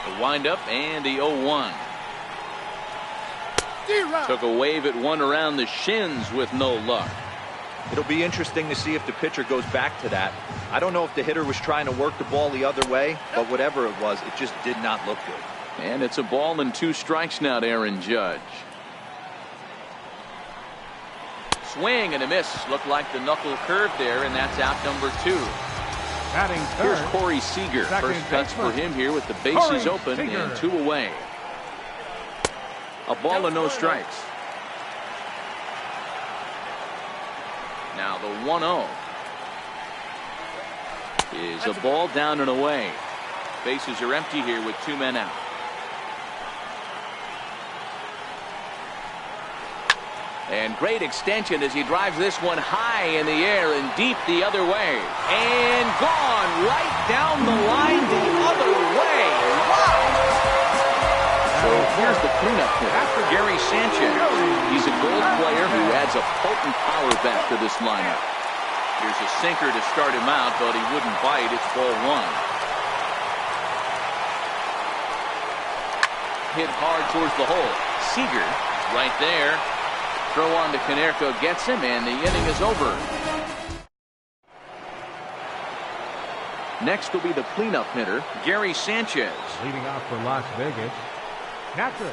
The windup and the 0-1. Took a wave at one around the shins with no luck. It'll be interesting to see if the pitcher goes back to that. I don't know if the hitter was trying to work the ball the other way, but whatever it was, it just did not look good. And it's a ball and 2 strikes now to Aaron Judge. Swing and a miss. Looked like the knuckle curve there, and that's out number 2. Here's Corey Seager. First cuts for him here with the bases open and 2 away. A ball and no strikes. Now the 1-0 is a ball down and away. Bases are empty here with 2 men out. And great extension as he drives this one high in the air and deep the other way. And gone right down the line the other way. Wow! So here's the cleanup hitter, Gary Sanchez. He's a Gold player who adds a potent power back to this lineup. Here's a sinker to start him out, but he wouldn't bite. It's ball 1. Hit hard towards the hole. Seager right there. Throw on to Konerko gets him, and the inning is over. Next will be the cleanup hitter, Gary Sanchez. Leading off for Las Vegas, Patrick.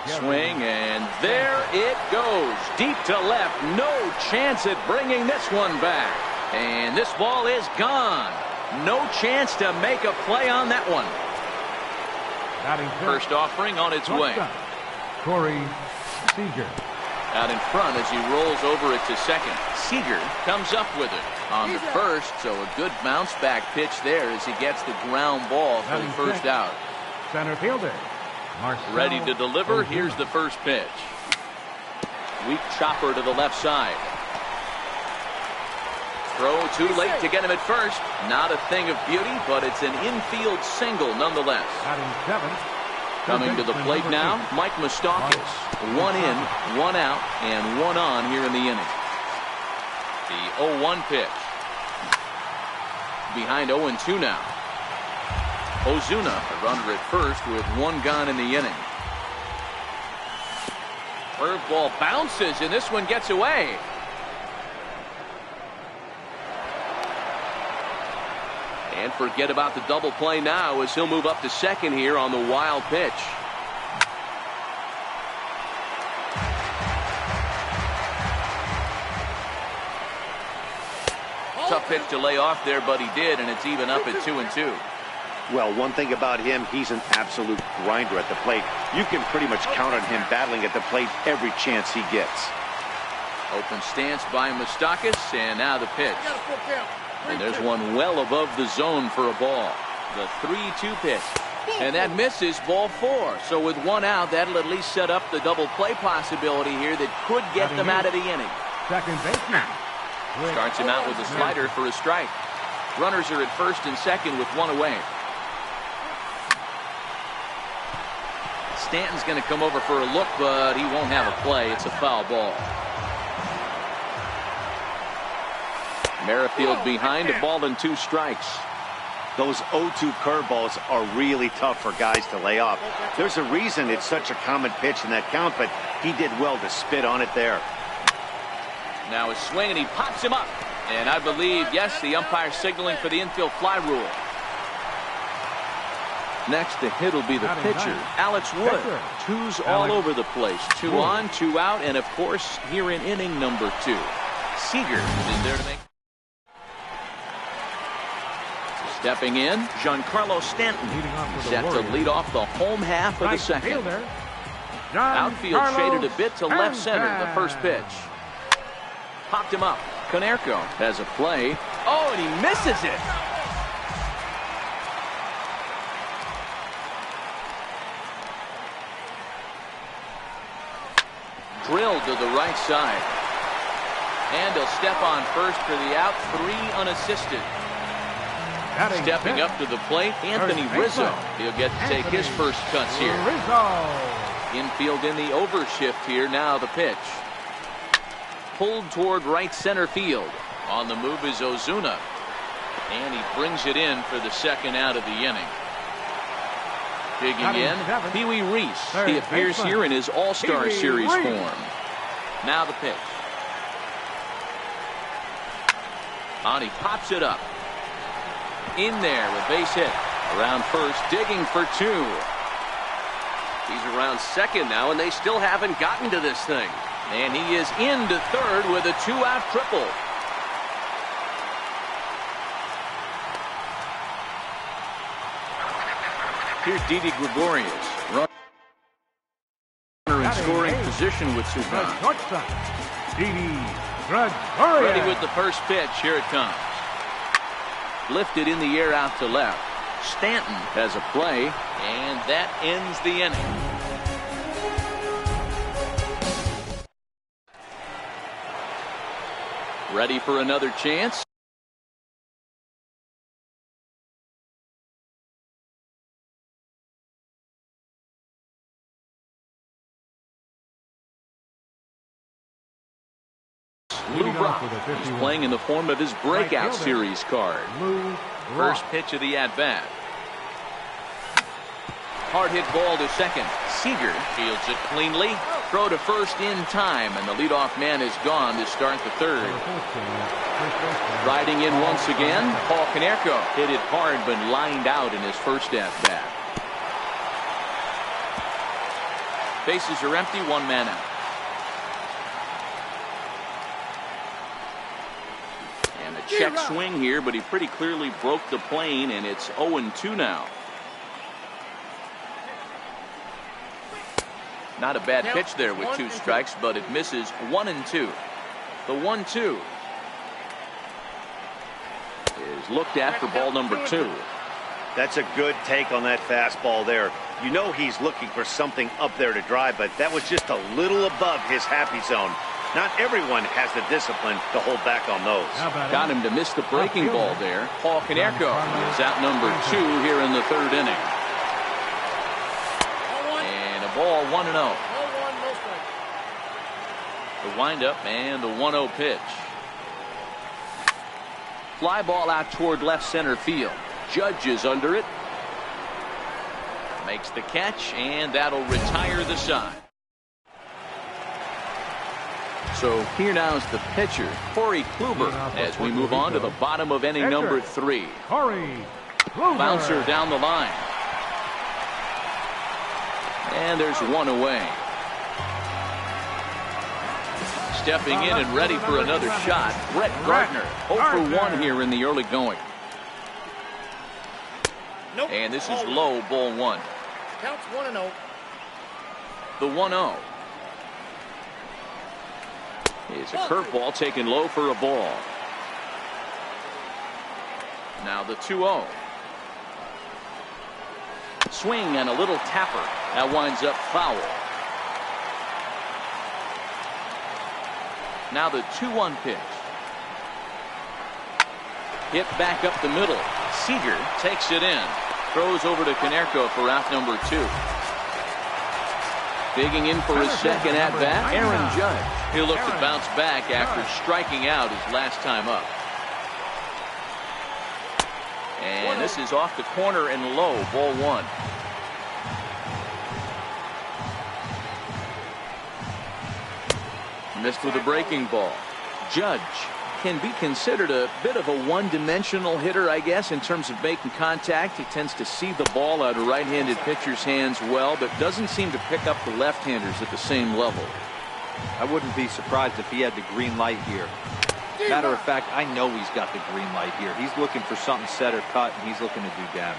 Swing, and there it goes. Deep to left. No chance at bringing this one back. And this ball is gone. No chance to make a play on that one. First offering on its way. Corey Seager. Out in front as he rolls over it to second. Seager comes up with it on to first, so a good bounce back pitch there as he gets the ground ball for the first out. Center fielder. Ready to deliver. Here's the first pitch. Weak chopper to the left side. Throw too late to get him at first. Not a thing of beauty, but it's an infield single nonetheless. Coming to the plate now, Mike Moustakas. 1 in, 1 out, and 1 on here in the inning. The 0-1 pitch. Behind 0-2 now. Ozuna, a runner at first with 1 gone in the inning. Curveball bounces, and this one gets away. And forget about the double play now as he'll move up to second here on the wild pitch. Tough pitch to lay off there, but he did, and it's even up at 2-2. Well, one thing about him, he's an absolute grinder at the plate. You can pretty much count on him battling at the plate every chance he gets. Open stance by Moustakas, and now the pitch. And there's one well above the zone for a ball. The 3-2 pitch. And that misses, ball 4. So with 1 out, that'll at least set up the double play possibility here that could get them out of the inning. Second baseman. Starts him out with a slider for a strike. Runners are at first and second with 1 away. Stanton's going to come over for a look, but he won't have a play. It's a foul ball. Merrifield behind, a ball and 2 strikes. Those 0-2 curveballs are really tough for guys to lay off. There's a reason it's such a common pitch in that count, but he did well to spit on it there. Now a swing, and he pops him up. And I believe, yes, the umpire signaling for the infield fly rule. Next to hit will be the pitcher, Alex Wood. 2's all over the place. 2 on, 2 out, and of course, here in inning number 2. Seager is there to make. Stepping in, Giancarlo Stanton, set to lead off the home half of the second. Outfield shaded a bit to left center, the first pitch. Popped him up. Konerko has a play. Oh, and he misses it. Drilled to the right side. And he'll step on first for the out. 3 unassisted. Stepping up to the plate, Anthony Rizzo. He'll get to take his first cuts here. Infield in the overshift here. Now the pitch. Pulled toward right center field. On the move is Ozuna. And he brings it in for the second out of the inning. Digging Batting in, seventh, Pee Wee Reese. third He appears baseman, here in his All-Star Pee Wee Series Reese. form. Now the pitch. On, he pops it up. In there with base hit. Around first, digging for two. He's around second now, and they still haven't gotten to this thing. And he is into third with a two-out triple. Here's Didi Gregorius. Runner in scoring position with The Sugan. shortstop, Didi Gregorius. Ready with the first pitch. Here it comes. Lifted in the air out to left. Stanton has a play, and that ends the inning. Ready for another chance. Lou Leading Brock off with a is 51. playing in the form of his breakout Right fielder, series card. Lou First Brock. pitch of the at-bat. Hard hit ball to second. Seager fields it cleanly. Throw to first in time, and the leadoff man is gone to start the third. Riding in once again, Paul Konerko hit it hard but lined out in his first at-bat. Bases are empty, one man out. And a check swing here, but he pretty clearly broke the plane, and it's 0-2 now. Not a bad pitch there with two strikes, but it misses 1-2. The 1-2 is looked at for ball number two. That's a good take on that fastball there. You know he's looking for something up there to drive, but that was just a little above his happy zone. Not everyone has the discipline to hold back on those. Got him to miss the breaking ball there. Paul Konerko is out number two here in the third inning. And a ball 1-0. The windup and the 1-0 pitch. Fly ball out toward left center field. Judge is under it. Makes the catch, and that'll retire the side. So here now is the pitcher, Corey Kluber, as we move on to the bottom of inning number 3. Corey Kluber. Bouncer down the line. And there's one away. Stepping in and ready for another shot, Brett Gardner. 0 for 1 here in the early going. And this is low, ball 1. Counts 1-0. The 1-0 is a curveball taken low for a ball. Now the 2-0. Swing and a little tapper. That winds up foul. Now the 2-1 pitch. Hit back up the middle. Seager takes it in. Throws over to Konerko for out number 2. Digging in for his second at-bat, Aaron Judge. He'll look to bounce back after striking out his last time up. And this is off the corner and low, ball 1. Missed with a breaking ball. Judge can be considered a bit of a one-dimensional hitter, I guess, in terms of making contact. He tends to see the ball out of right-handed pitchers' hands well, but doesn't seem to pick up the left-handers at the same level. I wouldn't be surprised if he had the green light here. Matter of fact, I know he's got the green light here. He's looking for something set or cut, and he's looking to do damage.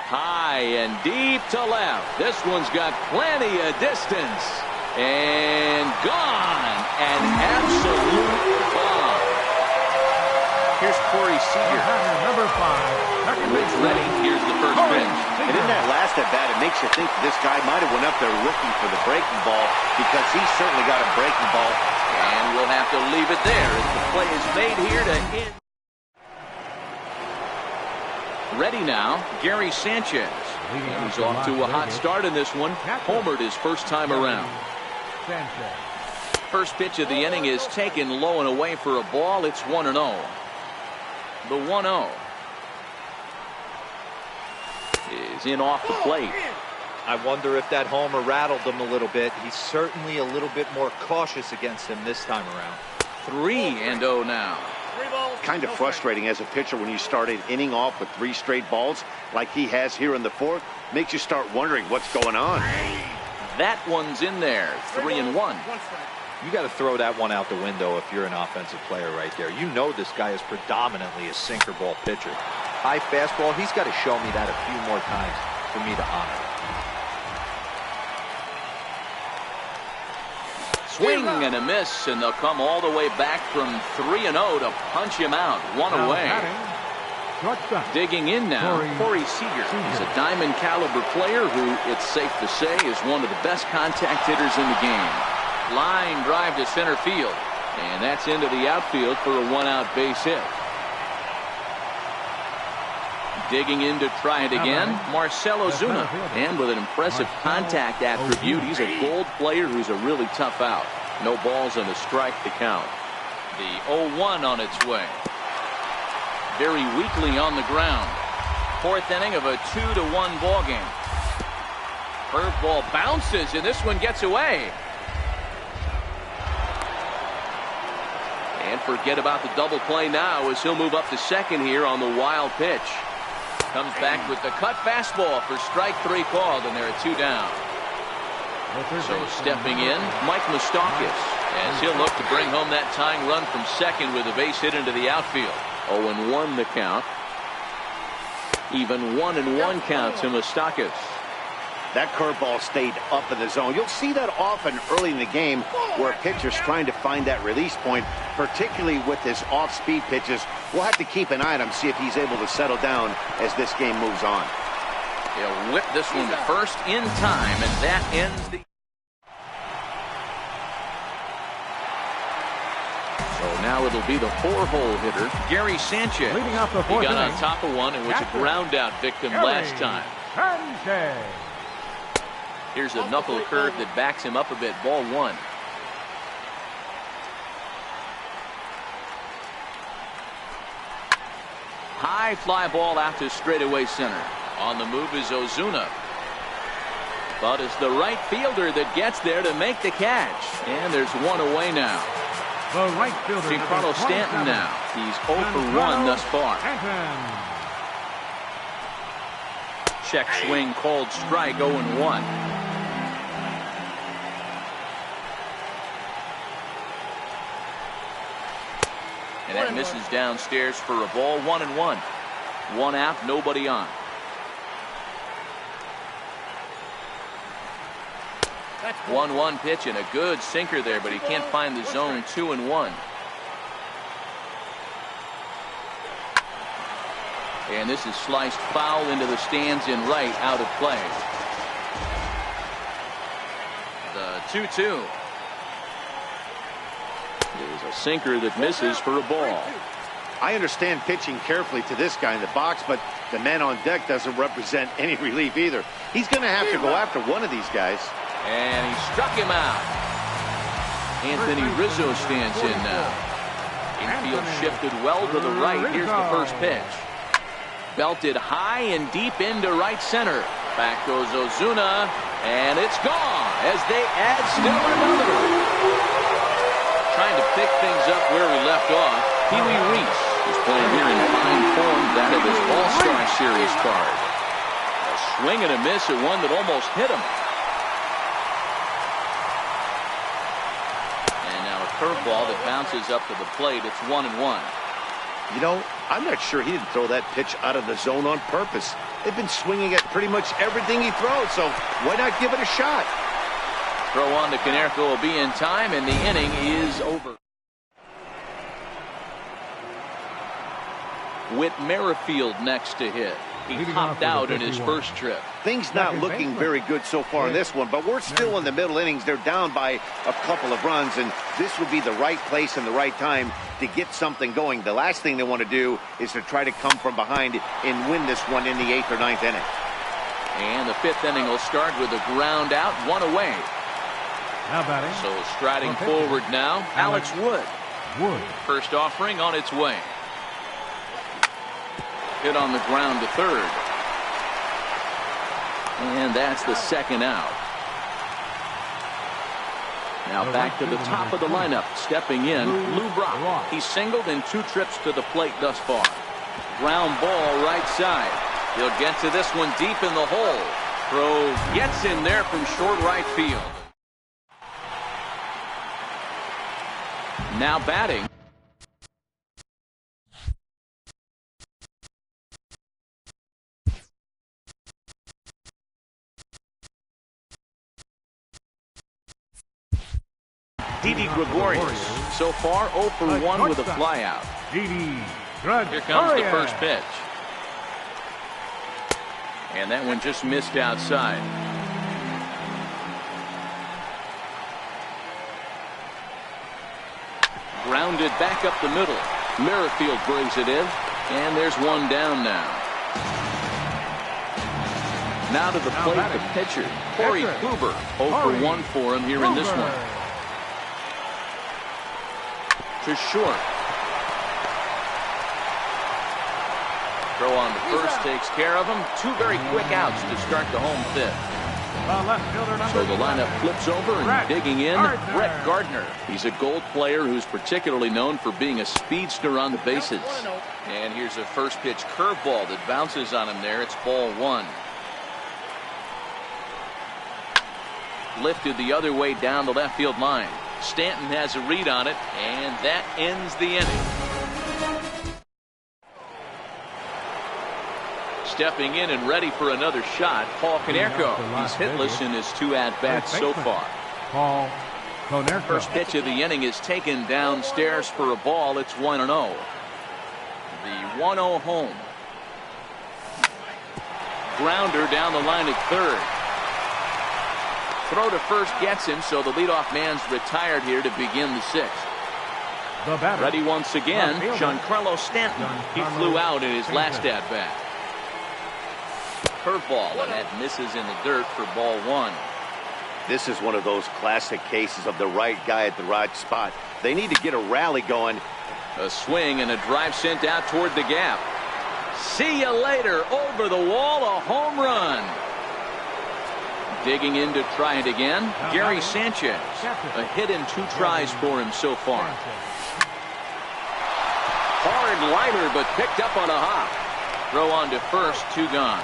High and deep to left. This one's got plenty of distance. And gone. An absolute bomb. Here's Corey Seager. Number 5. Rich ready. Here's the first pitch. And in that last at bat, it makes you think this guy might have went up there looking for the breaking ball, because he's certainly got a breaking ball. And we'll have to leave it there as the play is made here to end. Ready now, Gary Sanchez. He's off to a hot start in this one. Homered his first time around. Sanchez. First pitch of the inning is taken low and away for a ball. It's 1-0. The 1-0 is in off the plate. I wonder if that homer rattled him a little bit. He's certainly a little bit more cautious against him this time around. 3-0 now. Kind of frustrating as a pitcher when you start an inning off with 3 straight balls like he has here in the 4th. Makes you start wondering what's going on. That one's in there. 3-1. You got to throw that one out the window if you're an offensive player right there. You know this guy is predominantly a sinker ball pitcher. High fastball, he's got to show me that a few more times for me to honor it. Swing and a miss, and they'll come all the way back from 3-0 to punch him out. One Now away. shortstop. Digging in now, Corey Seager. He's a diamond caliber player who, it's safe to say, is one of the best contact hitters in the game. Line drive to center field, and that's into the outfield for a 1-out base hit. Digging in to try it again, Marcell Ozuna. And with an impressive contact attribute, he's a gold player who's a really tough out. No balls and a strike to count. The 0-1 on its way. Very weakly on the ground. 4th inning of a 2-1 ball game. Curveball bounces, and this one gets away. And forget about the double play now as he'll move up to second here on the wild pitch. Comes back with the cut fastball for strike 3 called, and they're at 2 down. So stepping in, Mike Moustakas, as he'll look to bring home that tying run from second with a base hit into the outfield. 0-1 the count. Even 1-1 count to Moustakas. That curveball stayed up in the zone. You'll see that often early in the game where a pitcher's trying to find that release point, particularly with his off-speed pitches. We'll have to keep an eye on him, see if he's able to settle down as this game moves on. He'll whip this one to first in time, and that ends the... So now it'll be the 4-hole hitter, Gary Sanchez. Leading off the 4th He got on inning, top of one and was a ground-out victim last time. Sanchez. Here's a knuckle curve that backs him up a bit. Ball 1. High fly ball out to straightaway center. On the move is Ozuna. But it's the right fielder that gets there to make the catch. And there's 1 away now. The right fielder. Giancarlo Stanton now. He's 0 for 1 thus far. Check swing called strike. 0-1. And that misses downstairs for a ball. 1-1. 1 out, nobody on. That's 1-1 pitch and a good sinker there, but he can't find the zone. 2-1. And this is sliced foul into the stands in right, out of play. The 2-2. Is a sinker that misses for a ball. I understand pitching carefully to this guy in the box, but the man on deck doesn't represent any relief either. He's going to have to go after one of these guys. And he struck him out. Anthony Rizzo stands in now. Infield shifted well to the right. Here's the first pitch. Belted high and deep into right center. Back goes Ozuna, and it's gone as they add still another. Trying to pick things up where we left off. Pee Wee Reese is playing here in fine form, that of his All-Star Series card. A swing and a miss at one that almost hit him. And now a curveball that bounces up to the plate. It's 1-1. You know, I'm not sure he didn't throw that pitch out of the zone on purpose. They've been swinging at pretty much everything he throws, so why not give it a shot? Throw on to Konerko will be in time, and the inning is over. Whit Merrifield next to hit. He popped out in his first trip. Things not looking very good so far in this one, but we're still in the middle innings. They're down by a couple of runs, and this would be the right place and the right time to get something going. The last thing they want to do is to try to come from behind and win this one in the 8th or 9th inning. And the 5th inning will start with a ground out, 1 away. Now batting. So striding forward now, Alex Wood. First offering on its way. Hit on the ground to third. And that's the second out. Now back to the top of the lineup. Stepping in, Lou Brock. He's singled in 2 trips to the plate thus far. Ground ball right side. He'll get to this one deep in the hole. Throw gets in there from short right field. Now batting. Didi Gregorius. So far 0 for 1 with a flyout. Didi Here comes the first pitch. And that one just missed outside. Grounded back up the middle. Merrifield brings it in. And there's one down now. Now to the plate, the pitcher, Corey Kluber. 0 for 1 for him here in this one. To short. Throw on the first takes care of him. 2 very quick outs to start the home 5th. So the lineup flips over and digging in, Brett Gardner. He's a Gold player who's particularly known for being a speedster on the bases. And here's a first pitch curveball that bounces on him there. It's ball 1. Lifted the other way down the left field line. Stanton has a read on it, and that ends the inning. Stepping in and ready for another shot, Paul Konerko. He's hitless in his 2 at-bats so far. Paul Konerko. First pitch of the inning is taken downstairs for a ball. It's 1-0. The 1-0 home. Grounder down the line at third. Throw to first gets him, so the leadoff man's retired here to begin the 6th. Ready once again, Giancarlo Stanton. He flew out in his last at-bat. Curveball, and that misses in the dirt for ball 1. This is one of those classic cases of the right guy at the right spot. They need to get a rally going. A swing and a drive sent out toward the gap. See you later. Over the wall, a home run. Digging in to try it again, Gary Sanchez. A hit in 2 tries for him so far. Hard liner, but picked up on a hop. Throw on to first, 2 gone.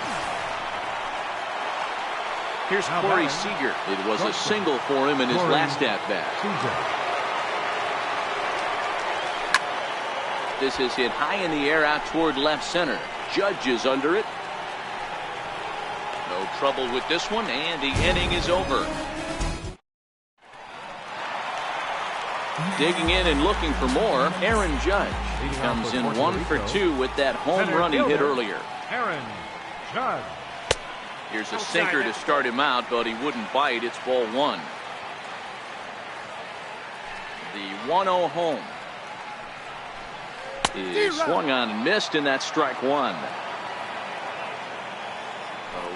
Here's Corey Seager. It was a single for him in his last at-bat. This is hit high in the air out toward left center. Judge is under it. No trouble with this one, and the inning is over. Digging in and looking for more, Aaron Judge. He comes in 1 for 2 with that home run he hit earlier. Aaron Judge. Here's a sinker to start him out, but he wouldn't bite. It's ball 1. The 1-0 home is swung on and missed, and that's strike 1.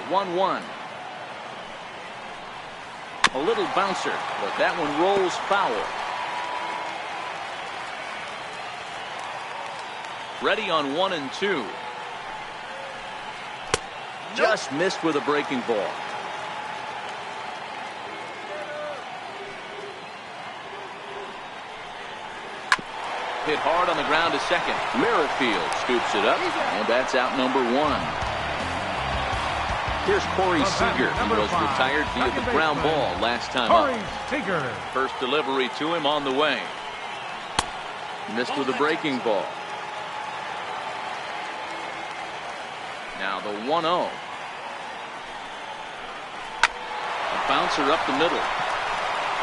1-1. A little bouncer, but that one rolls foul. Ready on 1 and 2. Just missed with a breaking ball. Hit hard on the ground to second. Merrifield scoops it up, and that's out number 1. Here's Corey Seager. He was retired via the ground ball last time up. First delivery to him on the way. Missed with a breaking ball. Now the 1-0. A bouncer up the middle.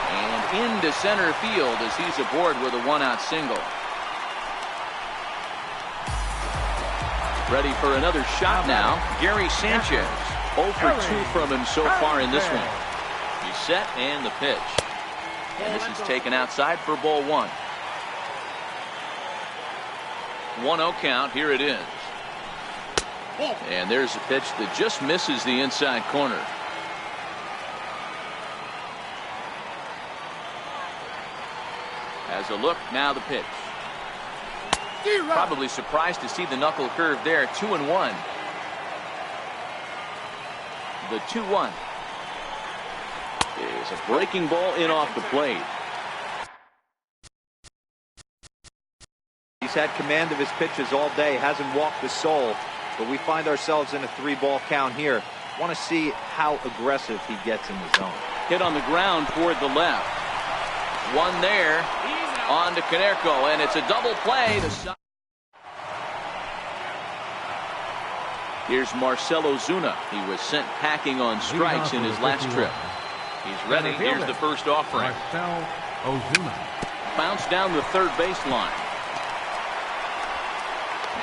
And into center field as he's aboard with a 1-out single. Ready for another shot now, Gary Sanchez. 0 for 2 from him so far in this one. He's set and the pitch. And this is taken outside for ball 1. 1-0 count. Here it is. And there's a pitch that just misses the inside corner. As a look, now the pitch. Probably surprised to see the knuckle curve there. 2-1. The 2-1 is a breaking ball in off the plate. He's had command of his pitches all day, hasn't walked a soul, but we find ourselves in a 3-ball count here. Want to see how aggressive he gets in the zone. Hit on the ground toward the left. One there on to Konerko, and it's a double play. Here's Marcell Ozuna. He was sent packing on strikes in his last trip. He's ready. Here's the first offering. Marcell Ozuna. Bounce down the third baseline.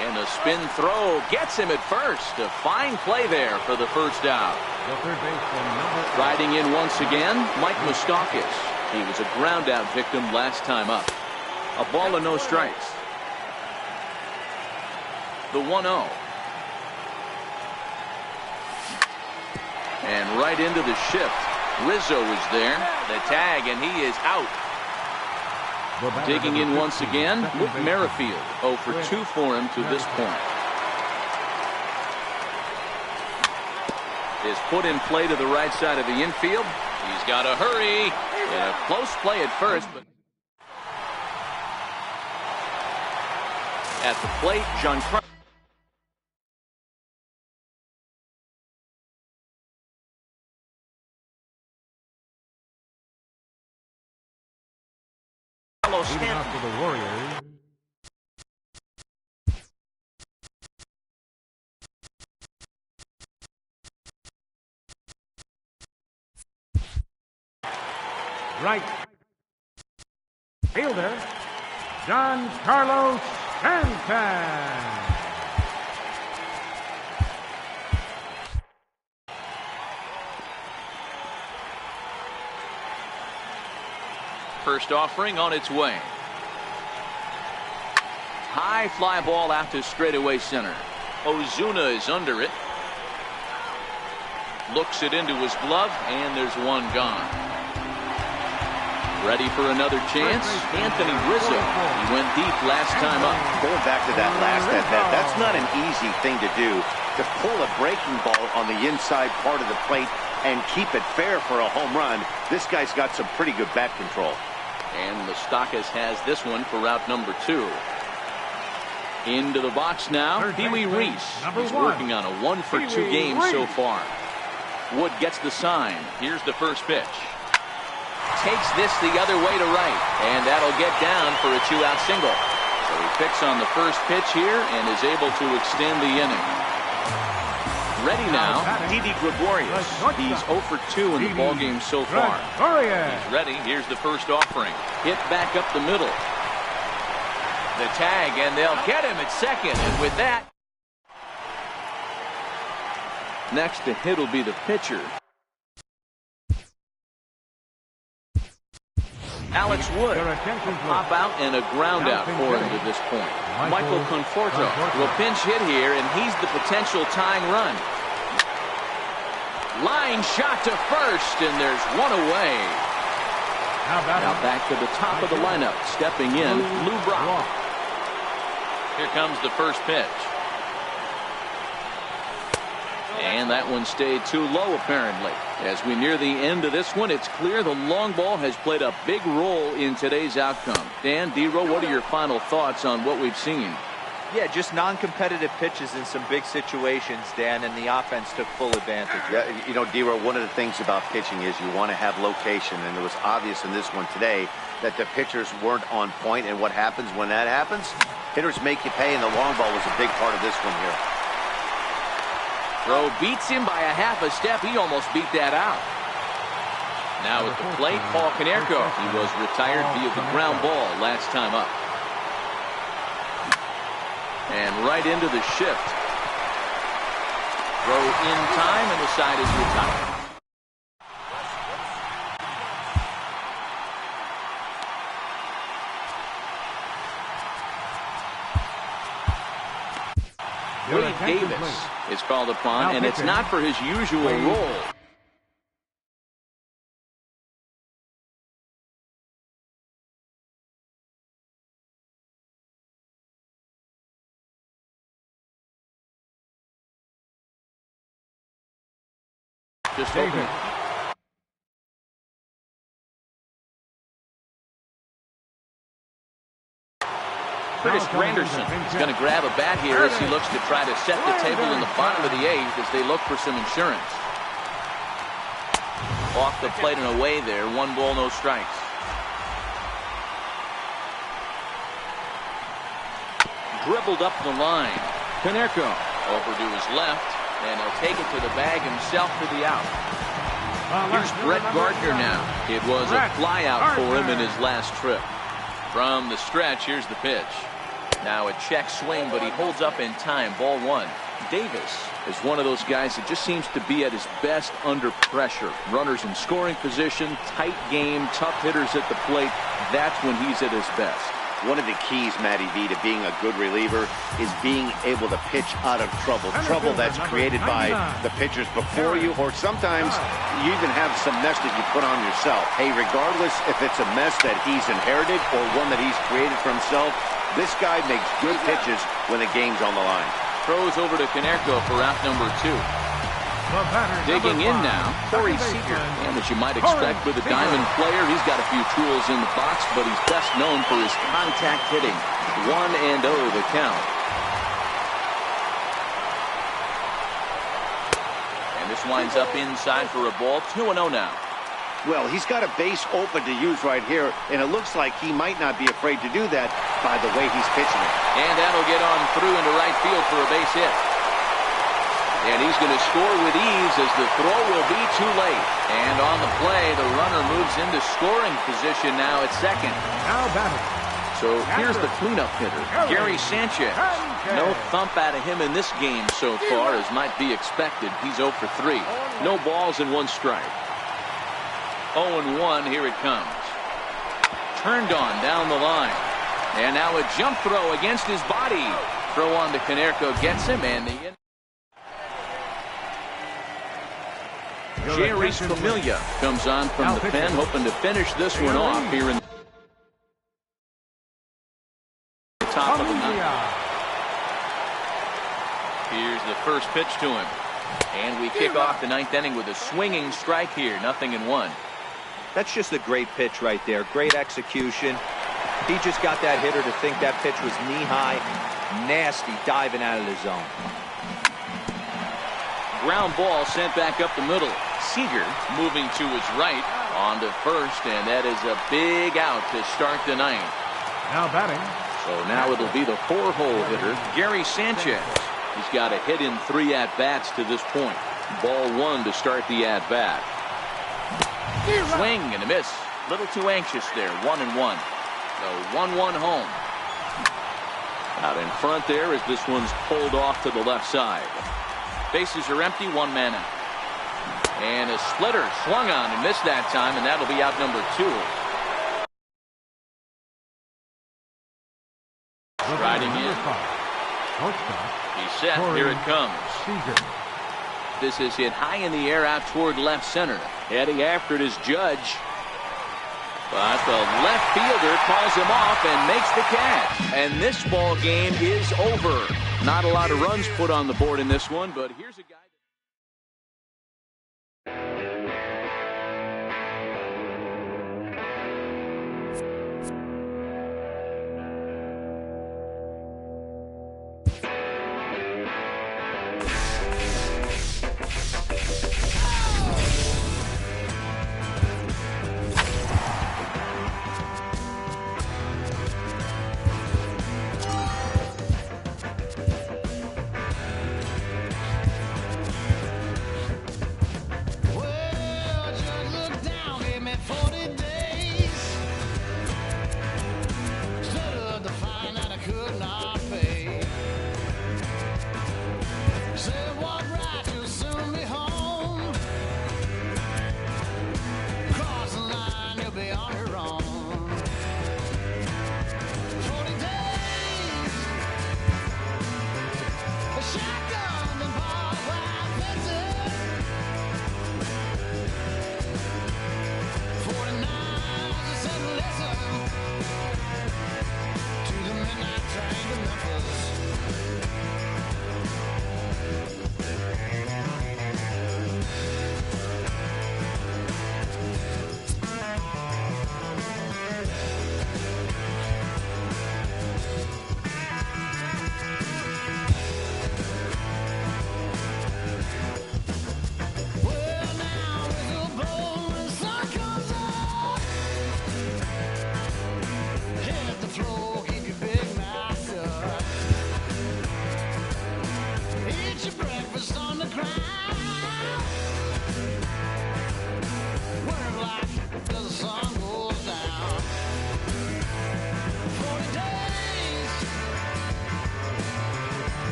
And a spin throw gets him at first. A fine play there for the first out. The third baseman, number 8. Riding in once again, Mike Moustakas. He was a ground out victim last time up. A ball and no strikes. The 1-0. And right into the shift. Rizzo is there. The tag, and he is out. Digging in once again, Whit Merrifield. 0 for 2 for him to this point. Is put in play to the right side of the infield. He's got to hurry. And a close play at first, but at the plate, Giancarlo Leading off for the Warriors. Right fielder, Giancarlo Stanton. First offering on its way. High fly ball out to straightaway center. Ozuna is under it. Looks it into his glove, and there's one gone. Ready for another chance? Anthony Rizzo. He went deep last time up. Going back to that last at-bat, that's not an easy thing to do, to pull a breaking ball on the inside part of the plate and keep it fair for a home run. This guy's got some pretty good bat control. And Moustakas has this one for route number 2. Into the box now, Pee Wee Reese. He's working on a 1 for 2 game so far. Wood gets the sign. Here's the first pitch. Takes this the other way to right, and that'll get down for a 2-out single. So he picks on the first pitch here and is able to extend the inning. Ready now, Didi Gregorius. He's 0 for 2 in the ballgame so far. He's ready. Here's the first offering. Hit back up the middle. The tag, and they'll get him at second. And with that, next to hit will be the pitcher. Alex Wood. Pop out and a ground out for him to this point. Michael Conforto will pinch hit here, and he's the potential tying run. Line shot to first, and there's one away. Now back to the top of the lineup. Stepping in, Lou Brock. Here comes the first pitch. And that one stayed too low, apparently. As we near the end of this one, it's clear the long ball has played a big role in today's outcome. Dan, D-Row, what are your final thoughts on what we've seen? Yeah, just non-competitive pitches in some big situations, Dan, and the offense took full advantage. Yeah, you know, D-Row, one of the things about pitching is you want to have location, and it was obvious in this one today that the pitchers weren't on point, and what happens when that happens? Hitters make you pay, and the long ball was a big part of this one here. Throw beats him by a half a step. He almost beat that out. Now at the plate, Paul Konerko. He was retired via the ground ball last time up. And right into the shift. Throw in time, and the side is retired. Wade Davis is called upon, and it's not for his usual role. Just hoping. Curtis Granderson is going to grab a bat here as he looks to try to set the table in the bottom of the eighth as they look for some insurance. Off the plate and away there. 1 ball, no strikes. Dribbled up the line. Konerko over to his left, and he'll take it to the bag himself for the out. Here's Brett Gardner now. It was a fly out for him in his last trip. From the stretch, here's the pitch. Now a check swing, but he holds up in time. Ball 1. Davis is one of those guys that just seems to be at his best under pressure. Runners in scoring position, tight game, tough hitters at the plate. That's when he's at his best. One of the keys, Matty V, to being a good reliever is being able to pitch out of trouble. Trouble that's created by the pitchers before you, or sometimes you even have some mess that you put on yourself. Hey, regardless if it's a mess that he's inherited or one that he's created for himself, this guy makes good pitches when the game's on the line. Throws over to Konerko for out number 2. Digging in now, Corey Seager. And as you might expect with a diamond player, he's got a few tools in the box, but he's best known for his contact hitting. 1-0 the count. And this winds up inside for a ball. 2-0 now. Well, he's got a base open to use right here, and it looks like he might not be afraid to do that by the way he's pitching it. And that'll get on through into right field for a base hit. And he's going to score with ease as the throw will be too late. And on the play, the runner moves into scoring position now at second. Now batting. So here's the cleanup hitter, Gary Sanchez. No thump out of him in this game so far, as might be expected. He's 0 for 3. No balls and 1 strike. 0-1, here it comes. Turned on down the line. And now a jump throw against his body. Throw on to Konerko gets him, and the Jerry Familia comes on from the pen, hoping to finish this one off here in the top of the ninth. Here's the first pitch to him. And we kick off the 9th inning with a swinging strike here. 0-1. That's just a great pitch right there. Great execution. He just got that hitter to think that pitch was knee-high. Nasty diving out of the zone. Ground ball sent back up the middle. Seager moving to his right on to first, and that is a big out to start the 9th. Now batting. So now it'll be the 4-hole hitter, Gary Sanchez. He's got a hit in 3 at-bats to this point. Ball 1 to start the at-bat. Swing and a miss. Little too anxious there. 1-1. So 1-1 home. Out in front there as this one's pulled off to the left side. Bases are empty. 1 man out. And a splitter swung on and missed that time, and that'll be out number 2. Riding in. He's set. Here it comes. This is hit high in the air out toward left center. Heading after it is Judge. But the left fielder calls him off and makes the catch. And this ball game is over. Not a lot of runs put on the board in this one, but here's a guy.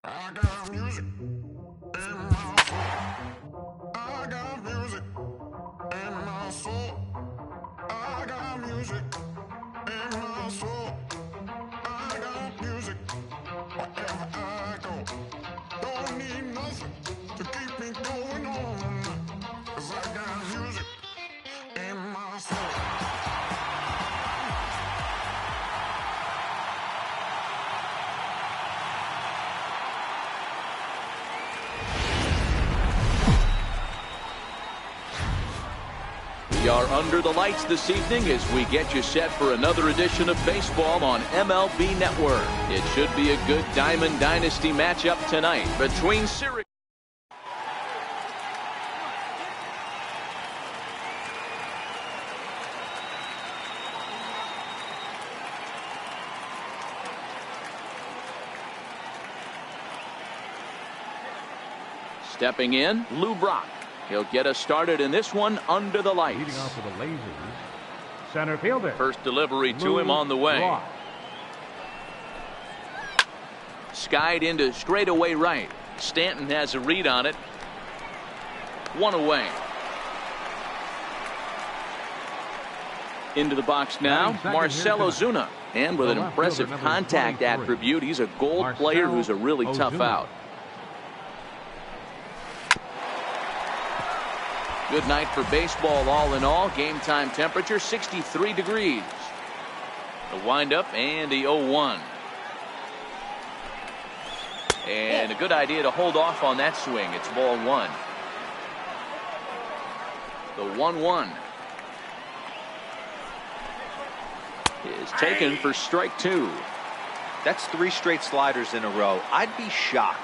I got music in my soul. I got music in my soul. I got music in my soul. I got music wherever I go. Don't need nothing to keep me going on. 'Cause I got music in my soul. We are under the lights this evening as we get you set for another edition of baseball on MLB Network. It should be a good Diamond Dynasty matchup tonight between Syracuse. Stepping in, Lou Brock. He'll get us started in this one under the lights. Leading off for the Lasers, center fielder. First delivery to Lou him on the way. Brock. Skied into straightaway right. Stanton has a read on it. One away. Into the box now, Marcell Ozuna. And with an impressive contact 23. attribute, he's a gold player who's a really tough Ozuna. out. Good night for baseball all in all. Game time temperature 63 degrees. The windup and the 0-1. And a good idea to hold off on that swing. It's ball one. The 1-1 is taken for strike two. That's 3 straight sliders in a row. I'd be shocked.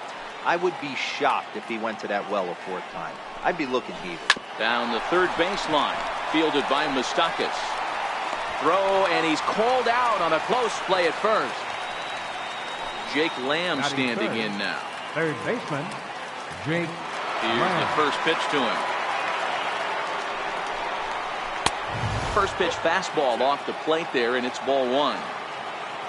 I would be shocked if he went to that well a 4th time. I'd be looking heated. Down the third baseline, fielded by Moustakas. Throw, and he's called out on a close play at first. Jake Lamb Batting standing third. in now. Third baseman, Jake Here's Lamb. the first pitch to him. First pitch fastball off the plate there, and it's ball one.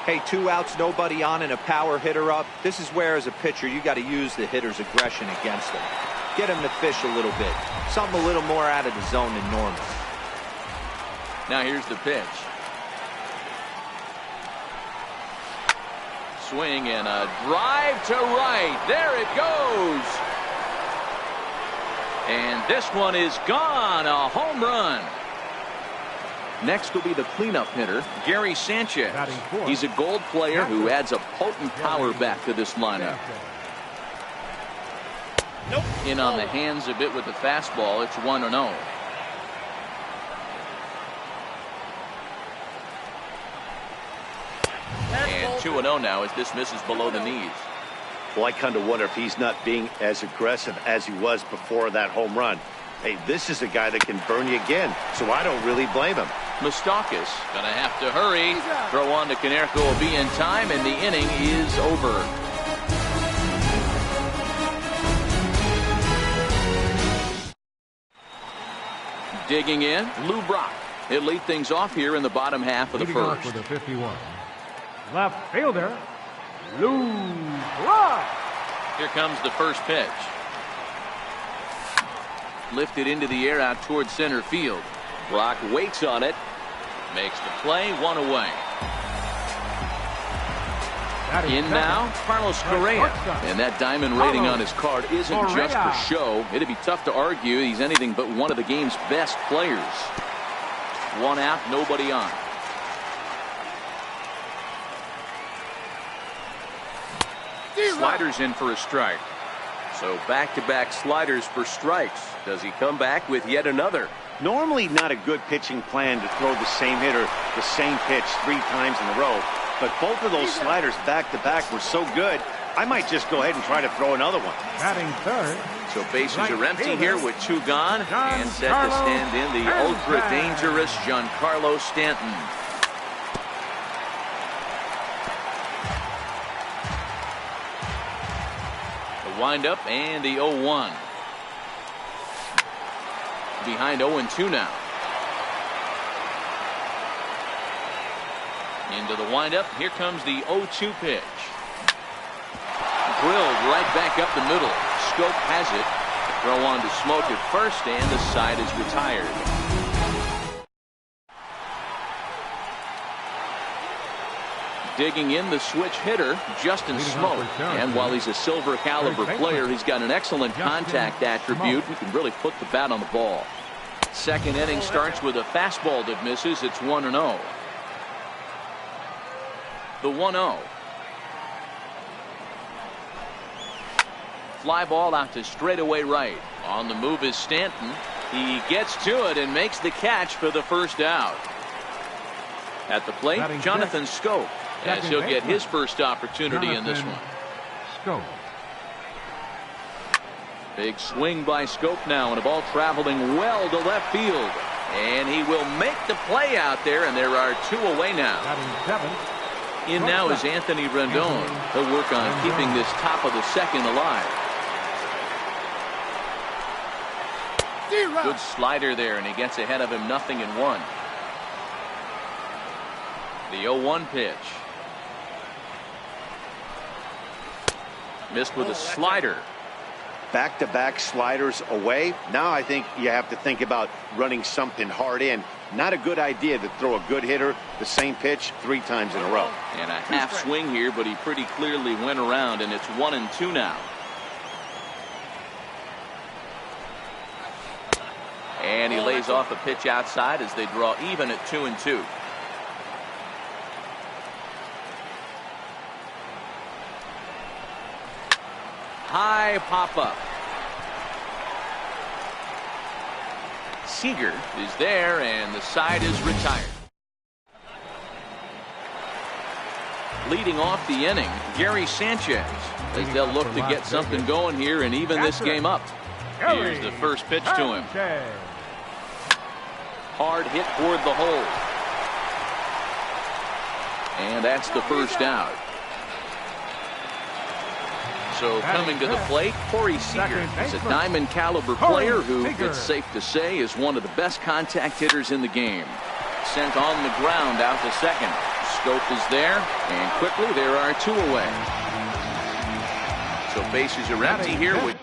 Hey, 2 outs, nobody on, and a power hitter up. This is where, as a pitcher, you got to use the hitter's aggression against him. Get him to fish a little bit. Something a little more out of the zone than normal. Now here's the pitch. Swing and a drive to right. There it goes. And this one is gone. A home run. Next will be the cleanup hitter, Gary Sanchez. Batting fourth. He's a gold player who adds a potent power back to this lineup. In on the hands a bit with the fastball. It's 1-0. And 2-0 now as this misses below the knees. Well, I kind of wonder if he's not being as aggressive as he was before that home run. Hey, this is a guy that can burn you again, so I don't really blame him. Moustakas gonna have to hurry. Throw on to Konerko will be in time, and the inning is over. Digging in, Lou Brock. He'll lead things off here in the bottom half of the Leading off first. for the 51, left fielder, Lou Brock. Here comes the first pitch. Lifted into the air out towards center field. Brock waits on it. Makes the play, 1 away. Batting In second, now, Carlos Correa. And that diamond rating on his card isn't just for Correa. show. It'd be tough to argue he's anything but one of the game's best players. 1 out, nobody on. Sliders in for a strike. So back-to-back sliders for strikes. Does he come back with yet another? Normally not a good pitching plan to throw the same hitter the same pitch 3 times in a row, but both of those sliders back-to-back were so good, I might just go ahead and try to throw another one. batting third, So bases Right are empty fielder, here with 2 gone. And set to Giancarlo stand in the Stanton. ultra-dangerous Giancarlo Stanton. The windup and the 0-1. Behind 0-2 now. Into the windup. Here comes the 0-2 pitch. drilled right back up the middle. Schoop has it. Throw on to Smoke at first, and the side is retired. Digging in the switch hitter, Justin Smoke. And while he's a silver caliber player, he's got an excellent contact attribute. He can really put the bat on the ball. Second inning starts with a fastball that misses. It's 1-0. The 1-0. Fly ball out to straightaway right. On the move is Stanton. He gets to it and makes the catch for the first out. At the plate, Jonathan Schoop, as he'll get his first opportunity in this one. Schoop. Big swing by Schoop now, and a ball traveling well to left field. And he will make the play out there, and there are two away now. In now is Anthony Rendon. He'll work on keeping this top of the second alive. Good slider there, and he gets ahead of him 0-1. The 0-1 pitch. Missed with a slider. Back-to-back sliders away. Now I think you have to think about running something hard in. Not a good idea to throw a good hitter the same pitch 3 times in a row. And a half swing here, but he pretty clearly went around, and it's 1-2 now. And he lays off a pitch outside as they draw even at 2-2. High pop-up. Seager is there, and the side is retired. Leading off the inning, Gary Sanchez, as they'll look to get something going here and even this game up. Here's the first pitch to him. Hard hit toward the hole. And that's the first out. So coming to the plate, Corey Seager is a diamond caliber player who, it's safe to say, is one of the best contact hitters in the game. Sent on the ground out to second. Schoop is there, and quickly there are two away. So bases are empty here with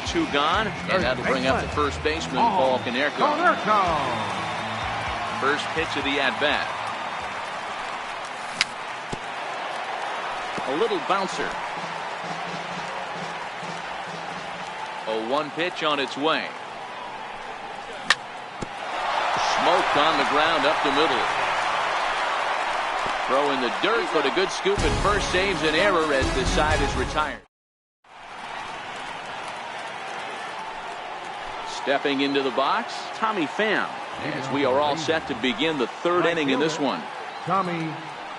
two gone, and that'll bring up the first baseman, Paul Konerko. First pitch of the at-bat. A little bouncer. 0-1 pitch on its way. Smoked on the ground up the middle. Throw in the dirt, but a good scoop at first saves an error as the side is retired. Stepping into the box, Tommy Pham, as we are all set to begin the third inning in this one. Tommy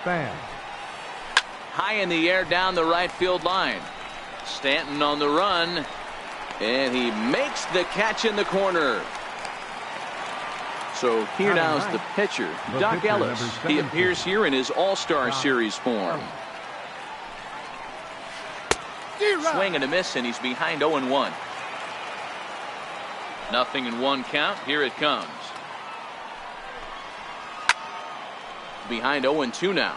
Pham. High in the air down the right field line. Stanton on the run, and he makes the catch in the corner. So here now is the pitcher, Doc Ellis. He appears here in his All-Star Series form. Swing and a miss, and he's behind 0-1. 0-1 count. Here it comes. Behind 0-2 now.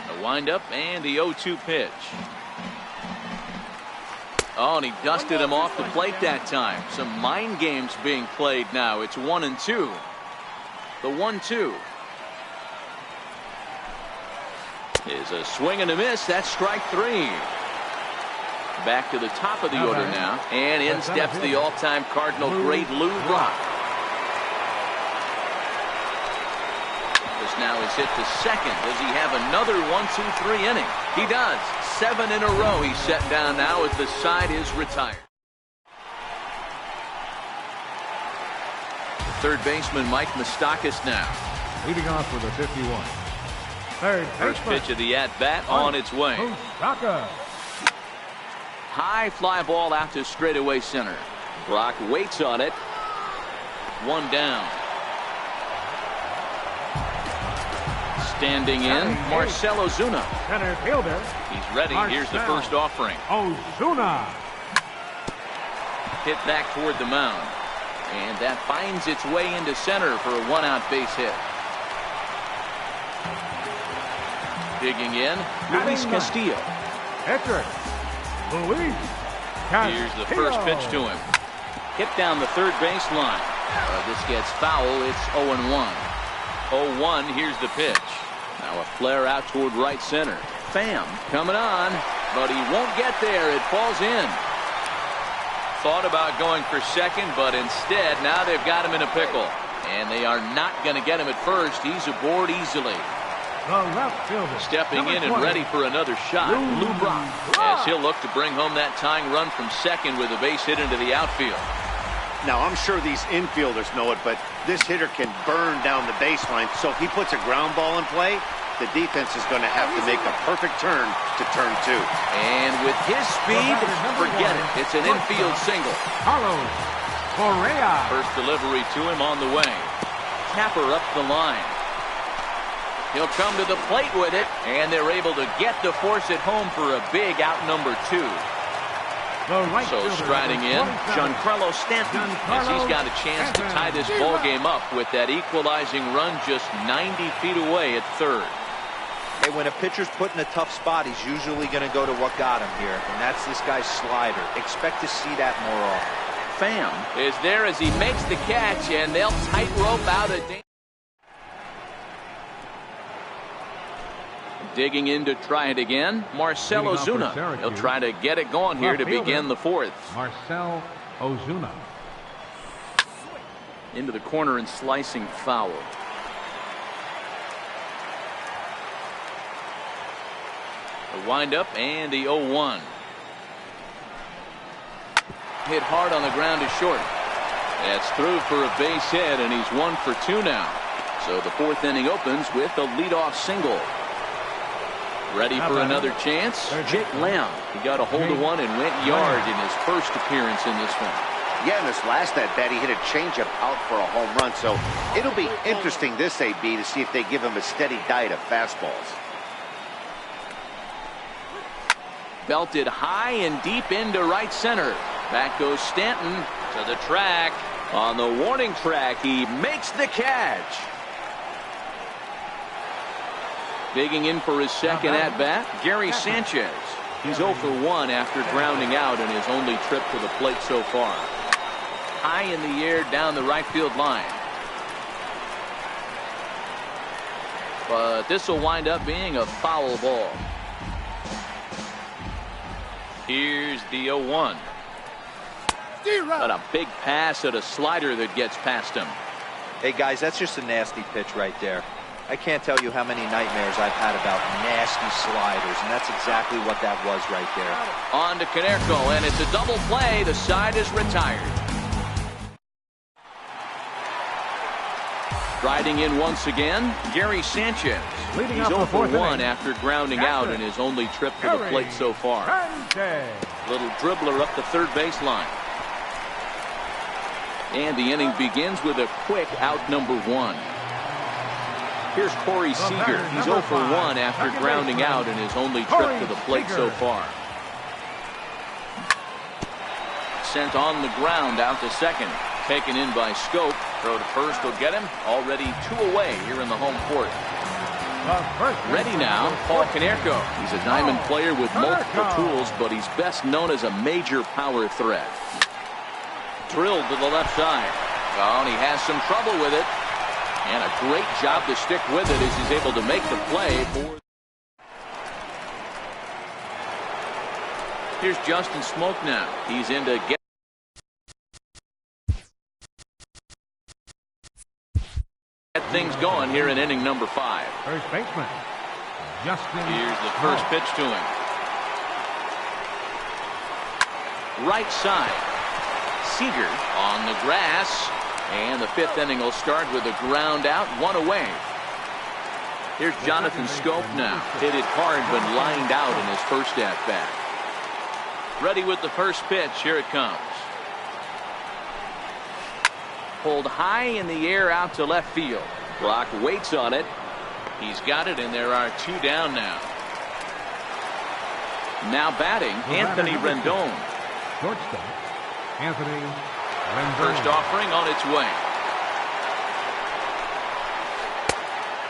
A windup and the 0-2 pitch. Oh, and he dusted him off the plate that time. Some mind games being played now. It's 1-2. The 1-2. Is a swing and a miss. That's strike 3. Back to the top of the order now, and in steps the all-time Cardinal great Lou Brock. This now is hit to second. Does he have another 1-2-3 inning? He does. 7 in a row he's set down now as the side is retired. Third baseman Mike Moustakas now. Leading off with a 51. First pitch of the at-bat on its way. Moustakas. High fly ball out to straightaway center. Brock waits on it. One down. Standing in, Marcell Ozuna. Center fielder. He's ready. Here's the Marcell first offering. Ozuna. Hit back toward the mound. And that finds its way into center for a one-out base hit. Digging in, Luis Castillo. Pitcher. Luis Castillo. Here's the first pitch to him. Hit down the third baseline. This gets foul. It's 0-1. 0-1. Here's the pitch. Now a flare out toward right center. Pham coming on, but he won't get there. It falls in. Thought about going for second, but instead now they've got him in a pickle. And they are not going to get him at first. He's aboard easily. The left fielder. Stepping in and ready for another shot. Lou Brock, as he'll look to bring home that tying run from second with a base hit into the outfield. Now, I'm sure these infielders know it, but this hitter can burn down the baseline. So if he puts a ground ball in play, the defense is going to have to make a perfect turn to turn two. And with his speed, forget it. It's an infield single. Carlos Correa. First delivery to him on the way. Tapper up the line. He'll come to the plate with it, and they're able to get to force it home for a big out number 2. So striding in, Giancarlo Stanton, as he's got a chance to tie this ball game up with that equalizing run just 90 feet away at third. Hey, when a pitcher's put in a tough spot, he's usually going to go to what got him here, and that's this guy's slider. Expect to see that more often. Pham is there as he makes the catch, and they'll tightrope out a danger. Digging in to try it again, Marcell Ozuna. He'll try to get it going here to begin the fourth. Marcell Ozuna. Into the corner and slicing foul. The windup and the 0-1. Hit hard on the ground to short. That's through for a base hit, and he's 1 for 2 now. So the fourth inning opens with a leadoff single. Ready for another chance? Jake Lamb. He got a hold of one and went yard in his first appearance in this one. Yeah, in this last at bat, he hit a changeup out for a home run. So it'll be interesting this AB to see if they give him a steady diet of fastballs. Belted high and deep into right center. Back goes Stanton to the track. On the warning track, he makes the catch. Digging in for his second at-bat, Gary Sanchez. He's 0 for 1 after grounding out in his only trip to the plate so far. High in the air down the right field line. But this will wind up being a foul ball. Here's the 0-1. Got a big pass at a slider that gets past him. Hey, guys, that's just a nasty pitch right there. I can't tell you how many nightmares I've had about nasty sliders, and that's exactly what that was right there. On to Konerko, and it's a double play. The side is retired. Riding in once again, Gary Sanchez. He's 0 for 1 after grounding out in his only trip to the plate so far. Little dribbler up the third baseline. And the inning begins with a quick out number 1. Here's Corey Seager. He's 0 for 1 after grounding out in his only trip to the plate so far. Sent on the ground out to second. Taken in by Scope. Throw to first will get him. Already 2 away here in the home court. Ready now, Paul Konerko. He's a diamond player with multiple tools, but he's best known as a major power threat. Drilled to the left side. Oh, and he has some trouble with it. And a great job to stick with it as he's able to make the play for. Here's Justin Smoke now. He's in to get things going here in inning number 5. First baseman, Justin. Here's the first pitch to him. Right side. Seager on the grass. And the 5th inning will start with a ground out, 1 away. Here's Jonathan Scope now. Hit it hard but lined out in his first at-bat. Ready with the first pitch. Here it comes. pulled high in the air out to left field. Brock waits on it. He's got it, and there are 2 down now. Now batting, Anthony Rendon. Shortstop, Anthony Rendon. First offering on its way.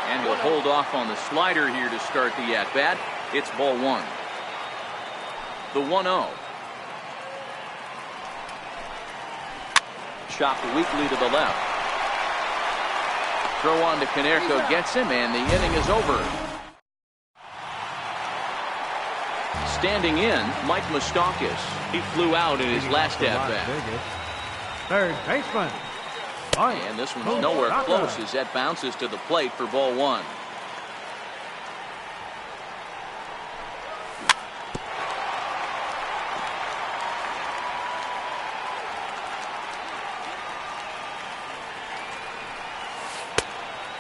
And he'll hold off on the slider here to start the at-bat. It's ball 1. The 1-0. Chopped weakly to the left. Throw on to Konerko gets him, and the inning is over. Standing in, Mike Moustakas. He flew out in his last at-bat. Third baseman. And this one's nowhere close as that bounces to the plate for ball 1.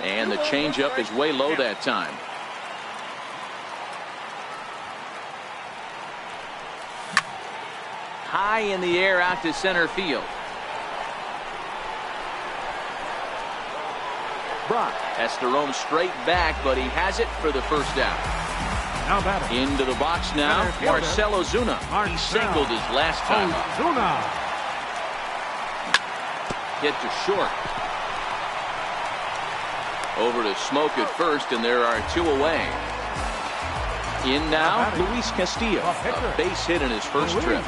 And the changeup is way low that time. High in the air out to center field. Brock has to roam straight back, but he has it for the first out. Now batting. Into the box now, Marcell Ozuna. He singled his last time up. Ozuna. Hit to short. Over to Smoke at first, and there are 2 away. In now, Luis Castillo. A base hit in his first trip.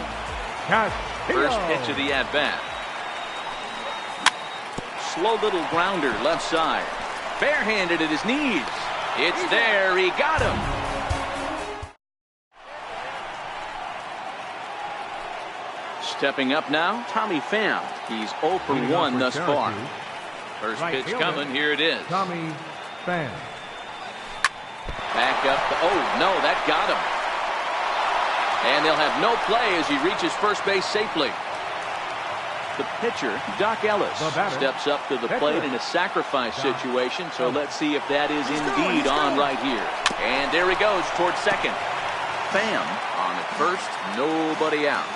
First pitch of the at-bat. Slow little grounder left side. Barehanded at his knees. It's there. He got him. Stepping up now, Tommy Pham. He's 0 for 1 thus far. First pitch coming. Here it is. Tommy Pham. Back up. Oh, no, that got him. And they'll have no play as he reaches first base safely. The pitcher, Doc Ellis, steps up to the plate in a sacrifice situation, so let's see if that is indeed on right here. And there he goes towards second. Pham on at first, nobody out.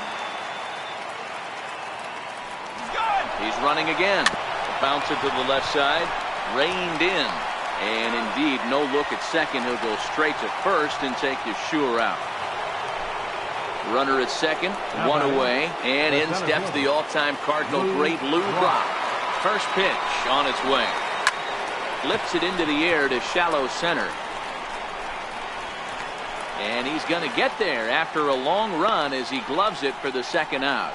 He's running again. Bounce it to the left side, reined in. And indeed, no look at second. He'll go straight to first and take the sure out. Runner at second, 1 away, and in steps the all-time Cardinal great Lou Brock. First pitch on its way. Lifts it into the air to shallow center. And he's going to get there after a long run as he gloves it for the second out.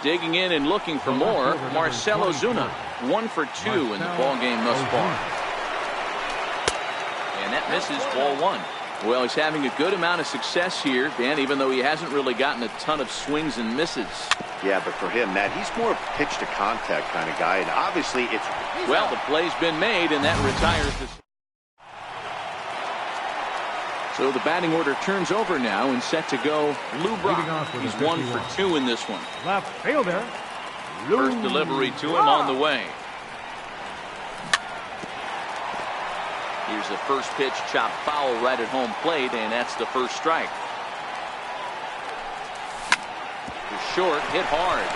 Digging in and looking for more, Marcell Ozuna. 1 for 2 in the ballgame thus far. And that misses ball 1. Well, he's having a good amount of success here, Dan, even though he hasn't really gotten a ton of swings and misses. Yeah, but for him, Matt, he's more of a pitch-to-contact kind of guy, and obviously it's... Well, the play's been made, and that retires the... So the batting order turns over now and set to go Lou Brock. He's 1 for 2 in this one. Left fielder. First delivery to him on the way. Here's the first pitch, chopped foul right at home plate, and that's the first strike. The short, hit hard.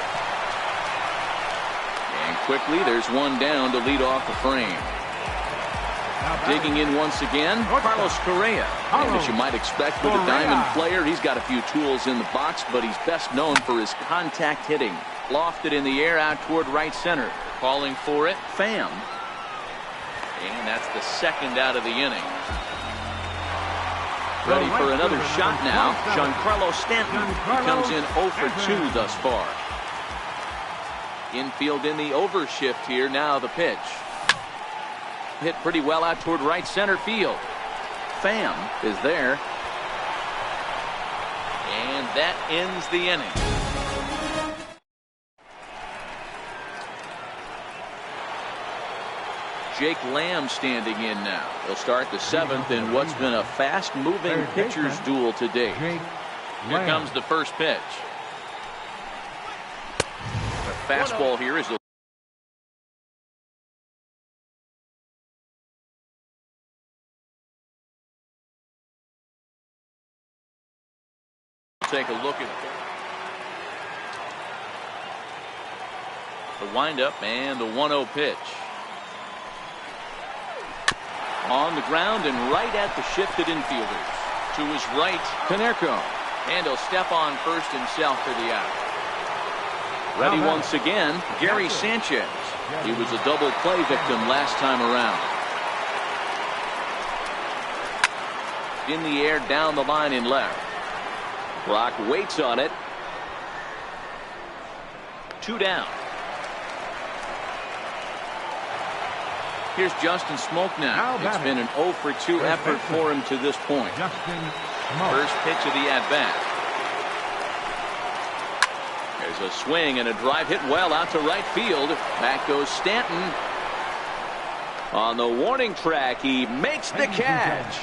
And quickly, there's 1 down to lead off the frame. Digging in once again, Carlos Correa. And as you might expect with a diamond player, he's got a few tools in the box, but he's best known for his contact hitting. Lofted in the air out toward right center. Calling for it, Pham. And that's the second out of the inning. Ready for another shot now. Giancarlo Stanton. He comes in 0 for 2 thus far. Infield in the overshift here. Now the pitch. Hit pretty well out toward right center field. Pham is there. And that ends the inning. Jake Lamb standing in now. He'll start the 7th in what's been a fast-moving pitcher's duel to date. Here comes the first pitch. The fastball here is the take a look at The windup and the 1-0 pitch. On the ground and right at the shifted infielders. To his right, Konerko. And he'll step on first himself for the out. Ready once again, Gary Sanchez. He was a double play victim last time around. In the air, down the line in left. Brock waits on it. 2 down. Here's Justin Smoke now. It's been an 0 for 2 effort for him to this point. First pitch of the at-bat. There's a swing and a drive hit well out to right field. Back goes Stanton. On the warning track, he makes the catch.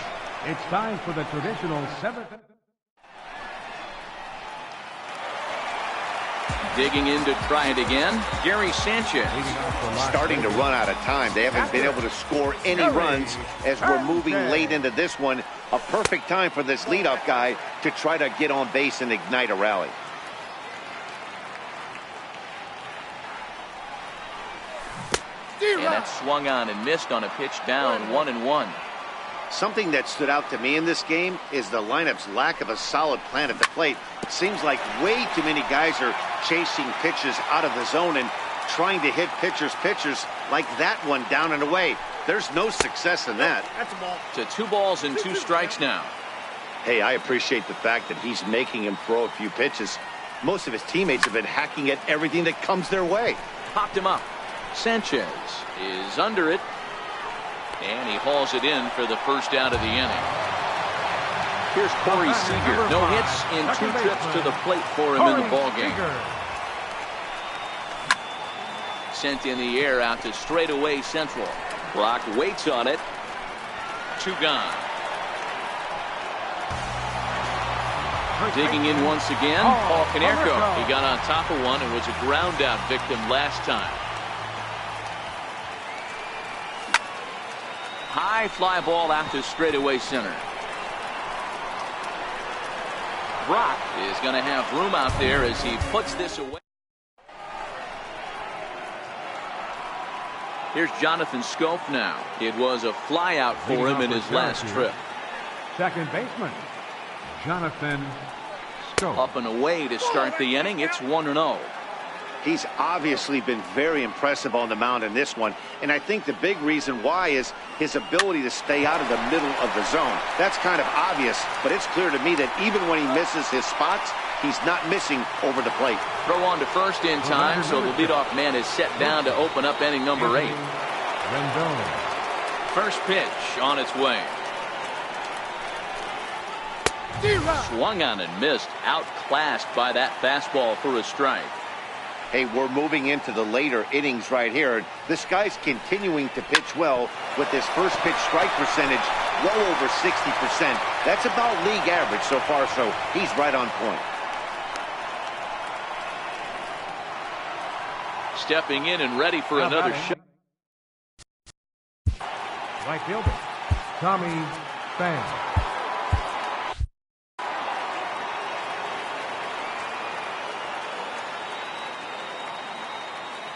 It's time for the traditional 7th. Digging in to try it again, Gary Sanchez. Starting to run out of time. They haven't been able to score any runs as we're moving late into this one. A perfect time for this leadoff guy to try to get on base and ignite a rally. And that swung on and missed on a pitch down, 1-1. Something that stood out to me in this game is the lineup's lack of a solid plan at the plate. Seems like way too many guys are chasing pitches out of the zone and trying to hit pitchers like that one down and away. There's no success in that. That's a ball. To 2 balls and 2 strikes now. Hey, I appreciate the fact that he's making him throw a few pitches. Most of his teammates have been hacking at everything that comes their way. Popped him up. Sanchez is under it. And he hauls it in for the first out of the inning. Here's Corey Seager. No hits in 2 trips to the plate for him in the ballgame. Sent in the air out to straightaway central. Brock waits on it. 2 gone. Digging in once again, Paul Konerko. He got on top of one and was a ground out victim last time. High fly ball out to straightaway center. Brock is going to have room out there as he puts this away. Here's Jonathan Schoaf now. It was a fly out for him in his last trip. Second baseman, Jonathan Schoaf. Up and away to start the inning. It's 1-0. He's obviously been very impressive on the mound in this one, and I think the big reason why is his ability to stay out of the middle of the zone. That's kind of obvious, but it's clear to me that even when he misses his spots, he's not missing over the plate. Throw on to first in time, so the leadoff man is set down to open up inning number 8. First pitch on its way. Swung on and missed, outclassed by that fastball for a strike. Hey, we're moving into the later innings right here. This guy's continuing to pitch well with his first pitch strike percentage well over 60%. That's about league average so far, so he's right on point. Stepping in and ready for another shot. Right fielder, Tommy Pham.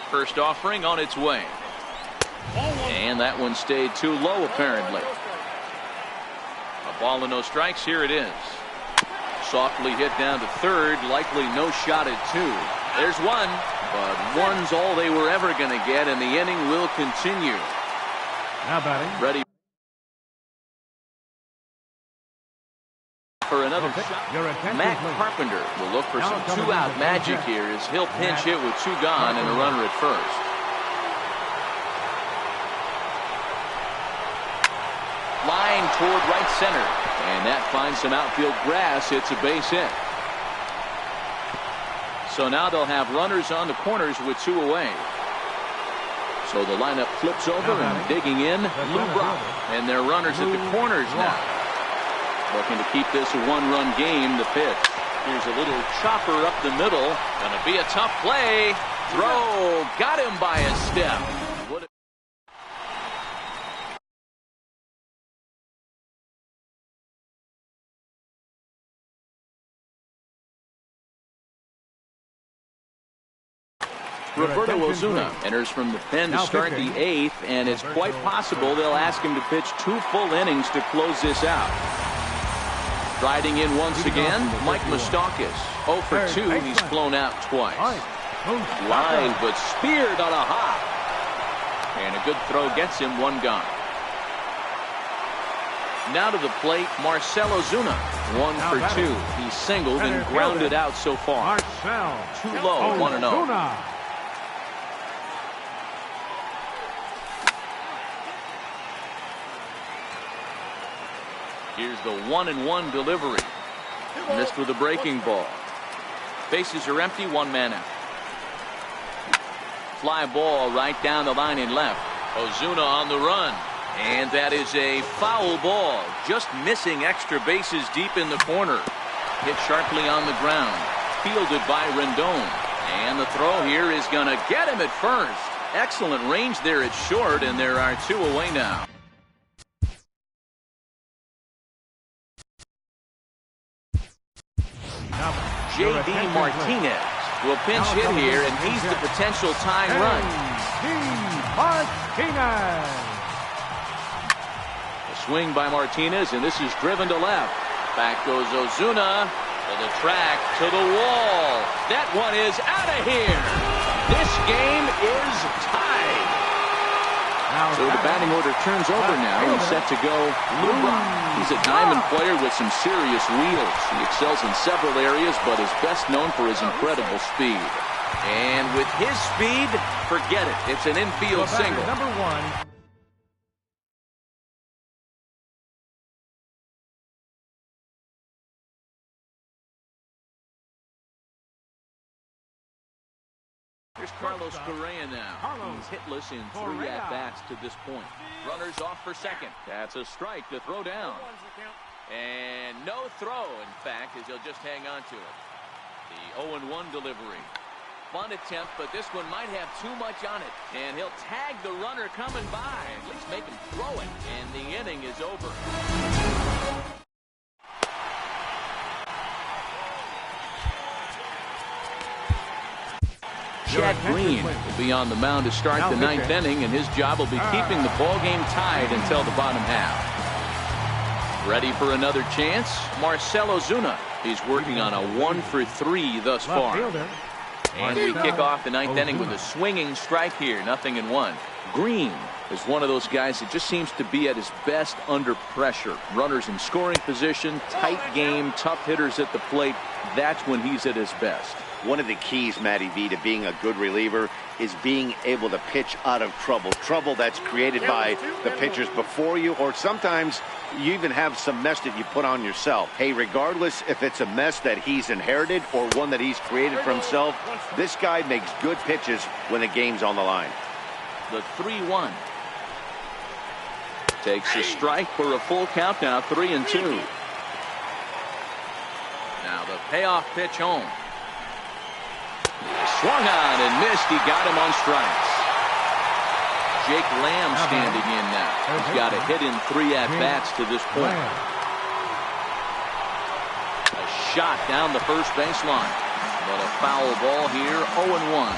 First offering on its way. And that one stayed too low, apparently. A ball and no strikes. Here it is. Softly hit down to third. Likely no shot at 2. There's one, but one's all they were ever going to get, and the inning will continue. Now batting. Ready for another shot. Matt Carpenter will look for some 2-out magic here as he'll pinch hit with 2 gone and a runner at first. Line toward right center, and that finds some outfield grass. It's a base hit. So now they'll have runners on the corners with 2 away. So the lineup flips over and digging in, Lou Brock, and their runners at the corners now. Looking to keep this a 1-run game. The pitch. Here's a little chopper up the middle. Gonna be a tough play. Throw. Got him by a step. Roberto attention, Ozuna please. enters from the pen to Now start pitching. the 8th, and it's Roberto quite possible they'll ask him to pitch 2 full innings to close this out. Riding in once Leading off again, from the Mike 51. Moustakas. 0 for Third 2. He's baseman. flown out twice. Mike Moustakas. Line, but speared on a hop. And a good throw gets him 1 gone. Now to the plate, Marcell Ozuna. 1 Now for batting. 2. He's singled Center and grounded fielder. out so far. Marcell Too low, 1-0. Ozuna. Here's the 1-1 delivery. Missed with a breaking ball. Bases are empty, 1 man out. Fly ball right down the line in left. Ozuna on the run. And that is a foul ball. Just missing extra bases deep in the corner. Hit sharply on the ground. Fielded by Rendon. And the throw here is going to get him at first. Excellent range there at short, and there are 2 away now. J.D. Martinez will pinch hit here, and he's the potential tying run. J.D. Martinez. A swing by Martinez, and this is driven to left. Back goes Ozuna to the track, to the wall. That one is out of here. This game is tied. So the batting order turns over now. He's set to go Lou Brock. He's a diamond player with some serious wheels. He excels in several areas, but is best known for his incredible speed. And with his speed, forget it. It's an infield single. Number 1. Here's Carlos Correa now. He's hitless in 3 at-bats to this point. Runners off for second. That's a strike to throw down. And no throw, in fact, as he'll just hang on to it. The 0-1 delivery. Fun attempt, but this one might have too much on it. And he'll tag the runner coming by. At least make him throw it. And the inning is over. Chad Green will be on the mound to start the 9th inning, and his job will be keeping the ball game tied until the bottom half. Ready for another chance? Marcell Ozuna. He's working on a 1 for 3 thus far. And we kick off the 9th inning with a swinging strike here. 0-1. Green is one of those guys that just seems to be at his best under pressure. Runners in scoring position, tight game, tough hitters at the plate. That's when he's at his best. One of the keys, Matty V, to being a good reliever is being able to pitch out of trouble. Trouble that's created by the pitchers before you, or sometimes you even have some mess that you put on yourself. Hey, regardless if it's a mess that he's inherited or one that he's created for himself, this guy makes good pitches when the game's on the line. The 3-1. Takes a strike for a full count now, 3-2. Now the payoff pitch home. Swung on and missed. He got him on strikes. Jake Lamb standing in now. He's got a hit in 3 at-bats to this point. A shot down the first baseline. But a foul ball here, 0-1.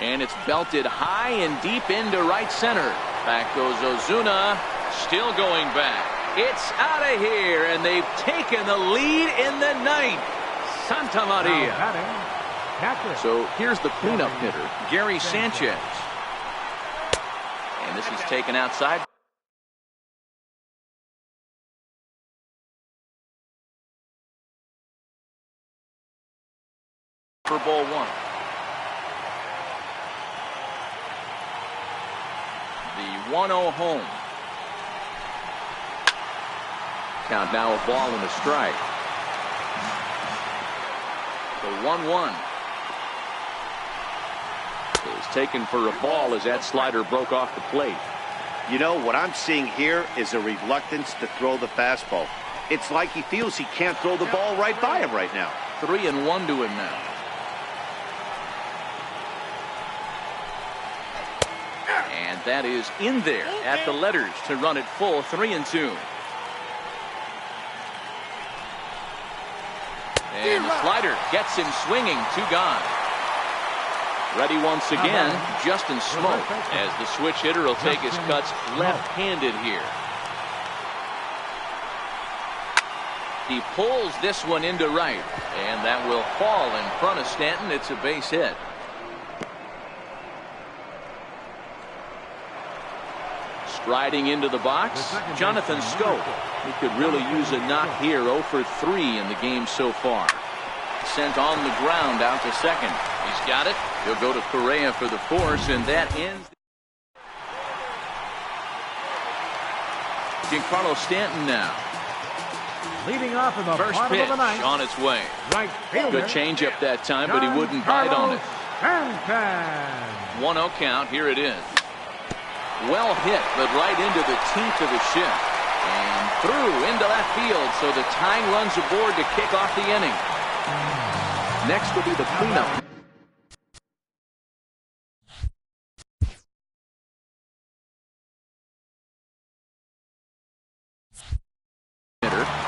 And it's belted high and deep into right center. Back goes Ozuna. Still going back. It's out of here, and they've taken the lead in the 9th. Santa Maria. So here's the cleanup hitter, Gary Sanchez. And this is taken outside. For ball 1. The 1-0 home. Count now, a ball and a strike. The 1-1 is taken for a ball as that slider broke off the plate. You know, what I'm seeing here is a reluctance to throw the fastball. It's like he feels he can't throw the ball right by him right now. 3-1 to him now. And that is in there at the letters to run it full, 3-2. And the slider gets him swinging. 2 gone. Ready once again, Justin Smoak, as the switch hitter will take his cuts left-handed here. He pulls this one into right, and that will fall in front of Stanton. It's a base hit. Striding into the box, Jonathan Schoop. He could really use a knock here. 0 for 3 in the game so far. Sent on the ground out to second. He's got it. He'll go to Correa for the force, and that ends. Giancarlo Stanton now. Leading off in the First bottom pitch of the ninth. on its way. Right fielder. Good changeup that time, but he wouldn't bite on it. Stanton. 1-0 count. Here it is. Well hit, but right into the teeth of the shift. And through into left field, so the tying runs aboard to kick off the inning. Next will be the cleanup.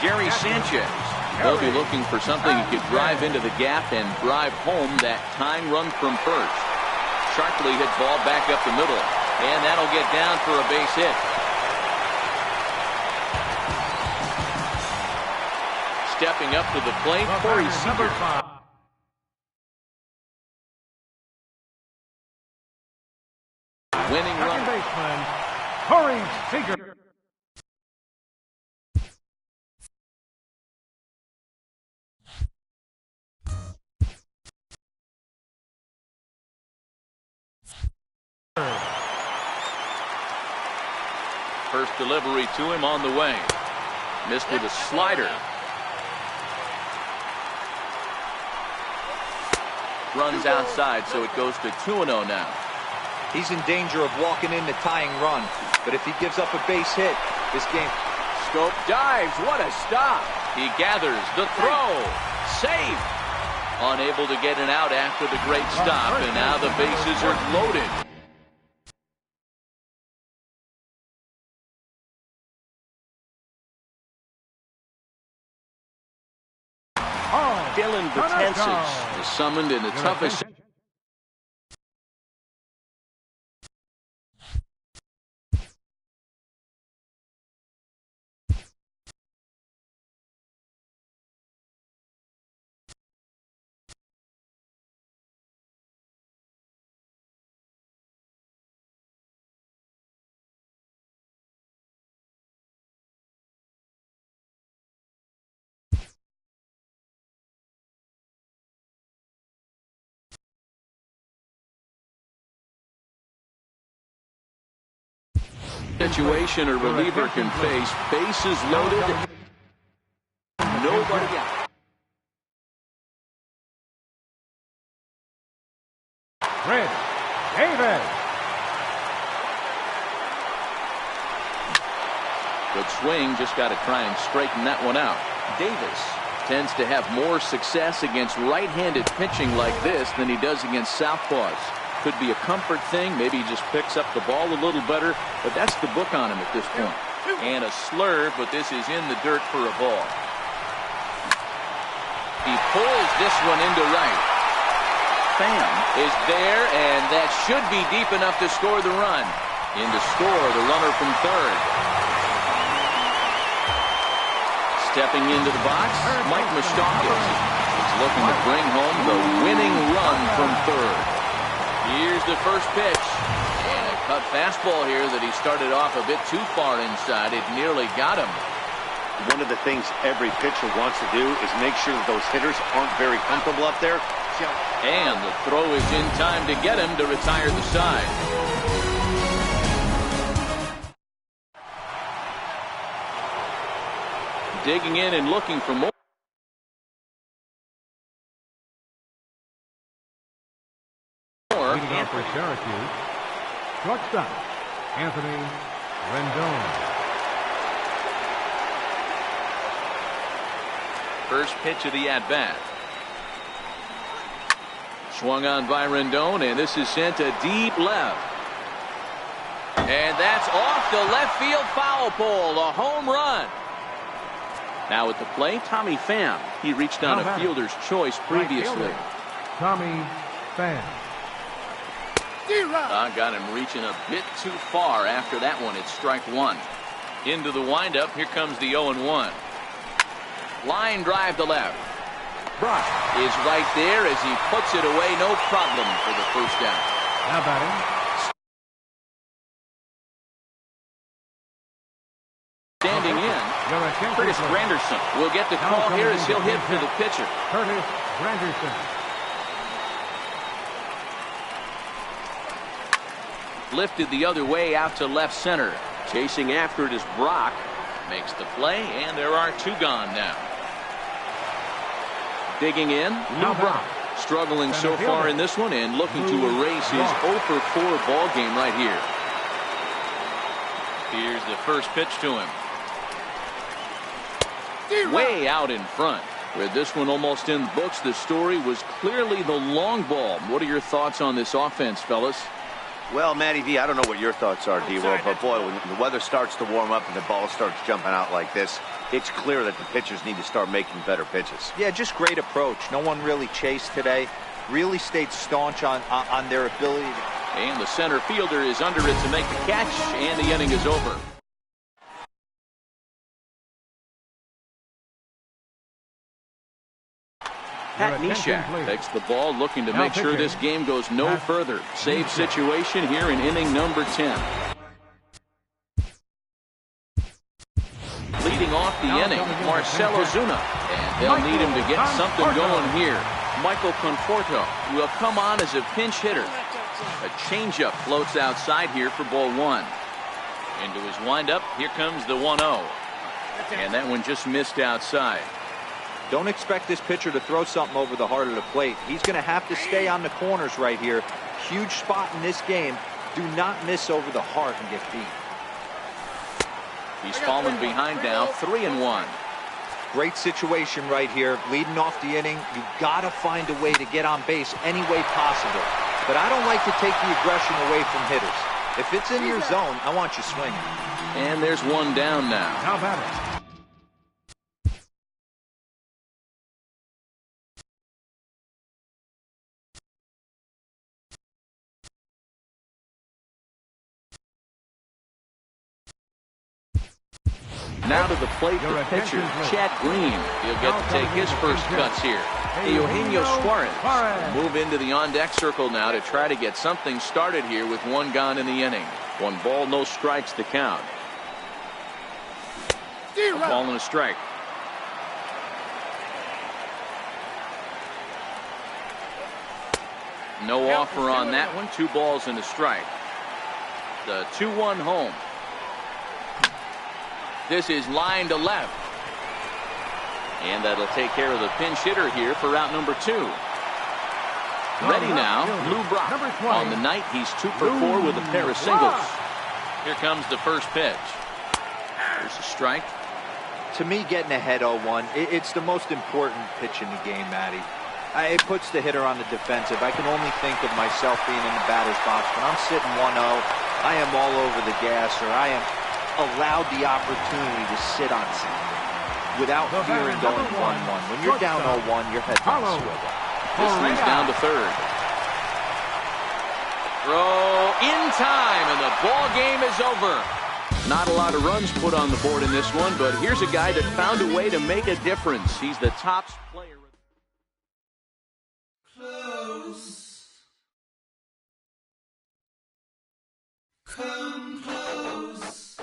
Gary Sanchez. They'll be looking for something he could drive into the gap and drive home that tying run from first. Sharply hit ball back up the middle, and that'll get down for a base hit. Stepping up to the plate, Corey Seager. Winning run. Second baseman, Corey Seager. First delivery to him on the way. Missed with a slider. Runs outside, so it goes to 2-0 now. He's in danger of walking in the tying run, but if he gives up a base hit, this game. Schoop dives. What a stop. He gathers the throw. Safe. Unable to get an out after the great stop, and now the bases are loaded. Dylan Betances is summoned in the toughest. Situation a reliever can face. Bases loaded. Nobody out. Chris Davis. Good swing. Just got to try and straighten that one out. Davis tends to have more success against right-handed pitching like this than he does against southpaws. Could be a comfort thing. Maybe he just picks up the ball a little better, but that's the book on him at this point. And a slurve, but this is in the dirt for a ball. He pulls this one into right. Pham is there, and that should be deep enough to score the run. In to score the runner from third. Stepping into the box, Mike Moustakas is looking to bring home the winning run from third. Here's the first pitch, and a cut fastball here that he started off a bit too far inside. It nearly got him. One of the things every pitcher wants to do is make sure that those hitters aren't very comfortable up there. And the throw is in time to get him to retire the side. Digging in and looking for more. Leading off for Syracuse, shortstop, Anthony Rendon. First pitch of the at-bat. Swung on by Rendon, and this is sent to deep left. And that's off the left field foul pole, a home run. Now at the plate, Tommy Pham. He reached on a fielder's choice previously. Tommy Pham. Got him reaching a bit too far after that one. It's strike one. Into the windup. Here comes the 0-1. Line drive to left. Brock is right there as he puts it away. No problem for the first down. Now batting. Standing in, Curtis Granderson will get the call here as he'll hit for the pitcher. Curtis Granderson. Lifted the other way out to left center. Chasing after it is Brock. Makes the play, and there are two gone now. Digging in, Lou Brock. Struggling so far in this one and looking to erase his 0-for-4 ball game right here. Here's the first pitch to him. Way out in front. With this one almost in the books, the story was clearly the long ball. What are your thoughts on this offense, fellas? Well, Matty V, I don't know what your thoughts are, D-Roll, but boy, when the weather starts to warm up and the ball starts jumping out like this, it's clear that the pitchers need to start making better pitches. Yeah, just great approach. No one really chased today. Really stayed staunch on their ability. And the center fielder is under it to make the catch, and the inning is over. Pat Neshek takes the ball, looking to make sure this game goes no further. Save situation here in inning number 10. Leading off the inning, Marcell Ozuna. And they'll need him to get something going here. Michael Conforto will come on as a pinch hitter. A changeup floats outside here for ball one. Into his windup, here comes the 1-0. And that one just missed outside. Don't expect this pitcher to throw something over the heart of the plate. He's going to have to stay on the corners right here. Huge spot in this game. Do not miss over the heart and get beat. He's fallen behind now, 3-1. Great situation right here. Leading off the inning, you've got to find a way to get on base any way possible. But I don't like to take the aggression away from hitters. If it's in your zone, I want you swinging. And there's one down now. Now batting. Now to the plate, the pitcher, Chad Green. He'll get to take his first cuts here. Eugenio Suarez move into the on-deck circle now to try to get something started here with one gone in the inning. 1 ball, no strikes to count. A ball and a strike. No offer on that one. 2 balls and a strike. The 2-1 home. This is line to left. And that'll take care of the pinch hitter here for out number 2. Ready now, Lou Brock. On the night, he's 2 for 4 with a pair of singles. Here comes the first pitch. There's a strike. To me, getting ahead 0-1, it's the most important pitch in the game, Matty. It puts the hitter on the defensive. I can only think of myself being in the batter's box. When I'm sitting 1-0, I am all over the gas, or I am allowed the opportunity to sit on something without fearing going 1-1. When you're down 0-1, your head doesn't swivel. This thing's down to third. Throw in time, and the ball game is over. Not a lot of runs put on the board in this one, but here's a guy that found a way to make a difference. He's the top player. Close. Come close.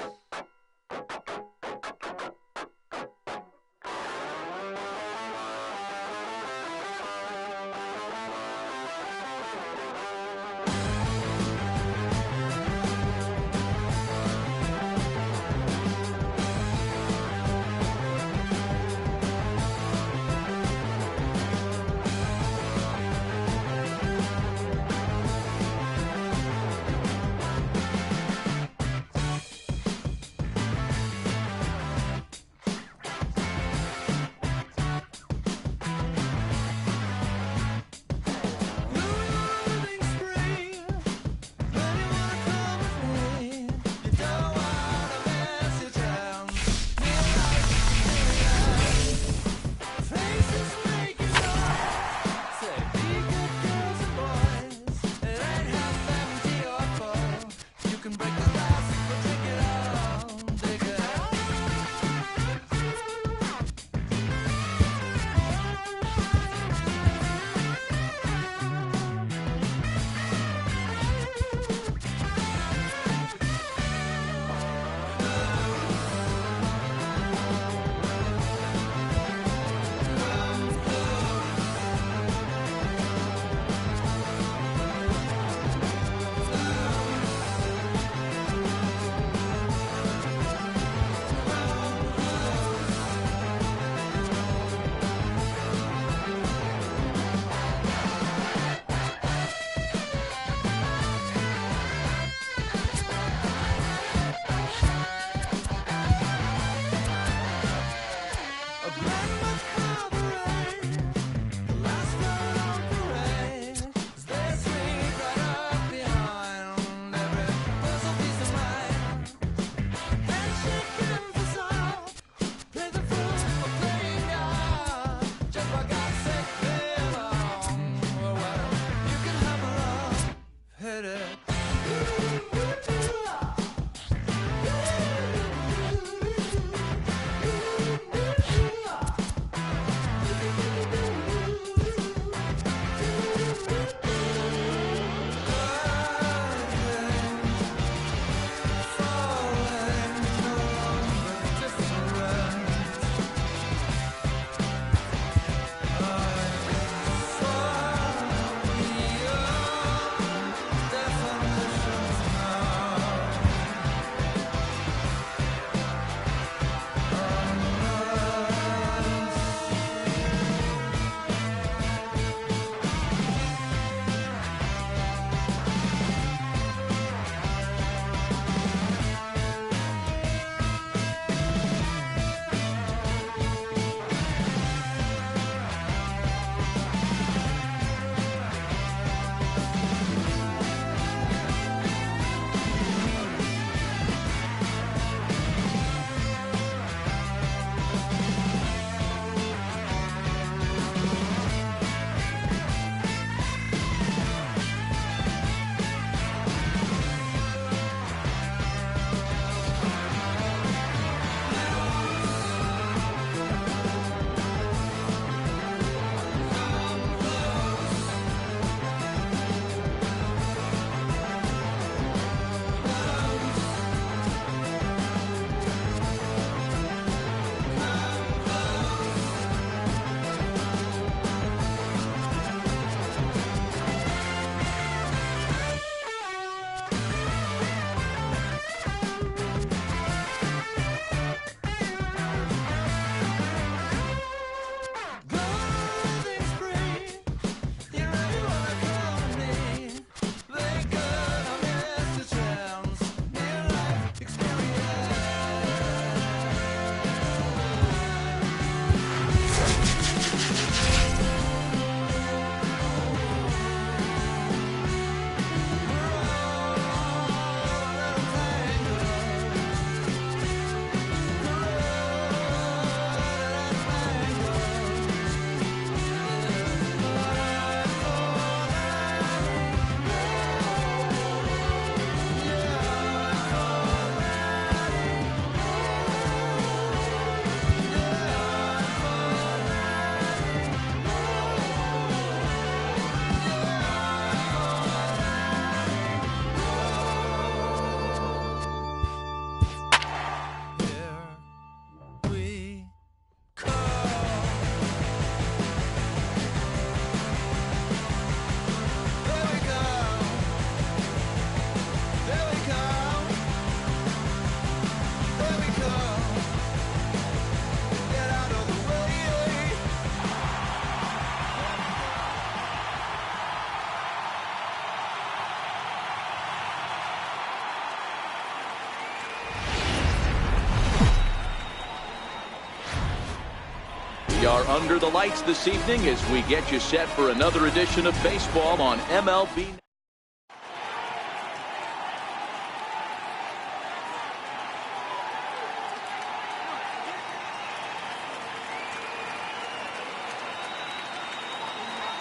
We are under the lights this evening as we get you set for another edition of baseball on MLB.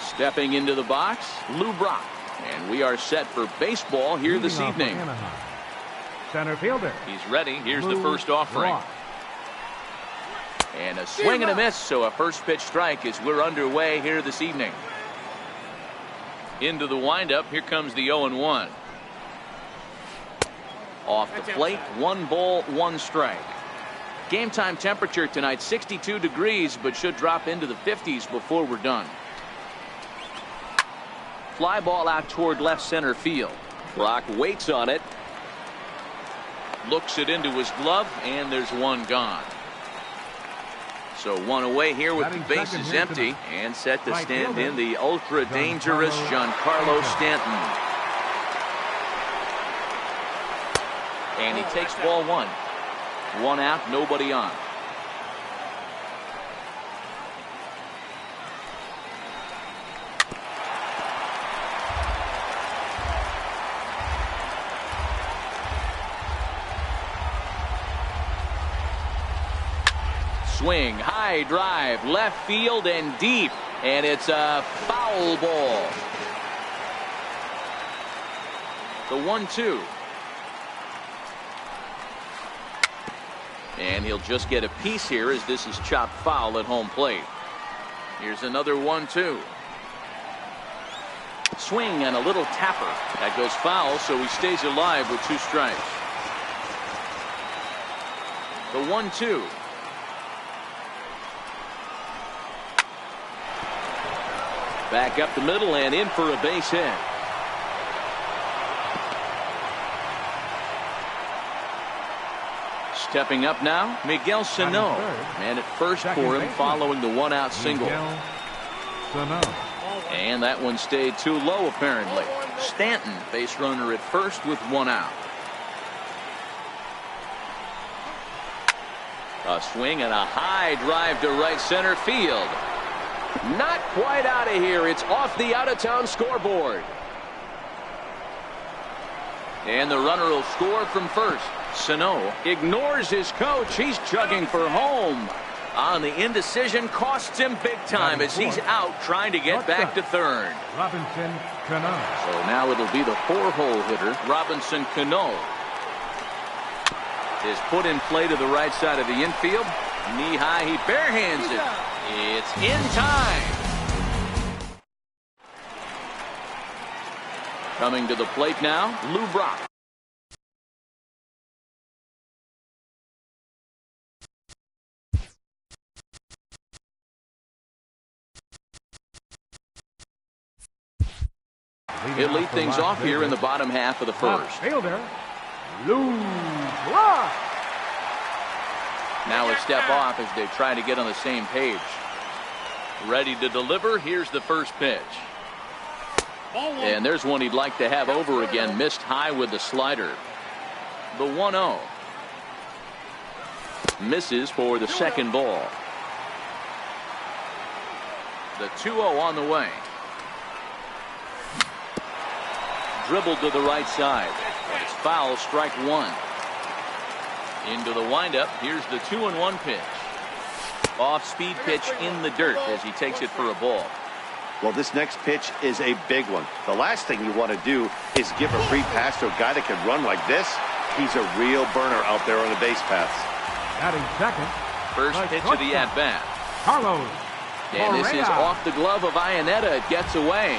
Stepping into the box, Lou Brock. And we are set for baseball here this evening. Center fielder. He's ready. Here's the Lou first offering. Brock. And a swing and a miss, so a first pitch strike as we're underway here this evening. Into the windup, here comes the 0-1. Off the plate, 1 ball, 1 strike. Game time temperature tonight, 62 degrees, but should drop into the 50s before we're done. Fly ball out toward left center field. Brock waits on it. Looks it into his glove, and there's 1 gone. So 1 away here with the bases empty and set to stand in the ultra dangerous Giancarlo Stanton. And he takes ball 1. 1 out, nobody on. Swing, high drive, left field and deep, and it's a foul ball. The 1-2. And he'll just get a piece here as this is chopped foul at home plate. Here's another 1-2. Swing and a little tapper. That goes foul, so he stays alive with 2 strikes. The 1-2. Back up the middle and in for a base hit. Stepping up now, Miguel Sano. And at first for him following the 1-out single. And that one stayed too low apparently. Stanton, base runner at first with 1 out. A swing and a high drive to right center field. Not quite out of here. It's off the out-of-town scoreboard. And the runner will score from first. Sano ignores his coach. He's chugging for home. On the indecision costs him big time as he's out trying to get back to third. Robinson Cano. So now it'll be the 4-hole hitter, Robinson Cano. Is put in play to the right side of the infield. Knee high, he barehands it. It's in time. Coming to the plate now, Lou Brock. He'll lead things off here in the bottom half of the first. Fielder, Lou Brock. Now a step off as they try to get on the same page. Ready to deliver. Here's the first pitch. And there's one he'd like to have over again. Missed high with the slider. The 1-0. Misses for the second ball. The 2-0 on the way. Dribbled to the right side. It's foul, strike 1. Into the windup. Here's the 2-1 pitch. Off-speed pitch in the dirt as he takes it for a ball. Well, this next pitch is a big one. The last thing you want to do is give a free pass to a guy that can run like this. He's a real burner out there on the base paths. Batting second. First pitch of the at-bat. Carlos. And this is off the glove of Iannetta. It gets away.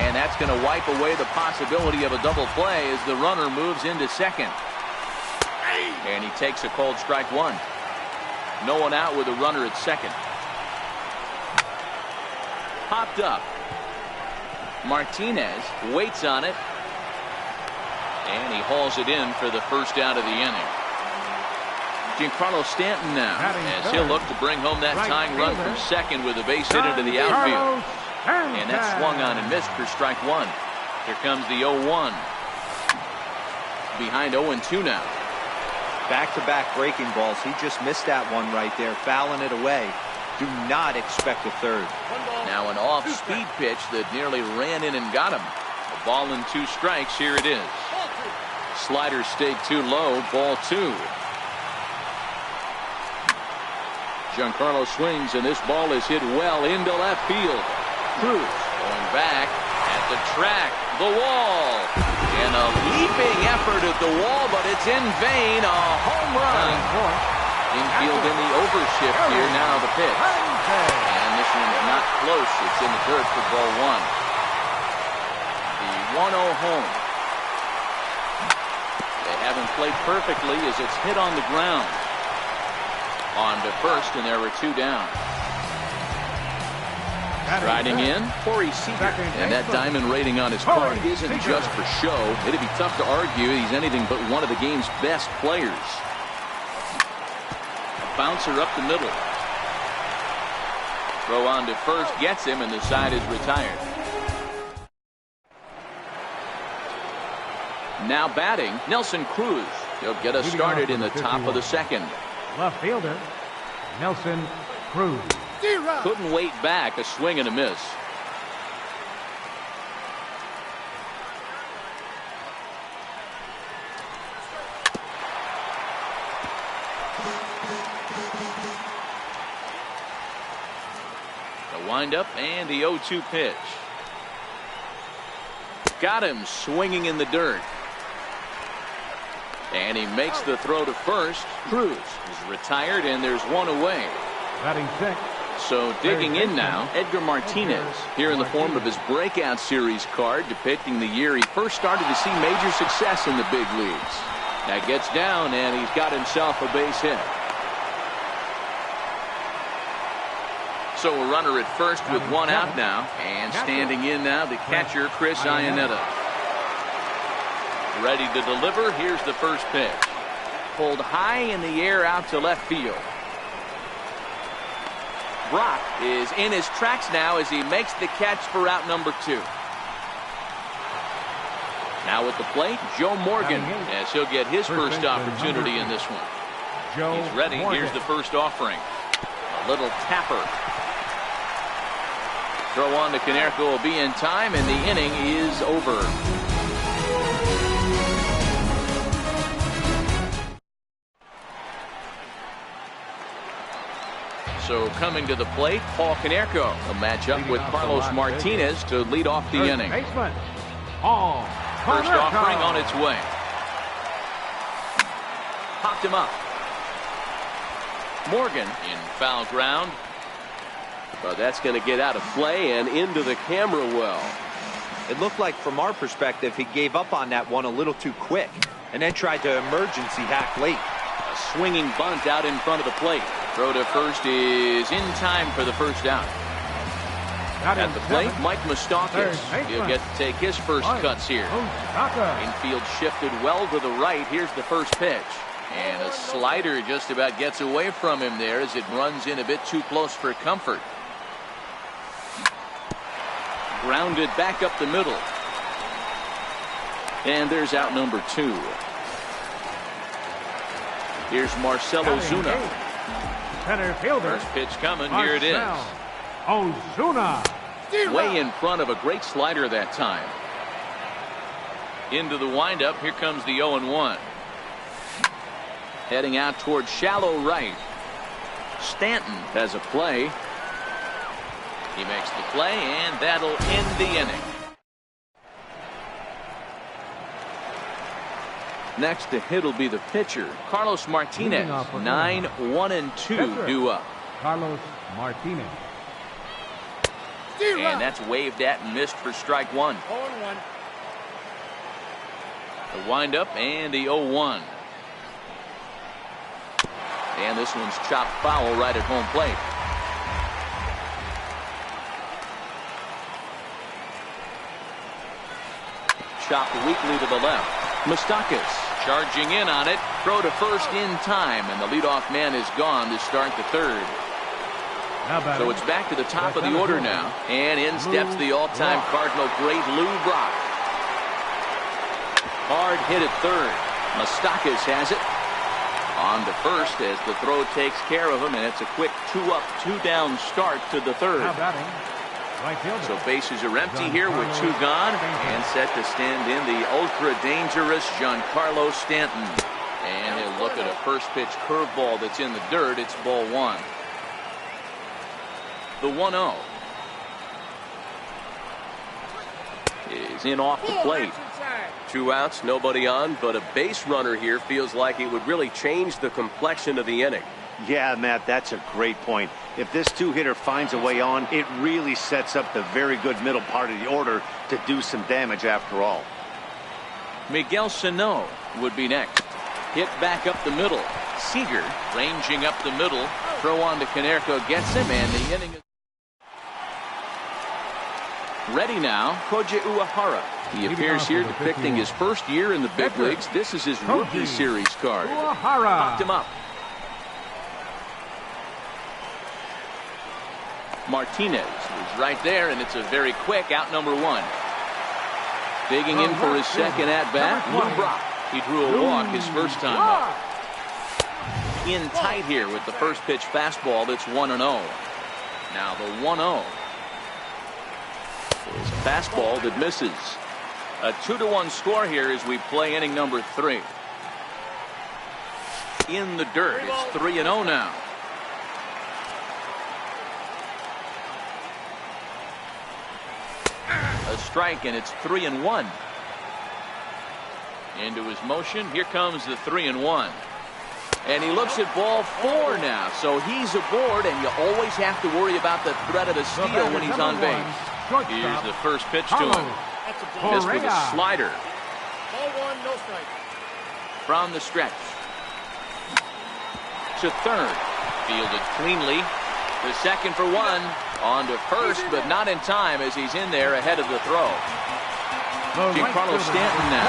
And that's going to wipe away the possibility of a double play as the runner moves into second. And he takes a called strike 1. No one out with a runner at second. Popped up. Martinez waits on it. And he hauls it in for the first out of the inning. Giancarlo Stanton now as he'll look to bring home that tying run from second with a base hit into the outfield. And that swung on and missed for strike 1. Here comes the 0-1. Behind 0-2 now. Back-to-back breaking balls. He just missed that one right there, fouling it away. Do not expect a third. Now an off-speed pitch that nearly ran in and got him. A ball and 2 strikes. Here it is. Slider stayed too low. Ball 2. Giancarlo swings, and this ball is hit well into left field. Cruz going back at the track. The wall. And a leaping effort at the wall, but it's in vain. A home run. Infield in the overshift here. Now the pitch. And this one not close. It's in the dirt for ball 1. The 1-0 home. They haven't played perfectly as it's hit on the ground. On to first, and there were 2 down. Riding in, Corey Seager. And that diamond rating on his card isn't just for show. It'd be tough to argue he's anything but one of the game's best players. A bouncer up the middle. Throw on to first, gets him, and the side is retired. Now batting, Nelson Cruz. He'll get us started in the top of the second. Left fielder, Nelson Cruz. Couldn't wait back. A swing and a miss. The windup and the 0-2 pitch. Got him swinging in the dirt. And he makes the throw to first. Cruz is retired, and there's 1 away. Batting 6. So digging in now, Edgar Martinez, here in the form of his breakout series card depicting the year he first started to see major success in the big leagues. That gets down, and he's got himself a base hit. So a runner at first with 1 out now, and standing in now the catcher Chris Iannetta. Ready to deliver. Here's the first pitch. Pulled high in the air out to left field. Brock is in his tracks now as he makes the catch for out number 2. Now at the plate, Joe Morgan, as he'll get his first opportunity in this one. He's ready. Here's the first offering. A little tapper. Throw on to Konerko will be in time, and the inning is over. So coming to the plate, Paul Konerko. A matchup with Carlos Martinez to lead off the inning. Baseman, Paul First Konerko. offering on its way. Popped him up. Morgan in foul ground. But that's going to get out of play and into the camera well. It looked like from our perspective he gave up on that one a little too quick and then tried to emergency hack late. A swinging bunt out in front of the plate. Throw to first is in time for the first out. At the plate, Mike Moustakas. He'll get to take his first cuts here. Infield shifted well to the right. Here's the first pitch. And a slider just about gets away from him there as it runs in a bit too close for comfort. Grounded back up the middle. And there's out number 2. Here's Marcell Ozuna. Center fielder. First pitch coming. Here it is. Ozuna. Way in front of a great slider that time. Into the windup. Here comes the 0-1. Heading out towards shallow right. Stanton has a play. He makes the play, and that'll end the inning. Next to hit will be the pitcher, Carlos Martinez. 9, 1, and 2 due up. Carlos Martinez. And that's waved at and missed for strike 1. 0-1. The windup and the 0-1. And this one's chopped foul right at home plate. Chopped weakly to the left. Moustakas charging in on it. Throw to first in time, and the leadoff man is gone to start the third. So it's back to the top of the order now. And in steps the all-time Cardinal great Lou Brock. Hard hit at third. Moustakas has it. On to first as the throw takes care of him, and it's a quick 2-up, 2-down start to the third. Now batting, right fielder. So bases are empty here with 2 gone, and set to stand in the ultra-dangerous Giancarlo Stanton. And he'll look at a first-pitch curveball that's in the dirt. It's ball 1. The 1-0 is in off the plate. 2 outs, nobody on, but a base runner here feels like it would really change the complexion of the inning. Yeah, Matt, that's a great point. If this 2-hitter finds a way on, it really sets up the very good middle part of the order to do some damage after all. Miguel Sano would be next. Hit back up the middle. Seager ranging up the middle. Throw on to Konerko gets him, and the inning is ready now. Koji Uehara. He appears here depicting his first year in the big leagues. This is his rookie series card. Popped him up. Martinez is right there, and it's a very quick out number 1. Digging in for his second at-bat, Lou Brock. He drew a walk his first time up. In tight here with the first pitch fastball that's 1-0. Now the 1-0 is a fastball that misses. A 2-1 score here as we play inning number 3. In the dirt, it's 3-0 now. A strike, and it's 3-1. Into his motion. Here comes the 3-1. And he looks at ball 4 now. So he's aboard, and you always have to worry about the threat of a steal when he's on base. Here's the first pitch to him. This with a slider. Ball 1, no strike. From the stretch. To third. Fielded cleanly. The second for 1. On to first, but not in time as he's in there ahead of the throw. Giancarlo Stanton now.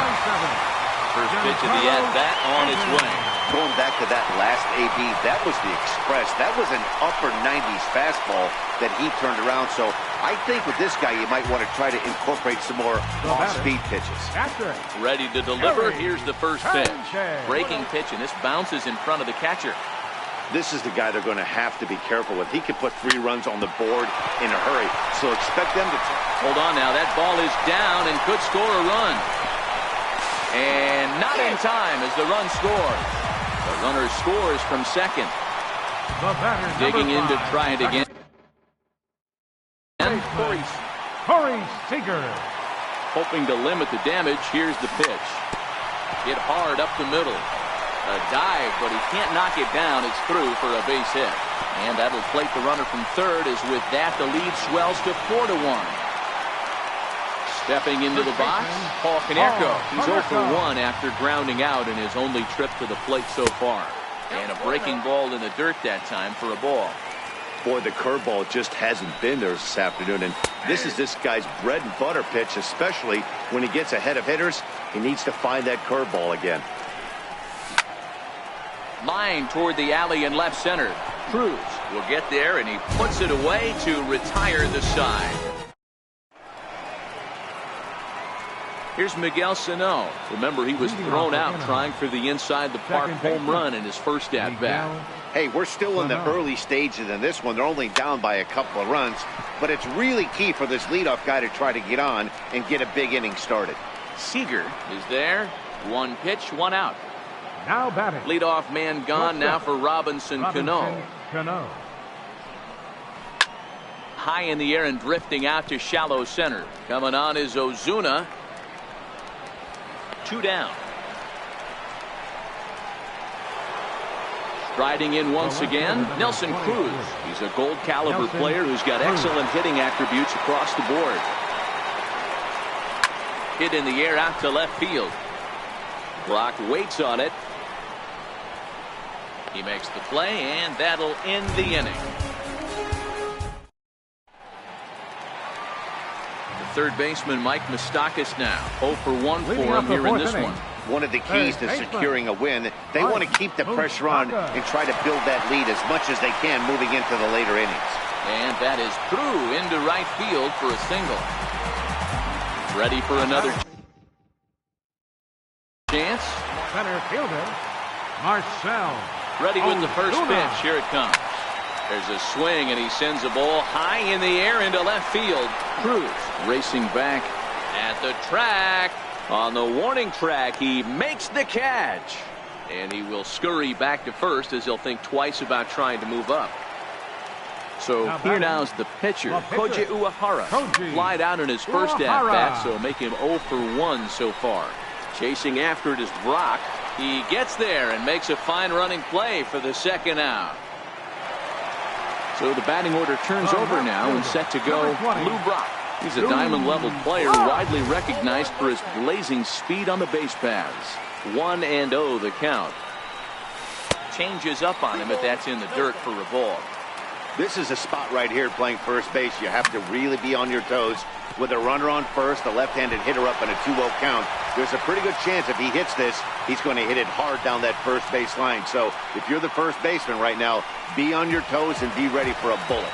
First pitch of the at-bat on its way. Going back to that last AB, that was the express. That was an upper 90s fastball that he turned around. So I think with this guy, you might want to try to incorporate some more off-speed pitches. Ready to deliver. Here's the first pitch. Breaking pitch, and this bounces in front of the catcher. This is the guy they're going to have to be careful with. He could put 3 runs on the board in a hurry. So expect them to... Hold on now. That ball is down and could score a run. And not in time as the run scores. The runner scores from second. Digging in to try it again. And Corey Seager. hoping to limit the damage. Here's the pitch. Hit hard up the middle. A dive, but he can't knock it down. It's through for a base hit. And that'll plate the runner from third, as with that the lead swells to 4-1. Stepping into the box, Paul Konerko. He's 0 for 1 after grounding out in his only trip to the plate so far. And a breaking ball in the dirt that time for a ball. Boy, the curveball just hasn't been there this afternoon, and this is this guy's bread and butter pitch, especially when he gets ahead of hitters. He needs to find that curveball again. Line toward the alley in left center. Cruz will get there, and he puts it away to retire the side. Here's Miguel Sano. Remember, he was thrown out trying for the inside the park home run in his first at-bat. Hey, we're still in the early stages in this one. They're only down by a couple of runs, but it's really key for this leadoff guy to try to get on and get a big inning started. Seager is there. 1 pitch, 1 out. Now batting. Leadoff man gone now for Robinson Cano. High in the air and drifting out to shallow center. Coming on is Ozuna. 2 down. Striding in once again, Nelson Cruz. He's a gold caliber player who's got excellent hitting attributes across the board. Hit in the air out to left field. Brock waits on it. He makes the play, and that'll end the inning. The third baseman, Mike Moustakas, now 0 for 1 for him here in this one. One of the keys to securing a win, they want to keep the pressure on and try to build that lead as much as they can moving into the later innings. And that is through into right field for a single. Ready for another chance. Center fielder, Marcell. Ready with the first Ozuna. pitch. Here it comes. There's a swing, and he sends a ball high in the air into left field. Cruz racing back at the track. On the warning track, he makes the catch. And he will scurry back to first as he'll think twice about trying to move up. So here now is the pitcher, Koji Uehara. Flied out in his first at-bat, so make him 0 for 1 so far. Chasing after it is Brock. He gets there and makes a fine running play for the second out. So the batting order turns over now and set to go Lou Brock. He's a diamond-level player, widely recognized for his blazing speed on the base paths. 1-0 the count. Changes up on him, but that's in the dirt for a ball. This is a spot right here playing first base. You have to really be on your toes. With a runner on first, a left-handed hitter up in a 2-0 count, there's a pretty good chance if he hits this, he's going to hit it hard down that first base line. So if you're the first baseman right now, be on your toes and be ready for a bullet.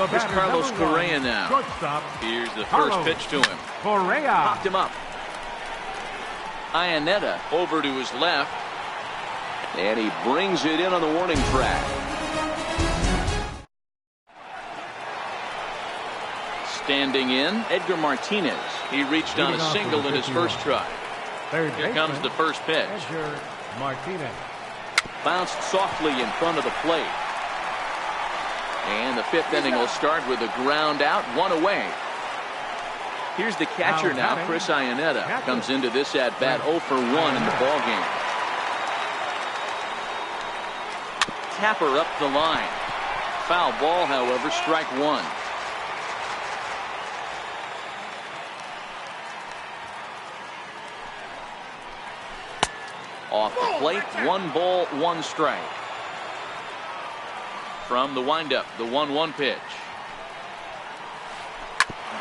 Here's Carlos Correa now. Shortstop. Here's the first pitch to him. Correa. Popped him up. Iannetta over to his left. And he brings it in on the warning track. Standing in, Edgar Martinez. He reached on a single in his first try. Here comes the first pitch. Edgar Martinez. Bounced softly in front of the plate. And the fifth inning will start with a ground out, 1 away. Here's the catcher now, Chris Iannetta. Comes into this at-bat 0 for 1 in the ballgame. Tapper up the line. Foul ball, however, strike 1. Off the plate, 1 ball, 1 strike. From the windup, the 1-1 pitch.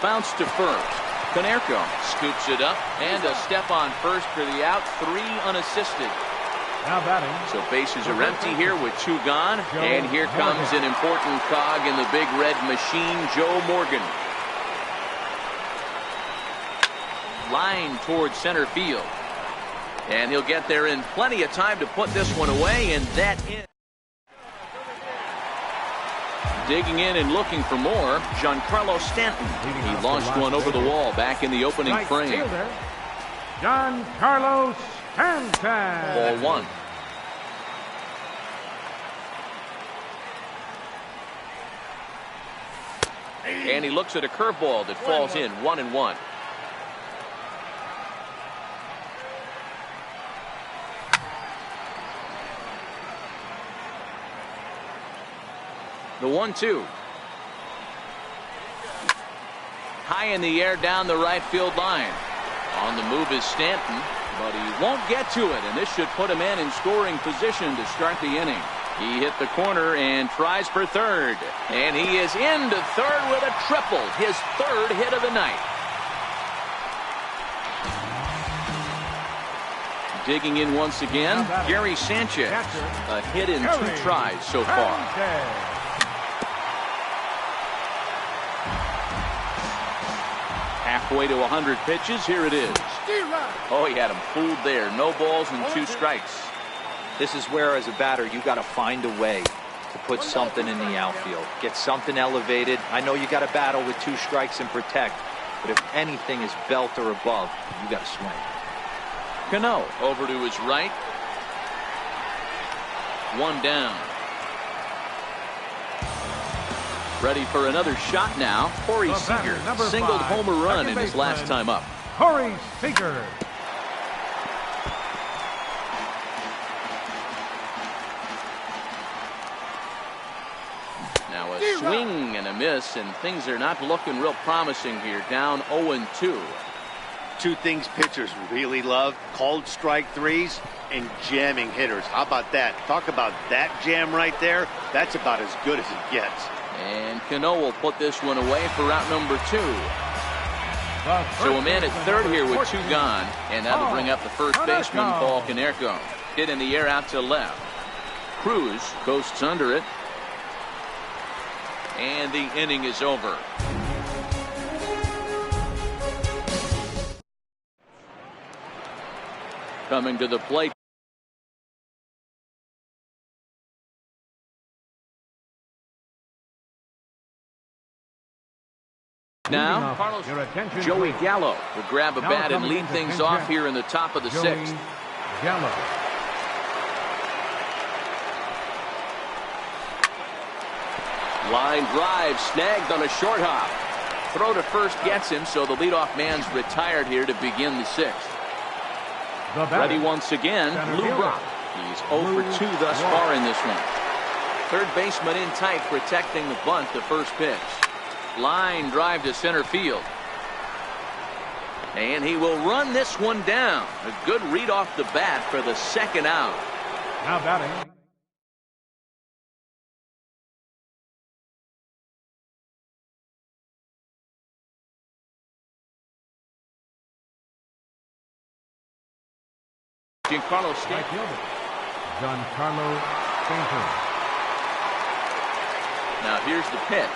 Bounce to first. Konerko scoops it up, and a step on first for the out, 3 unassisted. Now batting. So bases are empty here with 2 gone, and here comes an important cog in the big red machine, Joe Morgan. Line towards center field. And he'll get there in plenty of time to put this one away, and that in. Digging in and looking for more, Giancarlo Stanton. He launched one over the wall back in the opening frame. Giancarlo Stanton. Ball 1. And he looks at a curveball that falls in, 1-1. The 1-2. High in the air down the right field line. On the move is Stanton, but he won't get to it, and this should put a man in scoring position to start the inning. He hit the corner and tries for third, and he is into third with a triple, his 3rd hit of the night. Digging in once again, Gary Sanchez. A hit in 2 tries so far. Halfway to 100 pitches. Here it is. Oh, he had him fooled there. No balls and 2 strikes. This is where, as a batter, you got to find a way to put something in the outfield. Get something elevated. I know you got to battle with 2 strikes and protect, but if anything is belt or above, you got to swing. Cano over to his right. 1 down. Ready for another shot now. Corey Seager singled home a run in his last time up. Corey Seager. Now a swing and a miss, and things are not looking real promising here. Down 0-2. 2 things pitchers really love: called strike 3s and jamming hitters. How about that? Talk about that jam right there. That's about as good as it gets. And Cano will put this one away for out number 2. So a man at third here with 2 gone, and that'll bring up the first baseman, Paul Konerko. Hit in the air out to left. Cruz coasts under it. And the inning is over. Coming to the plate. Now, Your attention, Joey please. Gallo will grab a Now bat and coming lead into things pinch off hit, here in the top of the Joey sixth. Gallo. Line drive snagged on a short hop. Throw to first gets him, so the leadoff man's retired here to begin the sixth. The batter, Ready once again, center Lou fielder, Brock. He's 0 for 2 thus Brock. far in this one. Third baseman in tight, protecting the bunt, the first pitch. Line drive to center field. And he will run this one down. A good read off the bat for the second out. Now batting. Giancarlo Right Stanton. fielder, Giancarlo Stanton. Now here's the pitch.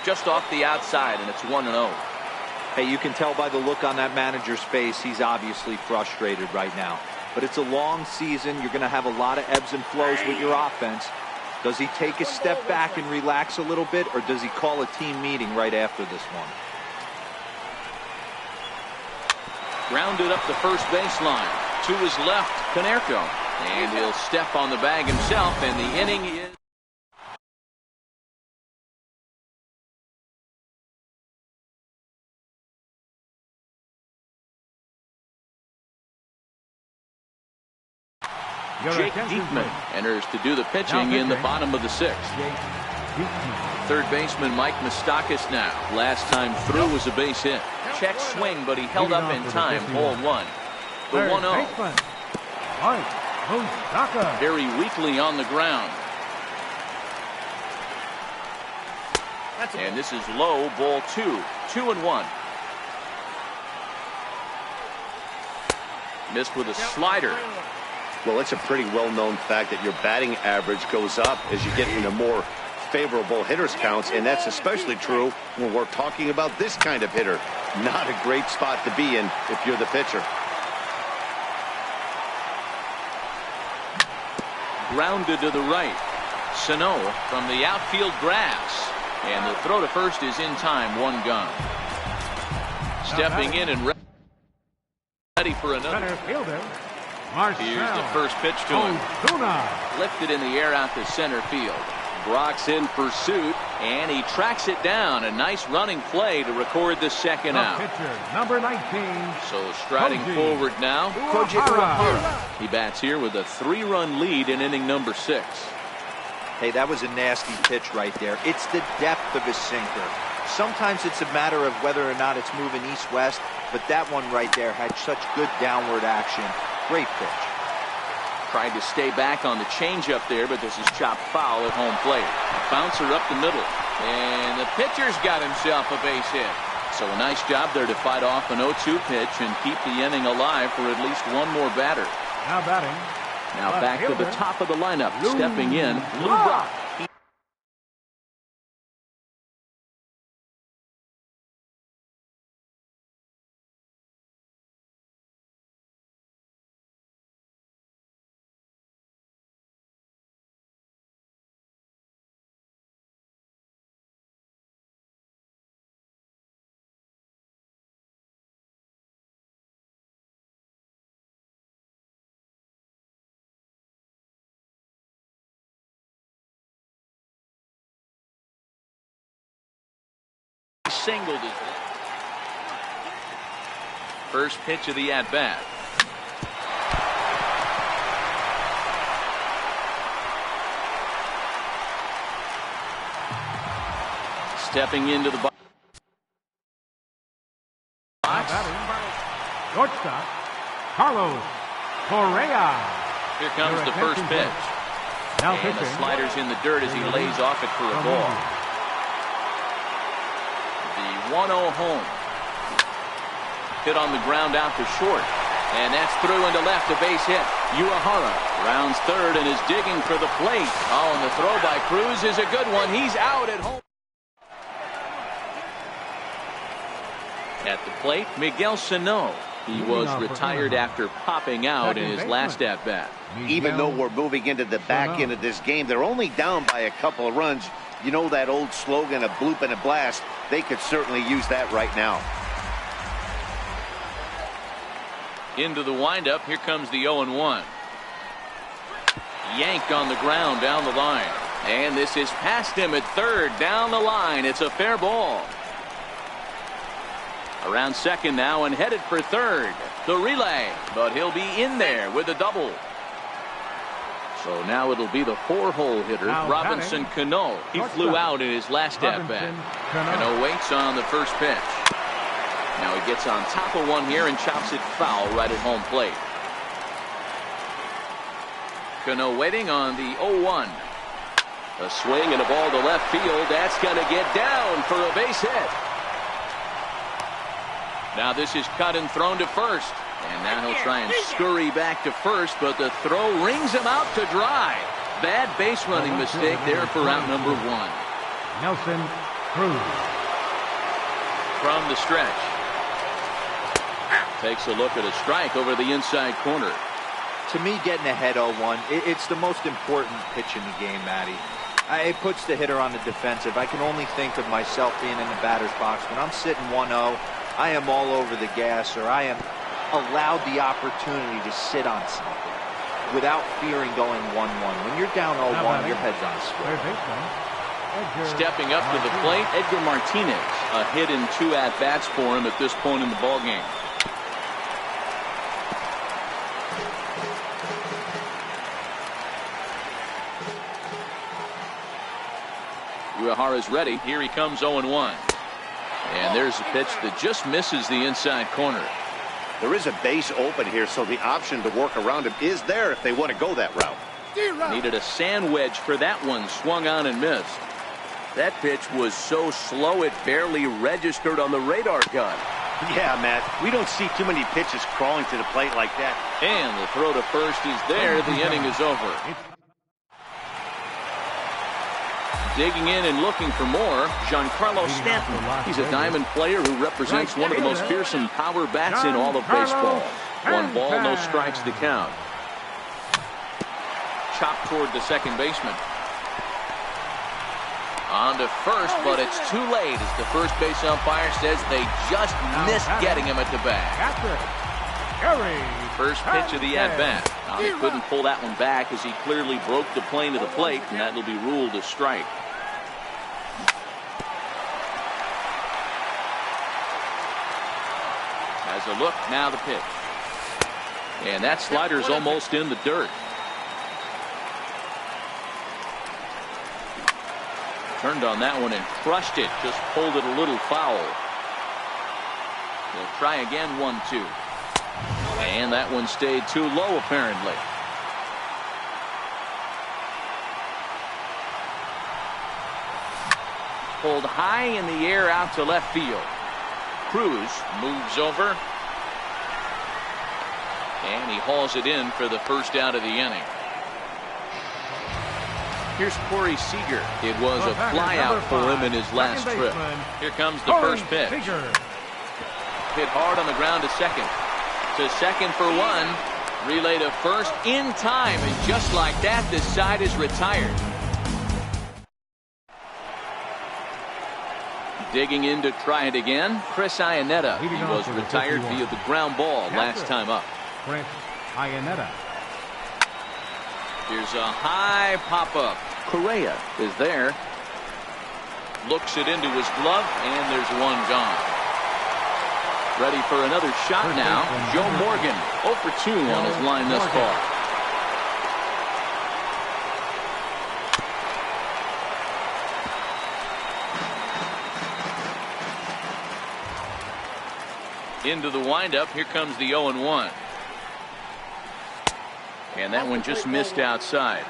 Just off the outside, and it's 1-0. Hey, you can tell by the look on that manager's face, he's obviously frustrated right now. But it's a long season. You're going to have a lot of ebbs and flows with your offense. Does he take a step back and relax a little bit, or does he call a team meeting right after this one? Grounded up the first baseline. To his left, Konerko. And he'll step on the bag himself, and the inning is... Your Jake attention, Diekman please. enters to do the pitching Now in the pitching. bottom of the sixth. Jake Diekman. Third baseman Mike Moustakas now. Last time through was a base hit. Check swing, but he held up in time. 0-1. The Third 1-0. baseman, Mike Moustakas. Very weakly on the ground. And this is low, ball 2. 2-1. Missed with a slider. Well, it's a pretty well-known fact that your batting average goes up as you get into more favorable hitters counts, and that's especially true when we're talking about this kind of hitter. Not a great spot to be in if you're the pitcher. Grounded to the right. Sano from the outfield grass. And the throw to first is in time. One gone. Stepping in and ready for another. Center fielder, Marcell Here's the first pitch to him. Ozuna. Lifted in the air out to center field. Brock's in pursuit, and he tracks it down. A nice running play to record the second The out. pitcher, number 19. So striding Koji forward now, Koji Uehara. Uehara. He bats here with a 3-run lead in inning number 6. Hey, that was a nasty pitch right there. It's the depth of his sinker. Sometimes it's a matter of whether or not it's moving east-west, but that one right there had such good downward action. Great pitch. Tried to stay back on the changeup there, but this is chopped foul at home plate. Bouncer up the middle. And the pitcher's got himself a base hit. So a nice job there to fight off an 0-2 pitch and keep the inning alive for at least one more batter. Now batting. Now Left back to the fielder, top of the lineup. Lou Stepping in, Lou Brock. Brock. Singled his first pitch of the at-bat. Stepping into the box. Now batting. Shortstop, Carlos Correa. Here comes Your the first attention, pitch. Now And the pitching. slider's in the dirt as he lays off it for a From ball. India. The 1-0 home. Hit on the ground out to short. And that's through into left, a base hit. Uehara rounds third and is digging for the plate. Oh, and the throw by Cruz is a good one. He's out at home. At the plate, Miguel Sano. He was retired after popping out in his last at-bat. Even though we're moving into the back end of this game, they're only down by a couple of runs. You know that old slogan, a bloop and a blast? They could certainly use that right now. Into the windup. Here comes the 0-1. Yanked on the ground down the line. And this is past him at third down the line. It's a fair ball. Around second now and headed for third. The relay, but he'll be in there with a double. So now it'll be the 4-hole hitter, now Robinson Cano. He flew out in his last at-bat. Cano waits on the first pitch. Now he gets on top of one here and chops it foul right at home plate. Cano waiting on the 0-1. A swing and a ball to left field. That's going to get down for a base hit. Now this is cut and thrown to first. And now he'll try and scurry back to first, but the throw rings him out to dry. Bad base running mistake there for out number 1. Nelson Cruz. From the stretch. Takes a look at a strike over the inside corner. To me, getting ahead 0-1, it's the most important pitch in the game, Matty. It puts the hitter on the defensive. I can only think of myself being in the batter's box. When I'm sitting 1-0, I am all over the gas, or I am allowed the opportunity to sit on something without fearing going 1-1. When you're down 0-1, your head's on straight. Stepping up to the plate, Edgar Martinez. A hit in 2 at-bats for him at this point in the ballgame. Uehara's ready. Here he comes 0-1. And there's a pitch that just misses the inside corner. There is a base open here, so the option to work around him is there if they want to go that route. Needed a sand wedge for that one. Swung on and missed. That pitch was so slow it barely registered on the radar gun. Yeah, Matt. We don't see too many pitches crawling to the plate like that. And the throw to first is there. The inning is over. Digging in and looking for more, Giancarlo Stanton. He's a diamond player who represents one of the most fearsome power bats in all of baseball. 1 ball, no strikes to count. Chopped toward the second baseman. On to first, but it's too late as the first base umpire says they just missed getting him at the bag. First pitch of the at-bat. He couldn't pull that one back as he clearly broke the plane of the plate, and that will be ruled a strike. As a look, now the pitch. And that slider's almost in the dirt. Turned on that one and crushed it. Just pulled it a little foul. They'll try again, 1-2. And that one stayed too low, apparently. Pulled high in the air out to left field. Cruz moves over. And he hauls it in for the first out of the inning. Here's Corey Seager. It was a flyout for him in his last trip. Here comes the first pitch. Hit hard on the ground to second. To second for 1. Relay to first in time. And just like that, this side is retired. Digging in to try it again, Chris Iannetta. He was retired via the ground ball last time up. Chris Iannetta. Here's a high pop-up. Correa is there. Looks it into his glove, and there's one gone. Ready for another shot now. Joe Morgan, 0 for 2 on his line thus far. Into the windup. Here comes the 0-1. And that one just missed outside.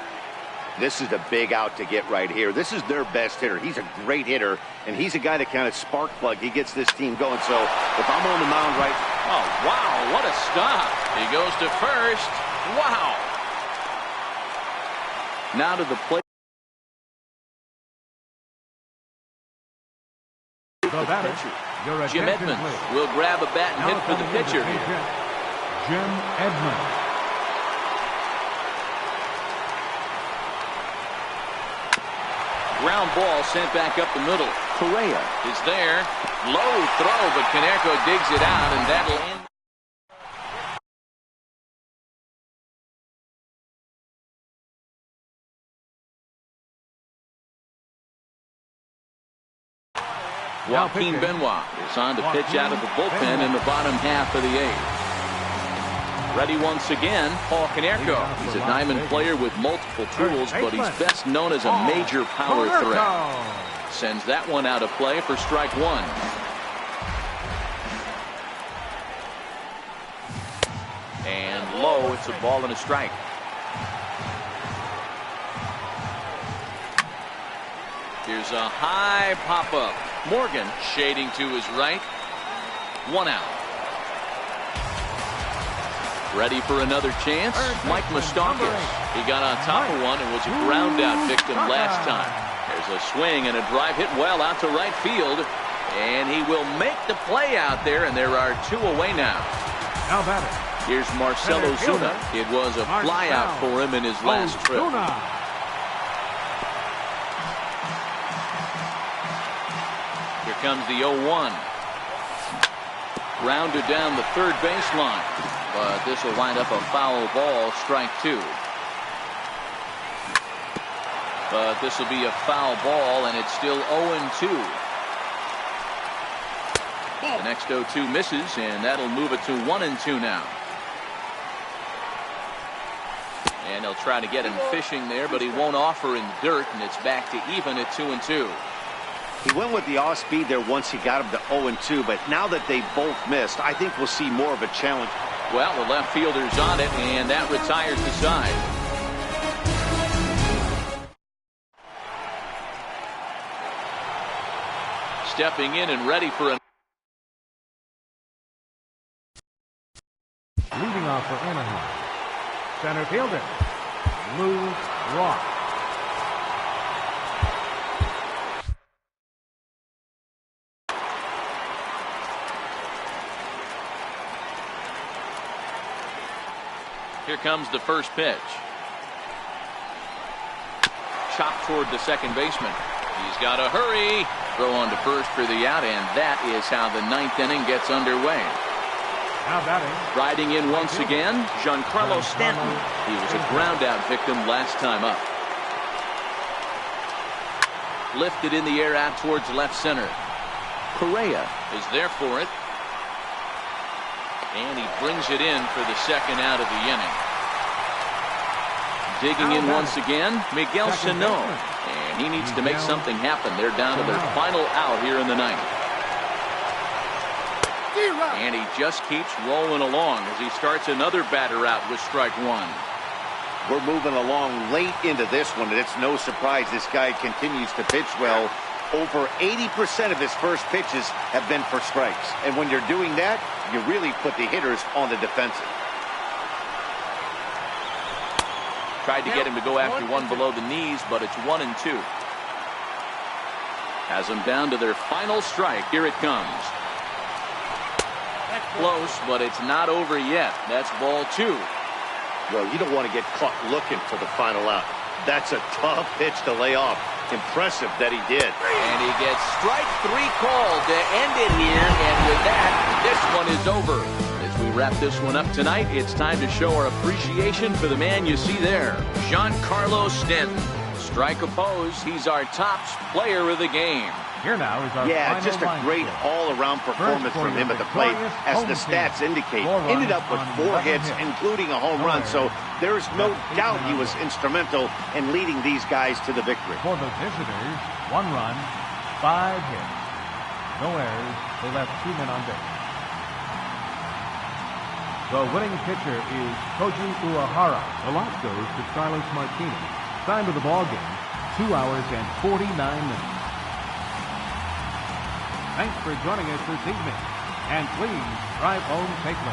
This is a big out to get right here. This is their best hitter. He's a great hitter, and he's a guy that kind of spark plug. He gets this team going. So if I'm on the mound right... Oh, wow, what a stop. He goes to first. Wow. Now to the plate. Jim Edmonds will grab a bat and hit for the pitcher here. Jim Edmonds. Ground ball sent back up the middle. Correa is there. Low throw, but Konerko digs it out, and that'll end. Joaquin Benoit is on to pitch out of the bullpen in the bottom half of the eighth. Ready once again, Paul Konerko. He's a diamond player with multiple tools, but he's best known as a major power threat. Sends that one out of play for strike one. And low, it's a ball and a strike. Here's a high pop-up. Morgan shading to his right. One out. Ready for another chance? Mike Moustakas. He got on top of one and was a ground out victim last time. There's a swing and a drive hit well out to right field. And he will make the play out there, and there are two away now. Now batter. Here's Marcell Ozuna. It was a flyout for him in his last trip. Here comes the 0-1. Grounded down the third baseline. But this will wind up a foul ball, strike two. But this will be a foul ball, and it's still 0-2. The next 0-2 misses, and that'll move it to 1-2 now. And they'll try to get him fishing there, but he won't offer in the dirt, and it's back to even at 2-2. He went with the off speed there once he got him to 0-2, but now that they both missed, I think we'll see more of a challenge. Well, the left fielder's on it, and that retires the side. Stepping in and ready for a... Leading off for Anaheim, center fielder, Lou Ross. Here comes the first pitch. Chopped toward the second baseman. He's got to hurry. Throw on to first for the out, and that is how the ninth inning gets underway. Now batting. Riding in once again, Giancarlo Stanton. He was a ground out victim last time up. Lifted in the air out towards left center. Correa is there for it. And he brings it in for the second out of the inning. Digging in once again, Miguel Sano. And he needs to make something happen. They're down to their final out here in the ninth. And he just keeps rolling along as he starts another batter out with strike one. We're moving along late into this one, and it's no surprise this guy continues to pitch well. Over 80% of his first pitches have been for strikes. And when you're doing that, you really put the hitters on the defensive. Tried to get him to go after one below the knees, but it's 1-2. Has them down to their final strike. Here it comes. Close, but it's not over yet. That's ball two. Well, you don't want to get caught looking for the final out. That's a tough pitch to lay off. Impressive that he did. And he gets strike three called to end it here. And with that, this one is over. As we wrap this one up tonight, it's time to show our appreciation for the man you see there, Giancarlo Stanton. Strike opposed, he's our top player of the game. Here now is our just a great all-around performance from him at the plate, as the stats indicate. Ended up with 4 hits, including a home run, so there's no doubt he was instrumental in leading these guys to the victory. For the visitors, 1 run, 5 hits. No errors. They left 2 men on base. The winning pitcher is Koji Uehara. The loss goes to Carlos Martinez. Time of the ball game, 2 hours and 49 minutes. Thanks for joining us this evening, and please drive home safely.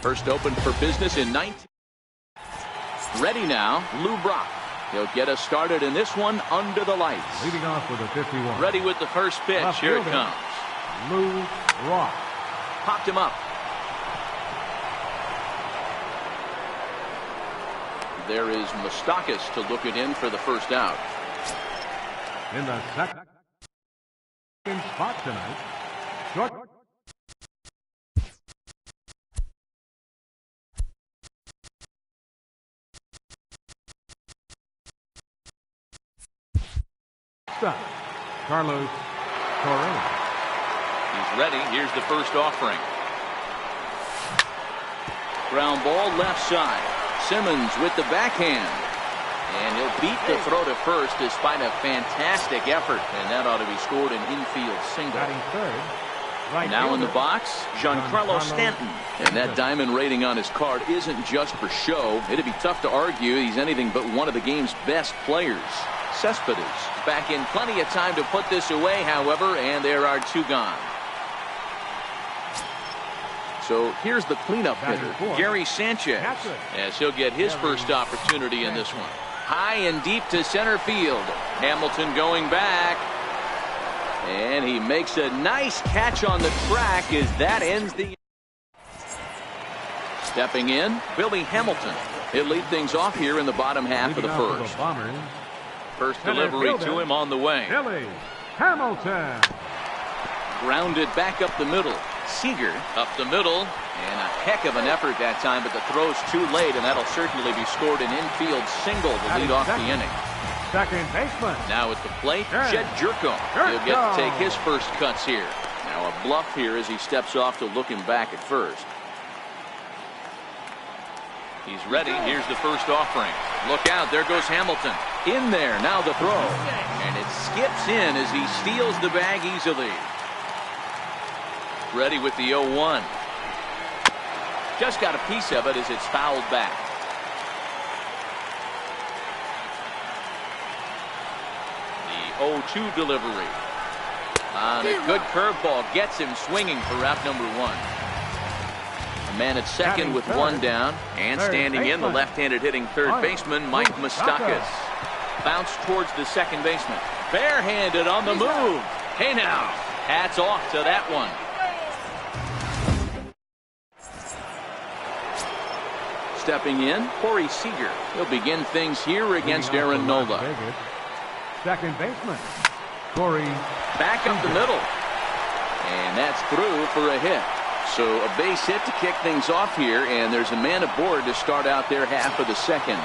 First opened for business in 19. Ready now, Lou Brock. He'll get us started in this one under the lights. Leading off with a 51. Ready with the first pitch. Left Here it fielder, comes. Lou Brock. Popped him up. There is Moustakas to look it in for the first out. In the second spot tonight, short. Carlos Correa. He's ready. Here's the first offering. Ground ball left side. Simmons with the backhand. And he'll beat the throw to first despite a fantastic effort. And that ought to be scored an infield single. Batting third. Right Now in the fielder, box, Giancarlo Stanton. And that diamond rating on his card isn't just for show. It'd be tough to argue he's anything but one of the game's best players. Cespedes back in plenty of time to put this away, however, and there are two gone. So here's the cleanup hitter, Gary Sanchez, as he'll get his first opportunity in this one. High and deep to center field. Hamilton going back. And he makes a nice catch on the track as that ends the. Stepping in, Billy Hamilton. He'll lead things off here in the bottom half of the first. First delivery to him on the way. Billy Hamilton. Grounded back up the middle. Seager up the middle. And a heck of an effort that time, but the throw's too late, and that'll certainly be scored an infield single to lead off the inning. Second baseman. Now at the plate, Jed Jerko. He'll get to take his first cuts here. Now a bluff here as he steps off to look him back at first. He's ready. Here's the first offering. Look out. There goes Hamilton. In there. Now the throw. And it skips in as he steals the bag easily. Ready with the 0-1. Just got a piece of it as it's fouled back. The 0-2 delivery. On a good curveball gets him swinging for route number one. A man at second with one down, and standing in the left-handed hitting third baseman Mike Moustakas. Bounce towards the second baseman. Barehanded on the move. Hey now, hats off to that one. Stepping in, Corey Seager. He'll begin things here against Aaron Nola. Second baseman, Corey. Back up the middle. And that's through for a hit. So a base hit to kick things off here, and there's a man aboard to start out their half of the second.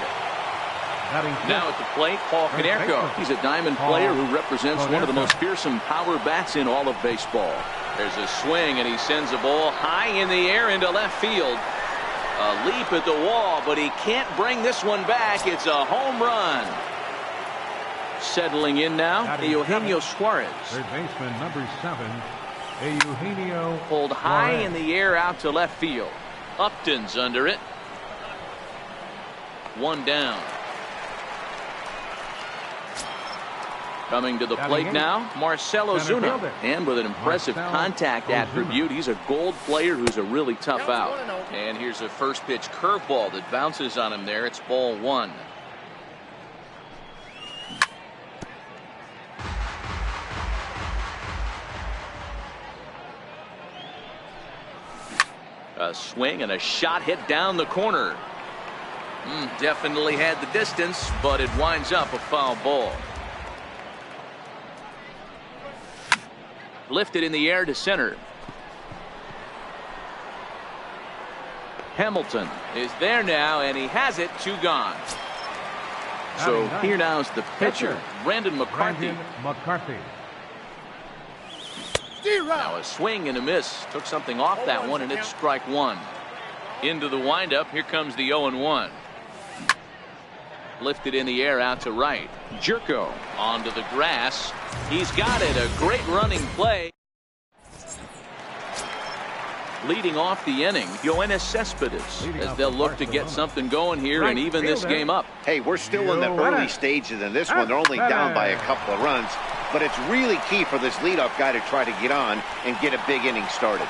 Now at the plate, Paul Konerko. He's a diamond player who represents one of the most fearsome power bats in all of baseball. There's a swing, and he sends a ball high in the air into left field. A leap at the wall, but he can't bring this one back. It's a home run. Settling in now, Eugenio Suarez. Third baseman, number 7, Eugenio. Pulled high in the air out to left field. Upton's under it. One down. Coming to the plate now, Marcell Ozuna. And with an impressive contact attribute, he's a gold player who's a really tough out. And here's a first pitch curveball that bounces on him there. It's ball one. A swing and a shot hit down the corner. Definitely had the distance, but it winds up a foul ball. Lifted in the air to center. Hamilton is there now, and he has it. Two gone. So here now is the pitcher, Brandon McCarthy. Now a swing and a miss. Took something off that one, and it's strike one. Into the windup. Here comes the 0-1. Lifted in the air out to right. Jerko onto the grass. He's got it. A great running play. Leading off the inning, Yoenis Cespedes, as they'll look to get something going here and even this game up. Hey, we're still in the early stages in this one. They're only down by a couple of runs, but it's really key for this leadoff guy to try to get on and get a big inning started.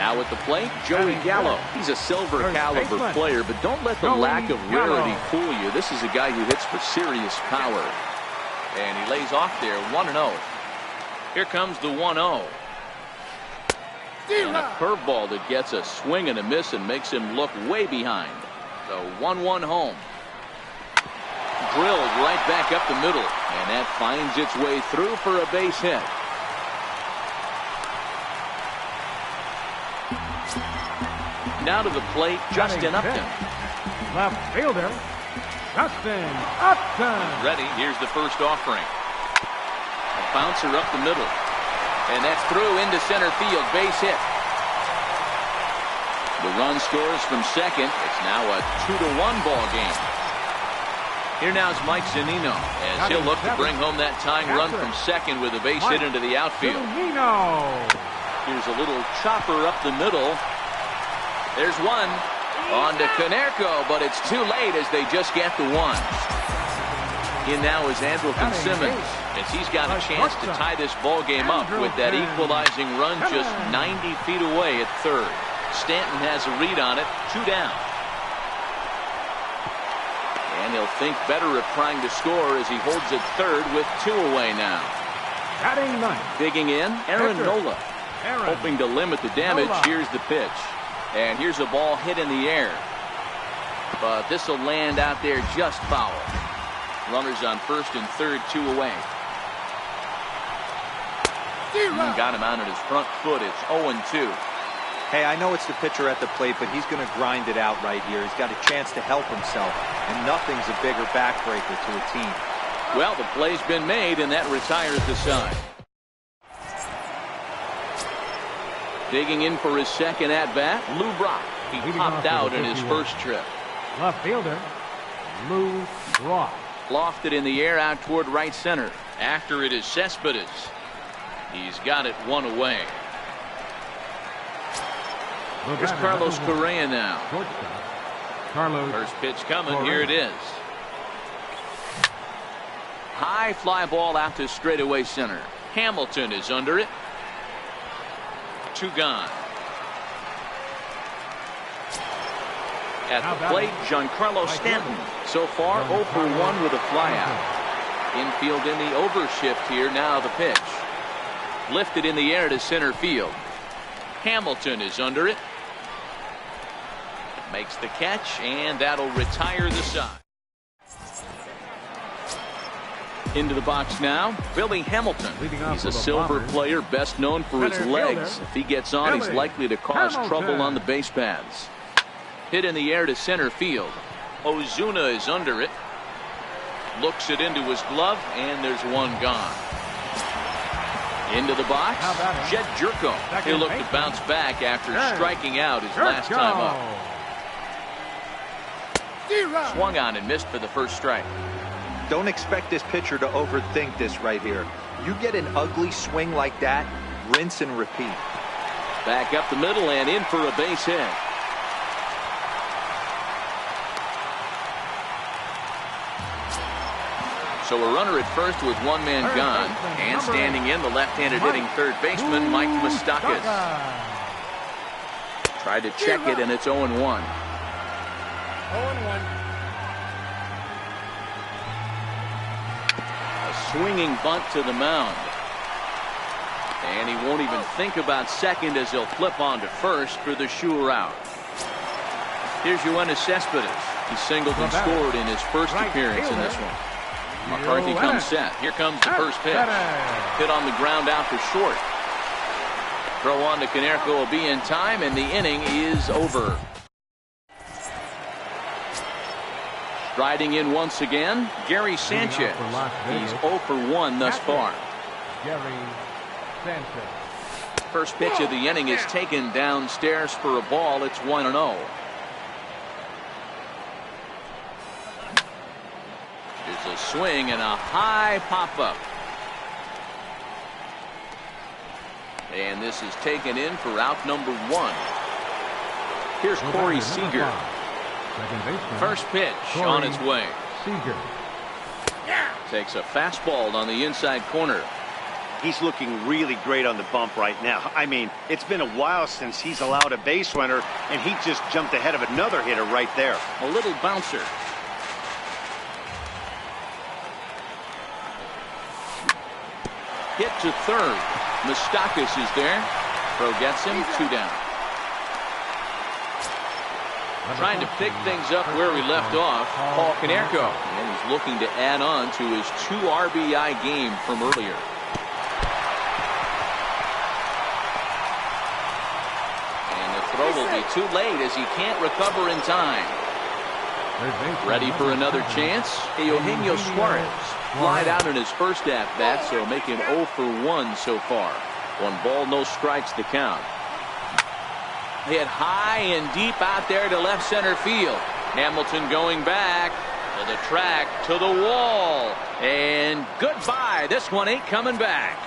Now at the plate, Joey Gallo. He's a silver caliber player, but don't let the lack of rarity fool you. This is a guy who hits for serious power. And he lays off there, 1-0. Here comes the 1-0. And a curveball that gets a swing and a miss and makes him look way behind. So 1-1 home. Drilled right back up the middle, and that finds its way through for a base hit. Now to the plate, Justin Upton. Left fielder, Justin Upton. Ready, here's the first offering. A bouncer up the middle. And that's through into center field, base hit. The run scores from second. It's now a 2-1 ball game. Here now is Mike Zunino as he'll look to bring home that tying run from second with a base hit into the outfield. Here's a little chopper up the middle. There's one on to Konerko, but it's too late as they just get the one. In now is Andrelton Simmons as he's got a chance to tie this ball game up with that equalizing run just 90 feet away at third. Stanton has a read on it, 2 down. And he'll think better of trying to score as he holds it third with 2 away now. Digging in, Aaron Nola. Hoping to limit the damage. Here's the pitch. And here's a ball hit in the air. But this will land out there just foul. Runners on first and third, 2 away. Got him out on his front foot. It's 0-2. Hey, I know it's the pitcher at the plate, but he's going to grind it out right here. He's got a chance to help himself, and nothing's a bigger backbreaker to a team. Well, the play's been made, and that retires the side. Digging in for his second at-bat, Lou Brock. He popped out in his first trip. Left fielder, Lou Brock. Lofted in the air out toward right center. After it is Cespedes. He's got it 1 away. Here's Carlos Correa now. First pitch coming. Here it is. High fly ball out to straightaway center. Hamilton is under it. 2 gone. At the plate, Giancarlo Stanton. So far, 0 for 1 with a flyout. Infield in the overshift here. Now the pitch. Lifted in the air to center field. Hamilton is under it. Makes the catch, and that'll retire the side. Into the box now, Billy Hamilton. He's a silver player, best known for his legs. If he gets on, he's likely to cause trouble on the base paths. Hit in the air to center field. Ozuna is under it. Looks it into his glove, and there's 1 gone. Into the box, Jed Jerko. He'll look to bounce back after striking out his last time up. Swung on and missed for the first strike. Don't expect this pitcher to overthink this right here. You get an ugly swing like that, rinse and repeat. Back up the middle and in for a base hit. So a runner at first with 1 man gone. And standing in, the left-handed hitting third baseman, Mike Moustakas. Tried to check it, and it's 0-1. 0-1. A swinging bunt to the mound. And he won't even think about second as he'll flip on to first for the sure out. Here's Yoenis Cespedes. He singled and scored in his first appearance in this one. McCarthy comes set. Here comes the first pitch. Hit on the ground out to short. Throw on to Konerko will be in time, and the inning is over. Striding in once again, Gary Sanchez. He's 0 for 1 thus far. Gary Sanchez. First pitch of the inning is taken downstairs for a ball. It's 1-0. There's a swing and a high pop-up. And this is taken in for out number 1. Here's Corey Seager. First pitch on its way. Seager. Takes a fastball on the inside corner. He's looking really great on the bump right now. I mean, it's been a while since he's allowed a base runner, and he just jumped ahead of another hitter right there. A little bouncer. Hit to third. Moustakas is there. Throw gets him. 2 down. Trying to pick things up where we left off, Paul Konerko. And he's looking to add on to his 2 RBI game from earlier. And the throw will be too late as he can't recover in time. Ready for another chance? Eugenio Suarez flied out in his first at-bat, so make him 0 for 1 so far. 1 ball, no strikes the count. Hit high and deep out there to left center field. Hamilton going back to the track, to the wall. And goodbye. This one ain't coming back.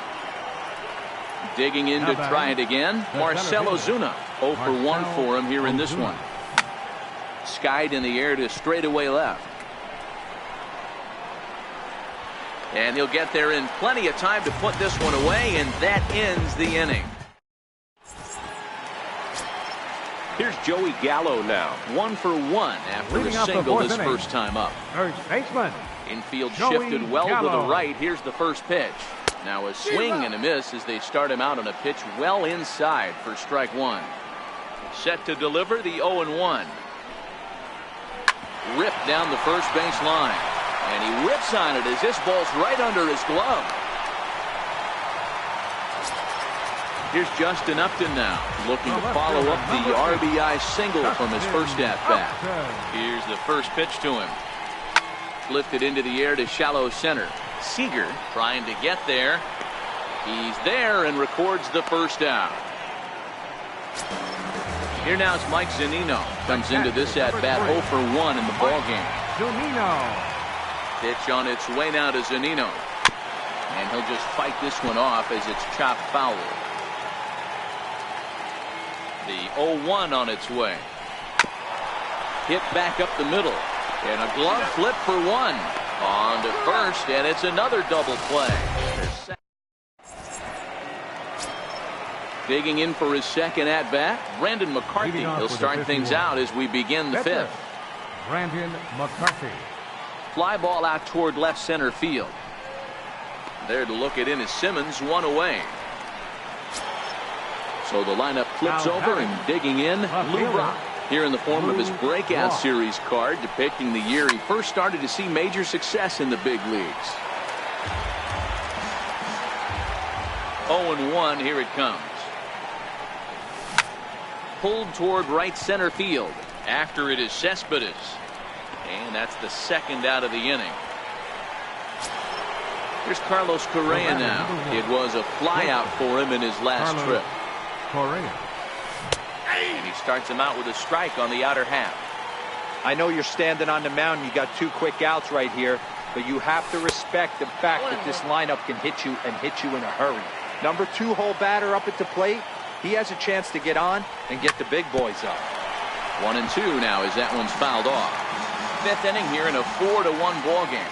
Digging in to try it again. Marcell Ozuna. 0 for 1 for him here in this one. Skied in the air to straightaway left. And he'll get there in plenty of time to put this one away, and that ends the inning. Here's Joey Gallo now. 1 for 1 after a single his first time up. First baseman. Infield Joey shifted well Gallo. to the right. Here's the first pitch. Now a swing and a miss as they start him out on a pitch well inside for strike 1. Set to deliver the 0-1. Ripped down the first base line. And he rips on it as this ball's right under his glove. Here's Justin Upton now, looking to follow up the RBI single from his first at-bat. Here's the first pitch to him. Lifted into the air to shallow center. Seager trying to get there. He's there and records the first out. Here now is Mike Zunino. Comes into this at-bat 0 for 1 in the ballgame. Zunino. Pitch on its way now to Zunino. And he'll just fight this one off as it's chopped foul. The 0-1 on its way. Hit back up the middle. And a glove flip for 1. On to first, and it's another double play. Digging in for his second at-bat, Brandon McCarthy. He'll start things out as we begin the 5th. Brandon McCarthy. Fly ball out toward left center field. There to look it in is Simmons, 1 away. So the lineup flips over and digging in, Lou Brock. Here in the form of his breakout series card depicting the year he first started to see major success in the big leagues. 0-1, here it comes. Pulled toward right center field. After it is Cespedes. And that's the second out of the inning. Here's Carlos Correa now. It was a flyout for him in his last trip. Correa. And he starts him out with a strike on the outer half. I know you're standing on the mound. You got 2 quick outs right here, but you have to respect the fact that this lineup can hit you and hit you in a hurry. Number 2 hole batter up at the plate. He has a chance to get on and get the big boys up. 1-2 now as that one's fouled off. 5th inning here in a 4-1 ball game.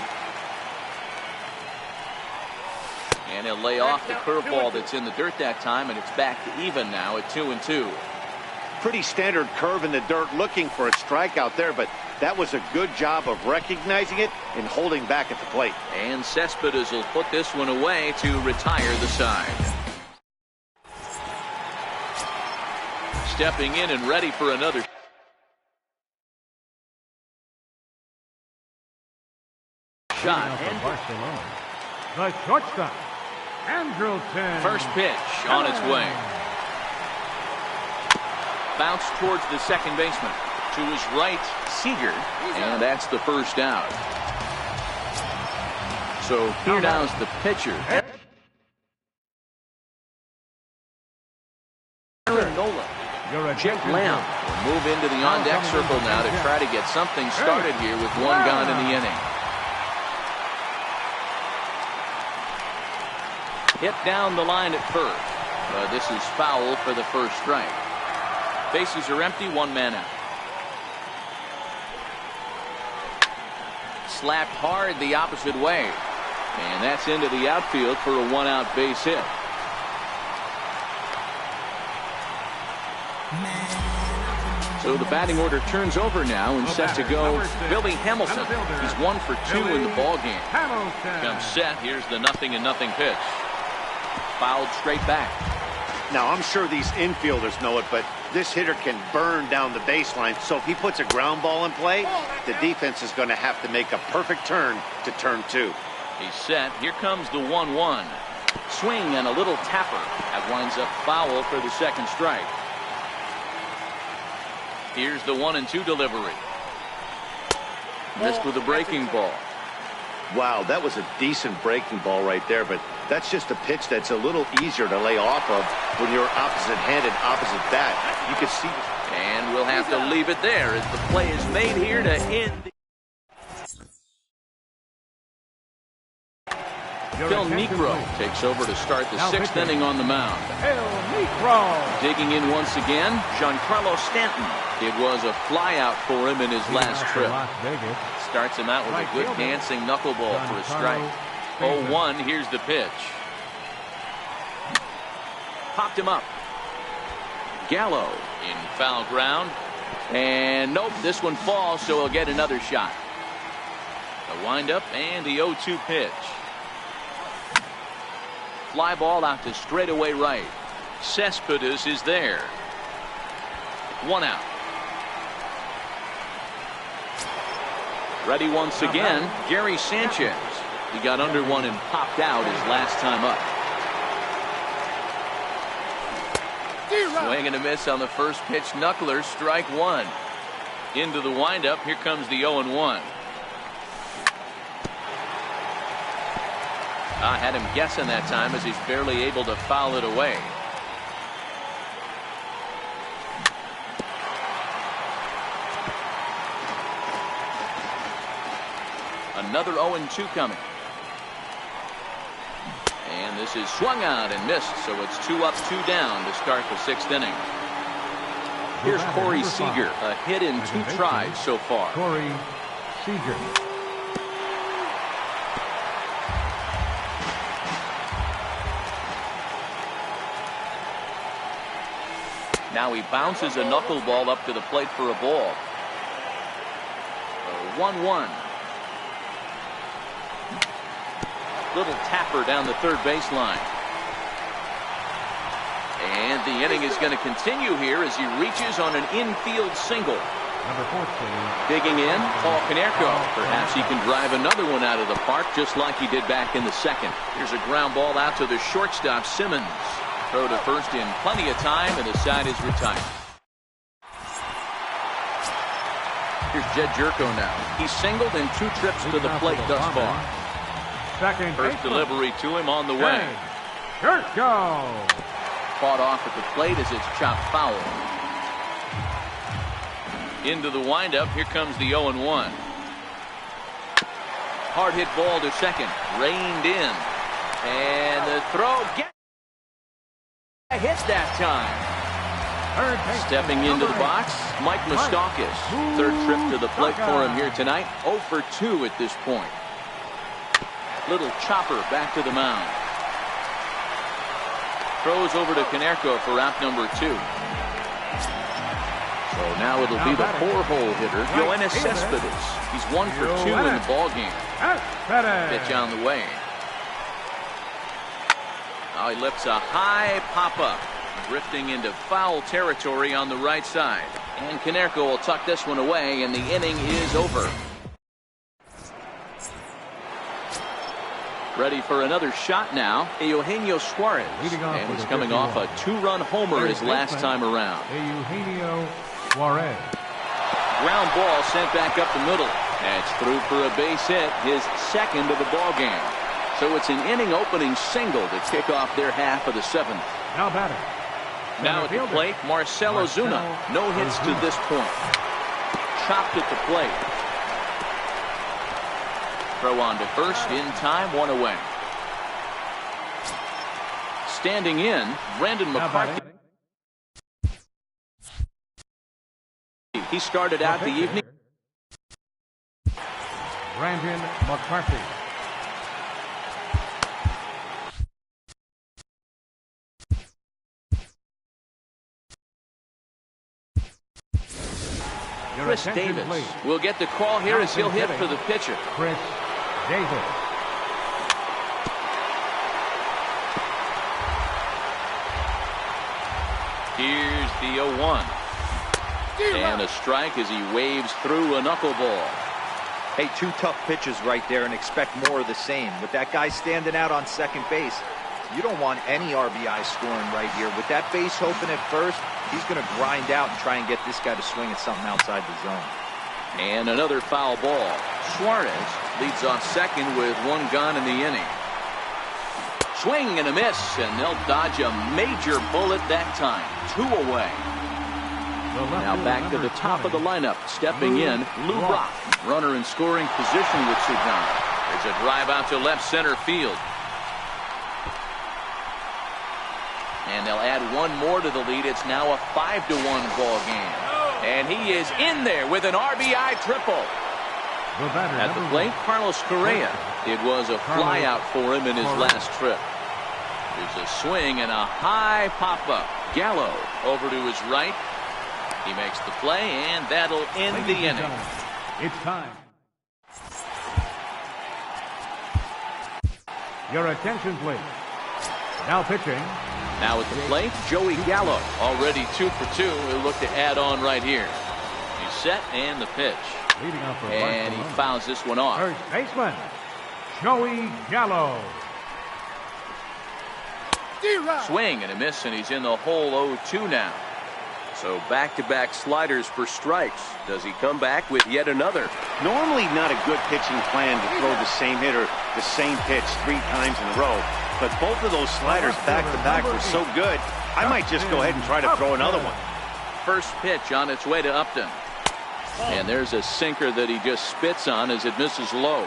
And he'll lay off the curveball that's in the dirt that time, and it's back to even now at 2-2. Pretty standard curve in the dirt, looking for a strikeout there, but that was a good job of recognizing it and holding back at the plate. And Cespedes will put this one away to retire the side. Stepping in and ready for another shot. The shortstop, Andrelton. First pitch on its way. Bounce towards the second baseman. To his right, Seager. And that's the first out. So here now is the pitcher. Aaron Nola. Jake Lamb will move into the on-deck circle now to try to get something started here with 1 gone in the inning. Hit down the line at first. This is foul for the first strike. Bases are empty, 1 man out. Slapped hard the opposite way. And that's into the outfield for a one-out base hit. So the batting order turns over now and set to go Billy Hamilton. He's 1 for 2 in the ball game. Comes set. Here's the 0-0 pitch. Fouled straight back. Now, I'm sure these infielders know it, but this hitter can burn down the baseline. So if he puts a ground ball in play, the defense is going to have to make a perfect turn to turn 2. He's set. Here comes the 1-1. Swing and a little tapper. That winds up foul for the second strike. Here's the 1-2 delivery. Missed with a breaking ball. Wow, that was a decent breaking ball right there, but that's just a pitch that's a little easier to lay off of when you're opposite-handed, opposite bat. You can see. And we'll have to leave it there as the play is made here to end. Phil Niekro takes over to start the 6th inning on the mound. Digging in once again, Giancarlo Stanton. It was a flyout for him in his last trip. Starts him out with a good dancing knuckleball for a strike. 0-1, here's the pitch. Popped him up. Gallo in foul ground. And nope, this one falls, so he'll get another shot. The windup and the 0-2 pitch. Fly ball out to straightaway right. Cespedes is there. 1 out. Ready once again, Gary Sanchez. He got under one and popped out his last time up. Swing and a miss on the first pitch. Knuckler, strike 1. Into the windup. Here comes the 0-1. I had him guessing that time as he's barely able to foul it away. Another 0-2 coming. And this is swung out and missed, so it's 2 up, 2 down to start the 6th inning. Here's Corey Seager, a hit in 2 tries so far. Corey Seager. Now he bounces a knuckleball up to the plate for a ball. 1-1. Little tapper down the third baseline. And the inning is going to continue here as he reaches on an infield single. Number 14. Digging in, Paul Konerko. Perhaps he can drive another one out of the park just like he did back in the 2nd. Here's a ground ball out to the shortstop, Simmons. Throw to first in plenty of time, and the side is retired. Here's Jed Jerko now. He's singled in 2 trips to the plate thus far. First delivery to him on the way. Jerko. Fought off at the plate as it's chopped foul. Into the windup. Here comes the 0-1. Hard hit ball to second. Reined in. And the throw gets a hit that time. Stepping into the box, Mike Moustakas. 3rd trip to the plate for him here tonight. 0 for 2 at this point. Little chopper back to the mound. Throws over to Konerko for out number 2. So now it'll be the 4-hole hitter, Yoenis Cespedes. He's 1 for 2 in the ball game. Pitch on the way. Now he lifts a high pop-up, drifting into foul territory on the right side. And Konerko will tuck this one away, and the inning is over. Ready for another shot now, Eugenio Suarez. And he's coming off a 2-run homer his last time around. Eugenio Suarez. Ground ball sent back up the middle. That's through for a base hit, his 2nd of the ball game. So it's an inning opening single to kick off their half of the 7th. Now batting. Now at the plate, Marcell Ozuna. No hits to this point. Chopped at the plate. Throw on to first in time, 1 away. Standing in, Brandon McCarthy. He started out the evening. Brandon McCarthy. Chris Attention, Davis please. will get the call here as he'll hit hitting. for the pitcher. Chris Davis. Here's the 0-1. And a strike as he waves through a knuckleball. Hey, 2 tough pitches right there, and expect more of the same. With that guy standing out on second base, you don't want any RBI scoring right here. With that base open at first, he's going to grind out and try and get this guy to swing at something outside the zone. And another foul ball. Suarez leads off second with 1 gone in the inning. Swing and a miss, and they'll dodge a major bullet that time. 2 away. Now back to the top of the lineup. Stepping in, Lou Brock. Runner in scoring position with Cigana. There's a drive out to left center field. And they'll add 1 more to the lead. It's now a 5-1 ball game. And he is in there with an RBI triple. At the plate, Carlos Correa. It was a flyout for him in his last trip. There's a swing and a high pop-up. Gallo over to his right. He makes the play, and that'll end the inning. It's time. Your attention, please. Now pitching. Now at the plate, Joey Gallo, already 2 for 2. He'll look to add on right here. He's set, and the pitch. Leading off for And he Barcelona. fouls this one off. First baseman, Joey Gallo. Swing and a miss, and he's in the hole 0-2 now. So back-to-back sliders for strikes. Does he come back with yet another? Normally not a good pitching plan to throw the same hitter, the same pitch 3 times in a row. But both of those sliders back-to-back were so good, I might just go ahead and try to throw another one. First pitch on its way to Upton. And there's a sinker that he just spits on as it misses low.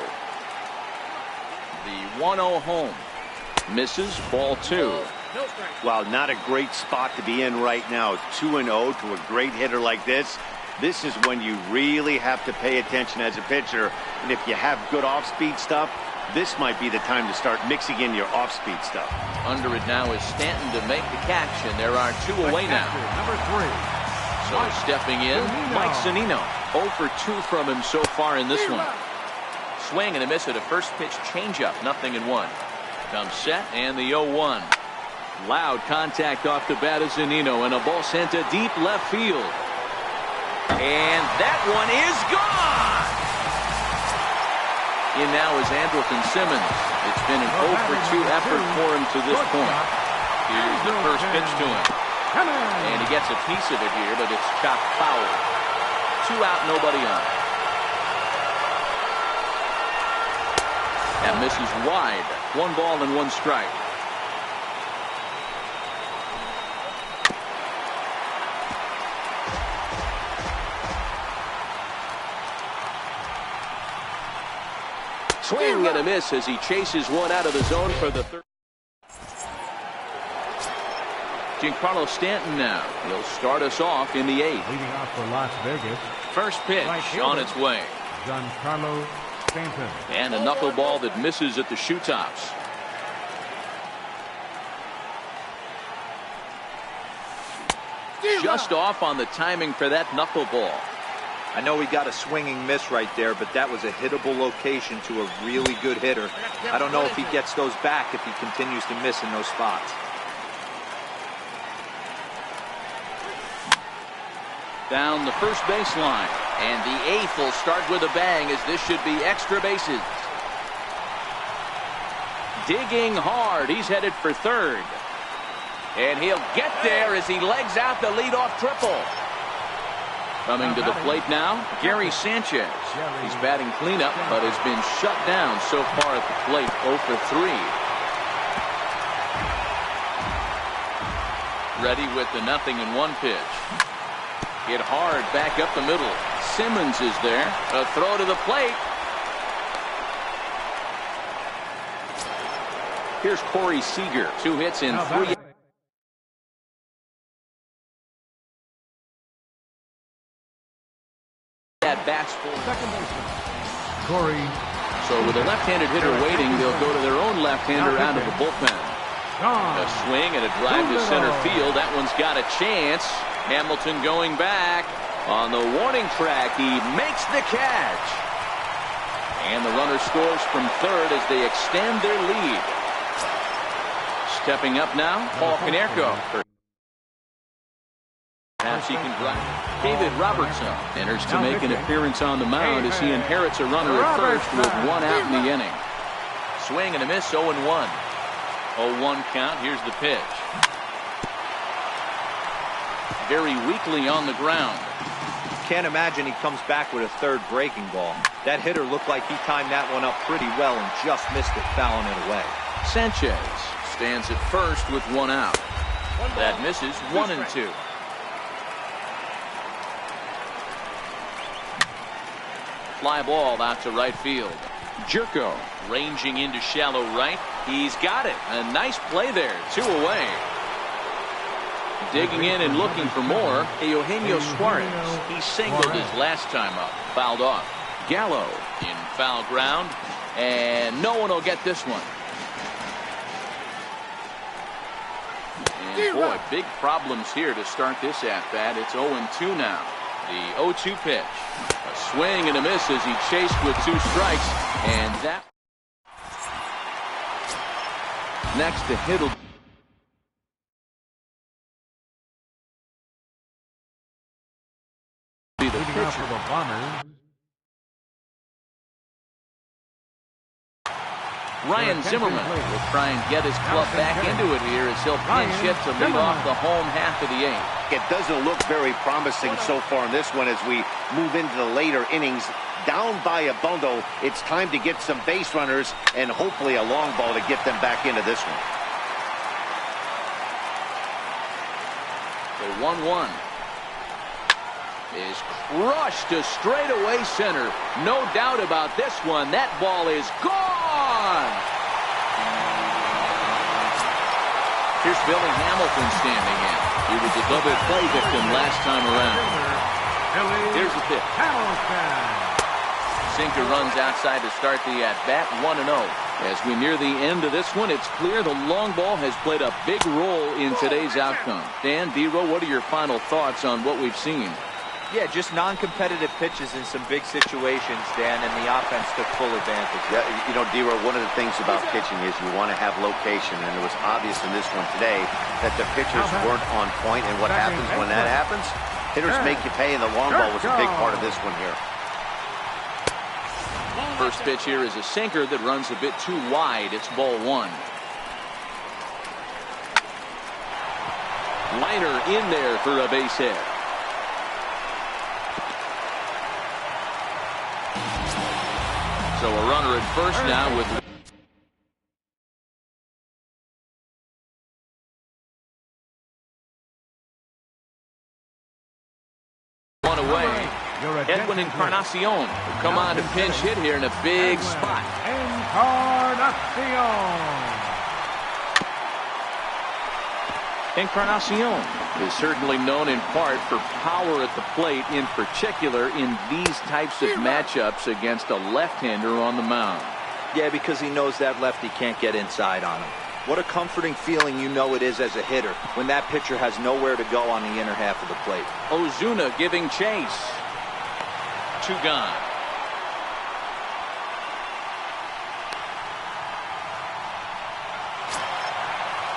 The 1-0 home. Misses, ball 2. Wow, not a great spot to be in right now. 2-0 to a great hitter like this. This is when you really have to pay attention as a pitcher. And if you have good off-speed stuff, this might be the time to start mixing in your off-speed stuff. Under it now is Stanton to make the catch, and there are 2 away now. Number 3. So stepping in, Mike Zunino. 0 for 2 from him so far in this one. Swing and a miss at a first pitch changeup. 0-1. Comes set, and the 0-1. Loud contact off the bat of Zunino, and a ball sent to deep left field. And that one is gone! In now is Andrelton Simmons. It's been an 0 for 2 effort for him to this point. Here's the first pitch to him. And he gets a piece of it here, but it's chopped foul. 2 out, nobody on. That misses wide. 1 ball and 1 strike. Swing and a miss as he chases one out of the zone for the third. Giancarlo Stanton now. He'll start us off in the 8th. Leading off for Las Vegas, First pitch on its way. Giancarlo Stanton. And a knuckleball that misses at the shoe tops. Just off on the timing for that knuckleball. I know he got a swinging miss right there, but that was a hittable location to a really good hitter. I don't know if he gets those back if he continues to miss in those spots. Down the first baseline. And the 8th will start with a bang, as this should be extra bases. Digging hard. He's headed for third. And he'll get there as he legs out the leadoff triple. Coming to the plate now, Gary Sanchez. He's batting cleanup, but has been shut down so far at the plate, 0 for 3. Ready with the 0-1 pitch. Hit hard back up the middle. Simmons is there. A throw to the plate. Here's Corey Seager. 2 hits in 3. Bats for Second baseman, Corey. So with a left-handed hitter waiting, they'll go to their own left-hander out of the bullpen. A swing and a drive to center field. That one's got a chance. Hamilton going back. On the warning track, he makes the catch. And the runner scores from third as they extend their lead. Stepping up now, Paul Konerko. Perhaps he can drive. David Robertson enters to make an appearance on the mound as he inherits a runner at first with one out in the inning. Swing and a miss, 0-1. 0-1 count. Here's the pitch. Very weakly on the ground. Can't imagine he comes back with a third breaking ball. That hitter looked like he timed that one up pretty well and just missed it, fouling it away. Sanchez stands at first with one out. That misses, 1-2. Fly ball out to right field. Jerko ranging into shallow right. He's got it. A nice play there. 2 away. Digging in and looking for more. Eugenio Suarez. He singled his last time up. Fouled off. Gallo in foul ground. And no one will get this one. And boy, big problems here to start this at-bat. It's 0-2 now. The 0-2 pitch. A swing and a miss as he chased with 2 strikes. And that next to hit will be the pitcher. For the Bombers, Ryan Zimmerman will try and get his club back into it here as he'll pinch hit to lead off the home half of the 8th. It doesn't look very promising so far in this one as we move into the later innings. Down by a bundle, it's time to get some base runners and hopefully a long ball to get them back into this one. The 1-1 is crushed to straightaway center. No doubt about this one. That ball is gone. Here's Billy Hamilton standing in. He was a double play victim last time around. Here's the pitch. Sinker runs outside to start the at-bat, 1-0. As we near the end of this one, it's clear the long ball has played a big role in today's outcome. Dan, D-Row, what are your final thoughts on what we've seen? Yeah, just non-competitive pitches in some big situations, Dan, and the offense took full advantage. Yeah, you know, D-Row, one of the things about pitching is you want to have location, and it was obvious in this one today that the pitchers weren't on point, and what happens when that happens? Hitters make you pay, and the long ball was a big part of this one here. First pitch here is a sinker that runs a bit too wide. It's ball 1. Liner in there for a base hit. So a runner at first now with one away. Edwin Encarnacion will come on to pinch hit here in a big spot. Encarnacion is certainly known in part for power at the plate, in particular in these types of matchups against a left-hander on the mound. Yeah, because he knows that lefty can't get inside on him. What a comforting feeling you know it is as a hitter when that pitcher has nowhere to go on the inner half of the plate. Ozuna giving chase. 2 gone.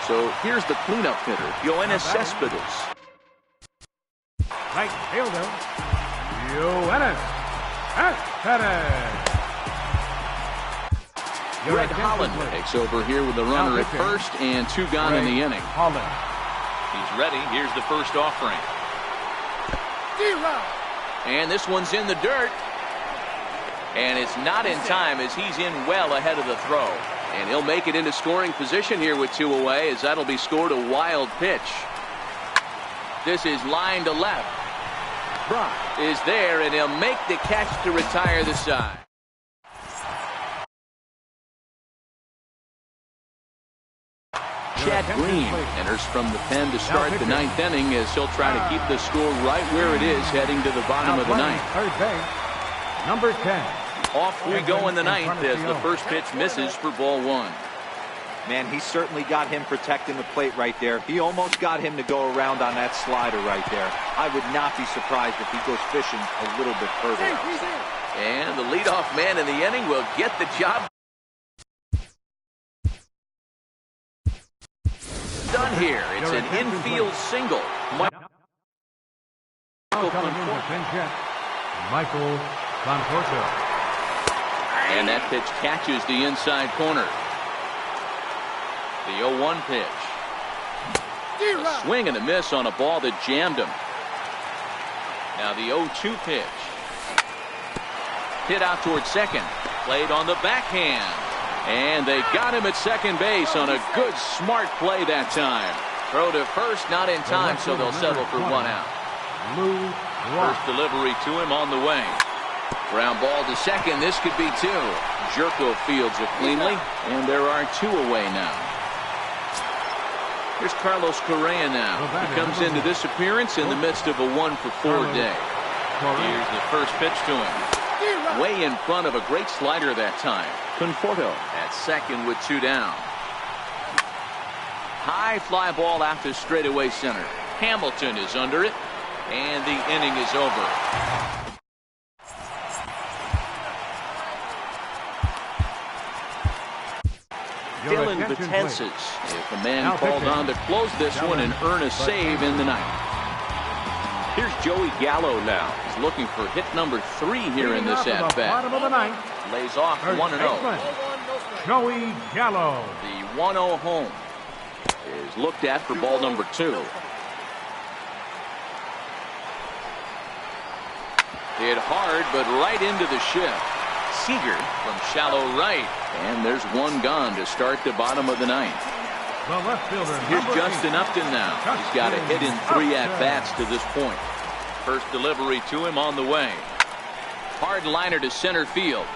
So here's the cleanup hitter, Yoenis Cespedes. Right fielder, Yoenis Cespedes. Greg Holland takes over here with the runner at first and 2 gone in the inning. He's ready. Here's the first offering. And this one's in the dirt. And it's not in time as he's in well ahead of the throw. And he'll make it into scoring position here with 2 away as that'll be scored a wild pitch. This is line to left. Brock is there and he'll make the catch to retire the side. Chad Green enters from the pen to start the 9th inning as he'll try to keep the score right where it is heading to the bottom of the 9th. Third base, number 10. Off we go in the 9th as the first pitch misses for ball 1. Man, he certainly got him protecting the plate right there. He almost got him to go around on that slider right there. I would not be surprised if he goes fishing a little bit further out. And the leadoff man in the inning will get the job done here. It's an infield single. Michael Conforto. And that pitch catches the inside corner. The 0-1 pitch. A swing and a miss on a ball that jammed him. Now the 0-2 pitch. Hit out towards second. Played on the backhand. And they got him at second base on a good, smart play that time. Throw to first, not in time, so they'll settle for 1 out. First delivery to him on the way. Ground ball to second. This could be 2. Jerko fields it cleanly, and there are 2 away now. Here's Carlos Correa now. He comes into this appearance in the midst of a 1-for-4 day. Here's the first pitch to him. Way in front of a great slider that time. Conforto at second with 2 down. High fly ball out to straightaway center. Hamilton is under it, and the inning is over. Dylan Betances, if a man called on to close this one and earn a save in the ninth. Here's Joey Gallo now. He's looking for hit number 3 here in this at-bat. Lays off 1-0. Joey Gallo. The 1-0 home is looked at for ball number 2. Hit hard, but right into the shift. Seager from shallow right. And there's 1 gone to start the bottom of the ninth. The left fielder. Here's Justin Upton now. He's got a hit in 3 at-bats to this point. First delivery to him on the way. Hard liner to center field.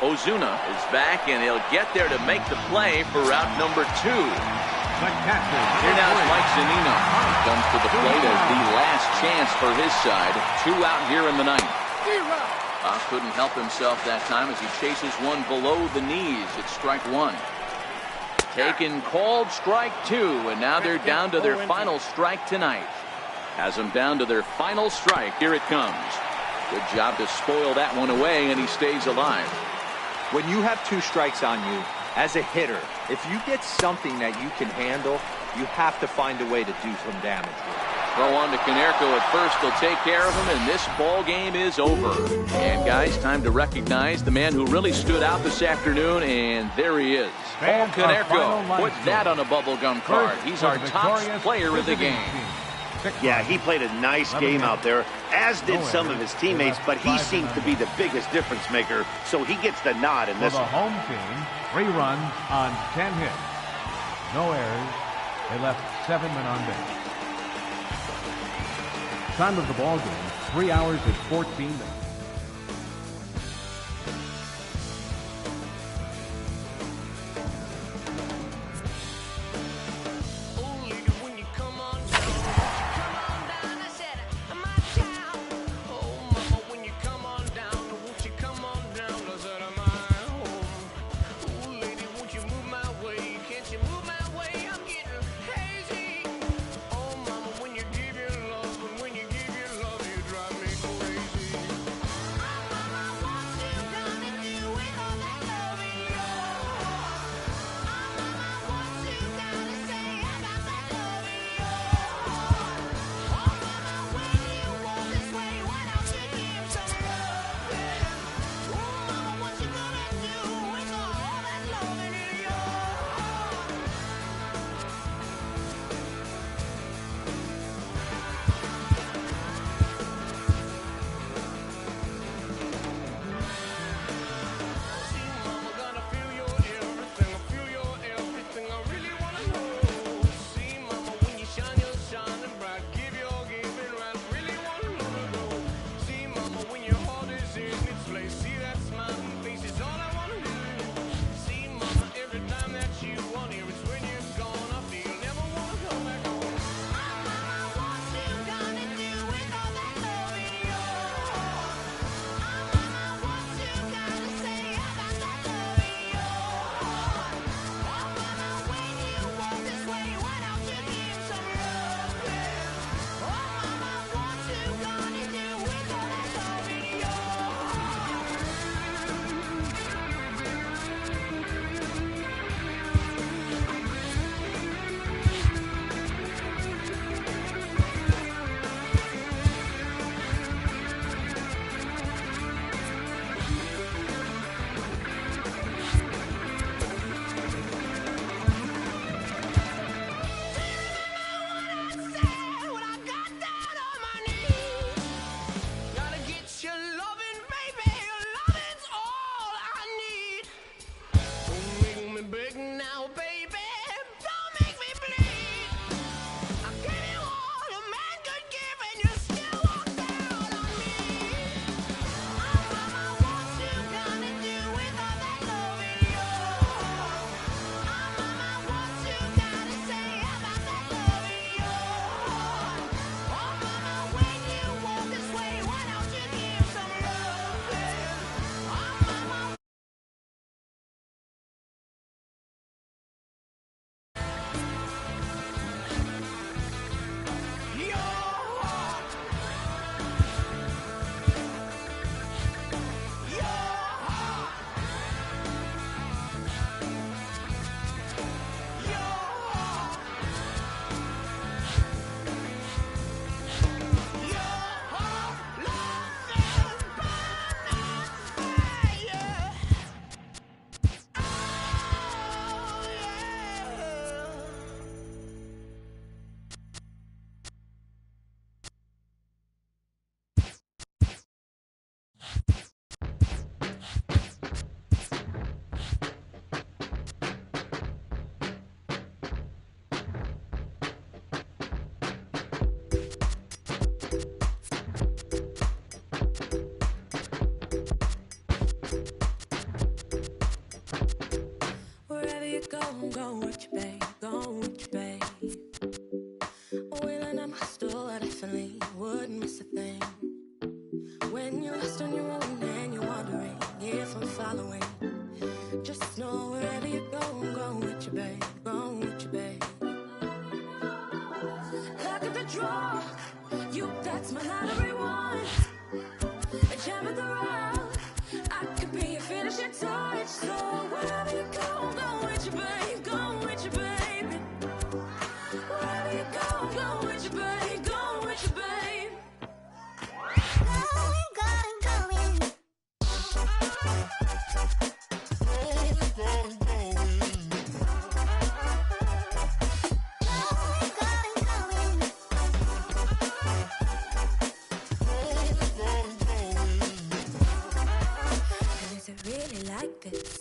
Ozuna is back, and he'll get there to make the play for route number 2. Here now is Mike Zunino. He comes to the plate as the last chance for his side. 2 out here in the ninth. Couldn't help himself that time as he chases one below the knees at strike 1. Taken, called, strike 2, and now they're down to their final strike tonight. Has them down to their final strike. Here it comes. Good job to spoil that one away, and he stays alive. When you have 2 strikes on you, as a hitter, if you get something that you can handle, you have to find a way to do some damage with it. Throw on to Konerko at first. They'll take care of him, and this ball game is over. And, guys, time to recognize the man who really stood out this afternoon, and there he is. Paul Konerko. Put that on a bubblegum card. He's our top player of the game. Yeah, he played a nice game out there, as did some of his teammates, but he seems to be the biggest difference maker, so he gets the nod in this For the one. home team, 3 runs on 10 hits. No errors. They left 7 men on base. Time of the ball game, 3 hours and 14 minutes. go with you, babe, go with you, babe. Wheeling on my stool, I definitely wouldn't miss a thing. When you're lost on your own and you're wondering if I'm following, just know wherever you go with you, babe, go with you, babe. Look at the draw, that's my lottery one. A jam of the round, I could be your finishing touch. So wherever you go with you, babe, go with you, baby. Wherever you go with you, babe, go with you, babe.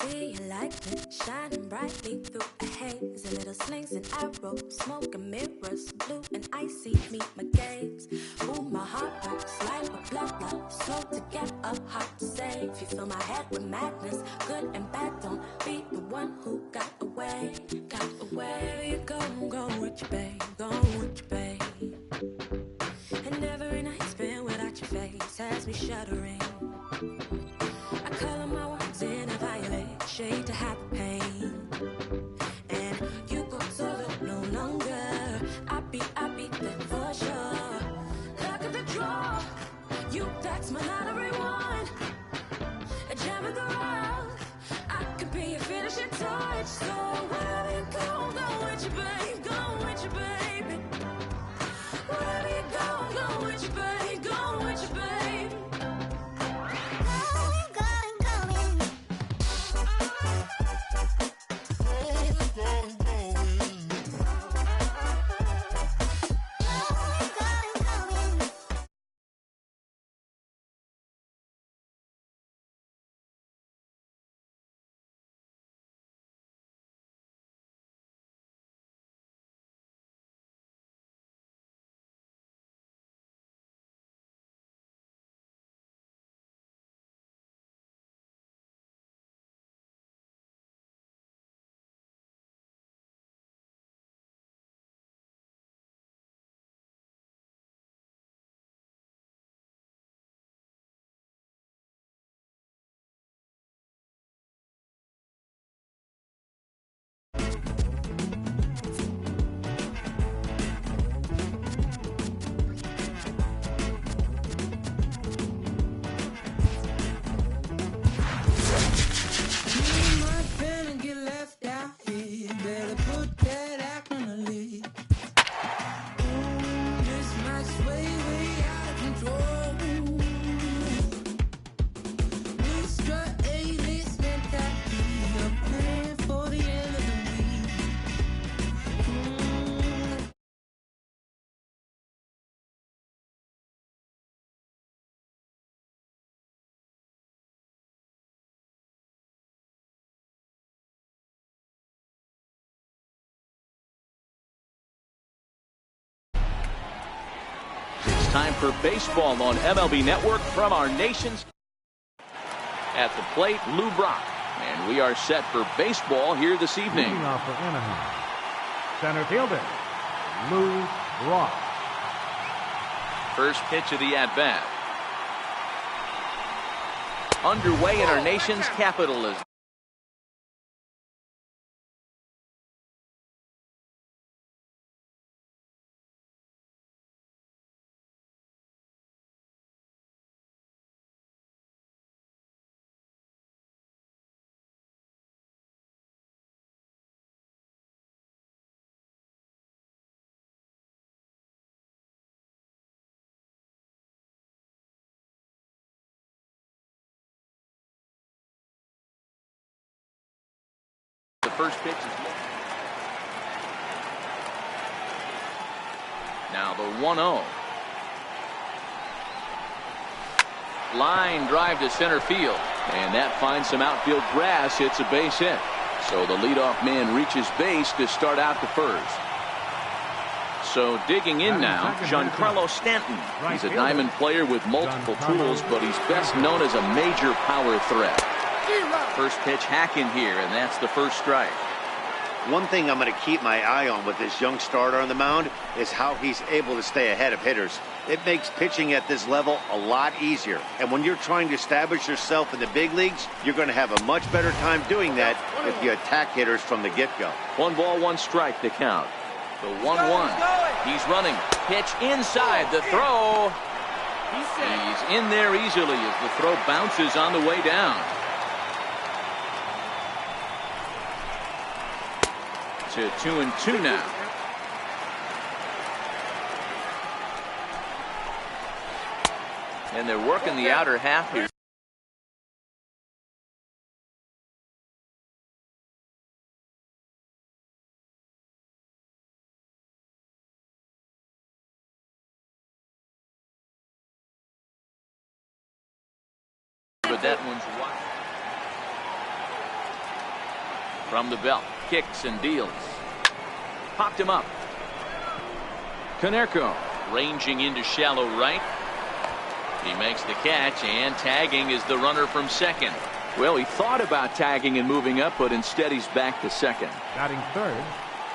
See you like me, shining brightly through a haze. A little slings and arrows, smoke and mirrors, blue and icy meet my gaze. Ooh, my heart works like a blood love, slow to get up, hard to save. You fill my head with madness, good and bad. Don't be the one who got away, got away. Wherever you go with you, babe, go with you, babe. And every night spent without your face has me shuddering. I color my words in a violet shade to hide the pain. And you go solo no longer. I be there for sure. Look at the draw, that's my lottery one. A jam of the rough, I could be your finishing touch. So wherever you go with you, babe, go with you, baby. Wherever you go with you, babe, go with you, babe. Time for baseball on MLB Network from our nation's. At the plate, Lou Brock. And we are set for baseball here this evening. Leading off for Anaheim, center fielder, Lou Brock. First pitch of the at-bat. Underway in our nation's capital is. The first pitch is now the 1-0. Line drive to center field, and that finds some outfield grass. It's a base hit. So the leadoff man reaches base to start out the first. So digging in now, Giancarlo Stanton. He's a diamond player with multiple tools, but he's best known as a major power threat. First pitch hack in here, and that's the first strike. One thing I'm going to keep my eye on with this young starter on the mound is how he's able to stay ahead of hitters. It makes pitching at this level a lot easier. And when you're trying to establish yourself in the big leagues, you're going to have a much better time doing that if you attack hitters from the get-go. 1 ball, 1 strike to count. The 1-1. He's running. Pitch inside. The throw. He's in there easily as the throw bounces on the way down. To 2-2 now. And they're working the outer half here. But that one's wide. From the belt, kicks and deals. Popped him up. Konerko ranging into shallow right. He makes the catch, and tagging is the runner from second. Well, he thought about tagging and moving up, but instead he's back to second. Batting third.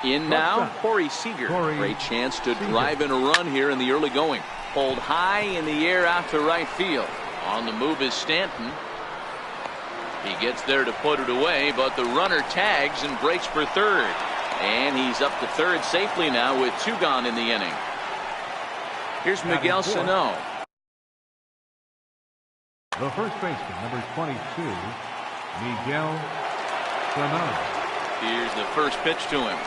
In now, Corey Seager. Great chance to drive in a run here in the early going. Pulled high in the air out to right field. On the move is Stanton. He gets there to put it away, but the runner tags and breaks for third. And he's up to third safely now with 2 gone in the inning. Here's Miguel Sano. The first baseman, number 22, Miguel Sano. Here's the first pitch to him.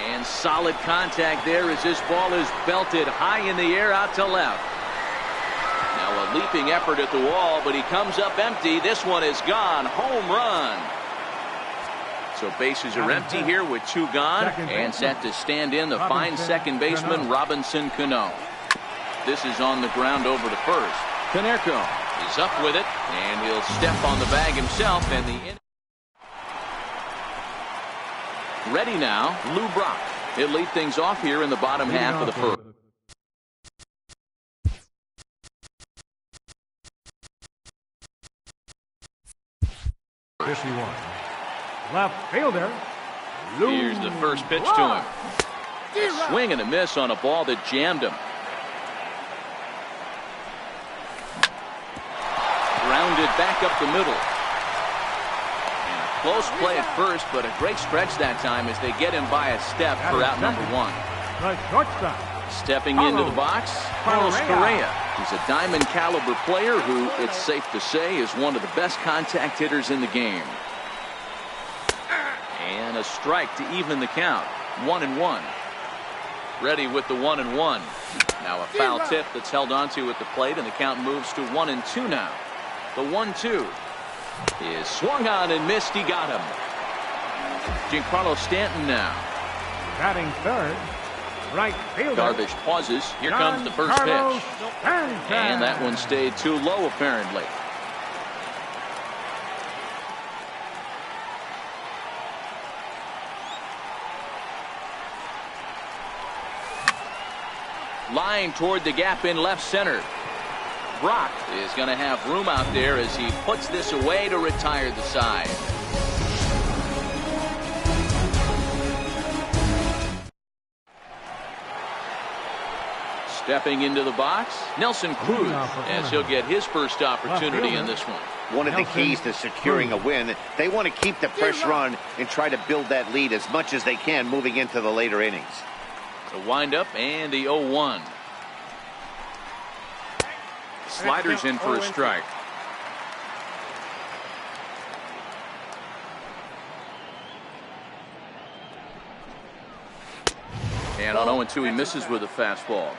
And solid contact there as this ball is belted high in the air out to left. Now a leaping effort at the wall, but he comes up empty. This one is gone. Home run. So bases are empty here with 2 gone, and set to stand in the fine second baseman Robinson Cano. This is on the ground over to first. Konerko is up with it, and he'll step on the bag himself. And the inning. Ready now, Lou Brock. He'll lead things off here in the bottom half of the first. Left fielder. Here's the first pitch to him. A swing and a miss on a ball that jammed him. Grounded back up the middle. And a close play at first, but a great stretch that time as they get him by a step for out number 1. The shortstop. Stepping into the box, Carlos Correa. He's a diamond caliber player who, it's safe to say, is one of the best contact hitters in the game. And a strike to even the count. 1-1. Ready with the 1-1. Now a foul tip that's held onto at the plate, and the count moves to 1-2 now. The 1-2 is swung on and missed. He got him. Giancarlo Stanton now. Batting third. Right fielder. Darvish pauses. Here comes the first pitch. And that one stayed too low apparently. Line toward the gap in left center. Brock is going to have room out there as he puts this away to retire the side. Stepping into the box, Nelson Cruz, as he'll get his first opportunity in this one. One of the keys to securing a win, they want to keep the pressure on and try to build that lead as much as they can moving into the later innings. The windup and the 0-1. Sliders in for a strike. And on 0-2 he misses with a fastball.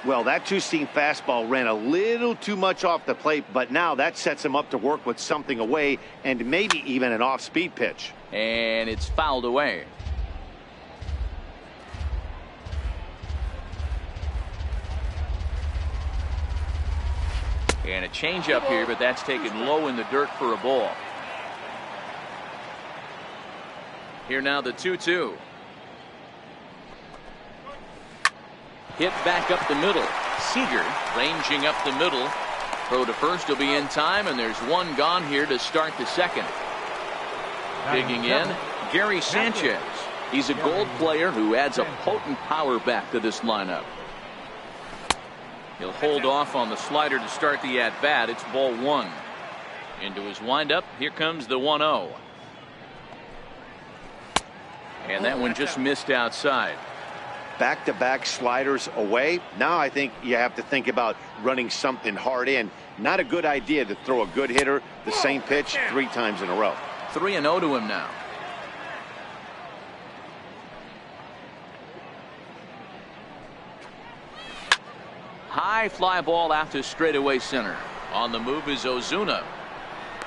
Well, that two-seam fastball ran a little too much off the plate, but now that sets him up to work with something away and maybe even an off-speed pitch. And it's fouled away. And a changeup here, but that's taken low in the dirt for a ball. Here now the 2-2. Hit back up the middle. Seager ranging up the middle. Throw to first will be in time, and there's one gone here to start the second. Digging in, Gary Sanchez. He's a Gold player who adds a potent power back to this lineup. He'll hold off on the slider to start the at-bat. It's ball 1. Into his windup. Here comes the 1-0. And that one just missed outside. Back-to-back sliders away. Now I think you have to think about running something hard in. Not a good idea to throw a good hitter the same pitch 3 times in a row. 3-0 to him now. High fly ball out to straightaway center. On the move is Ozuna.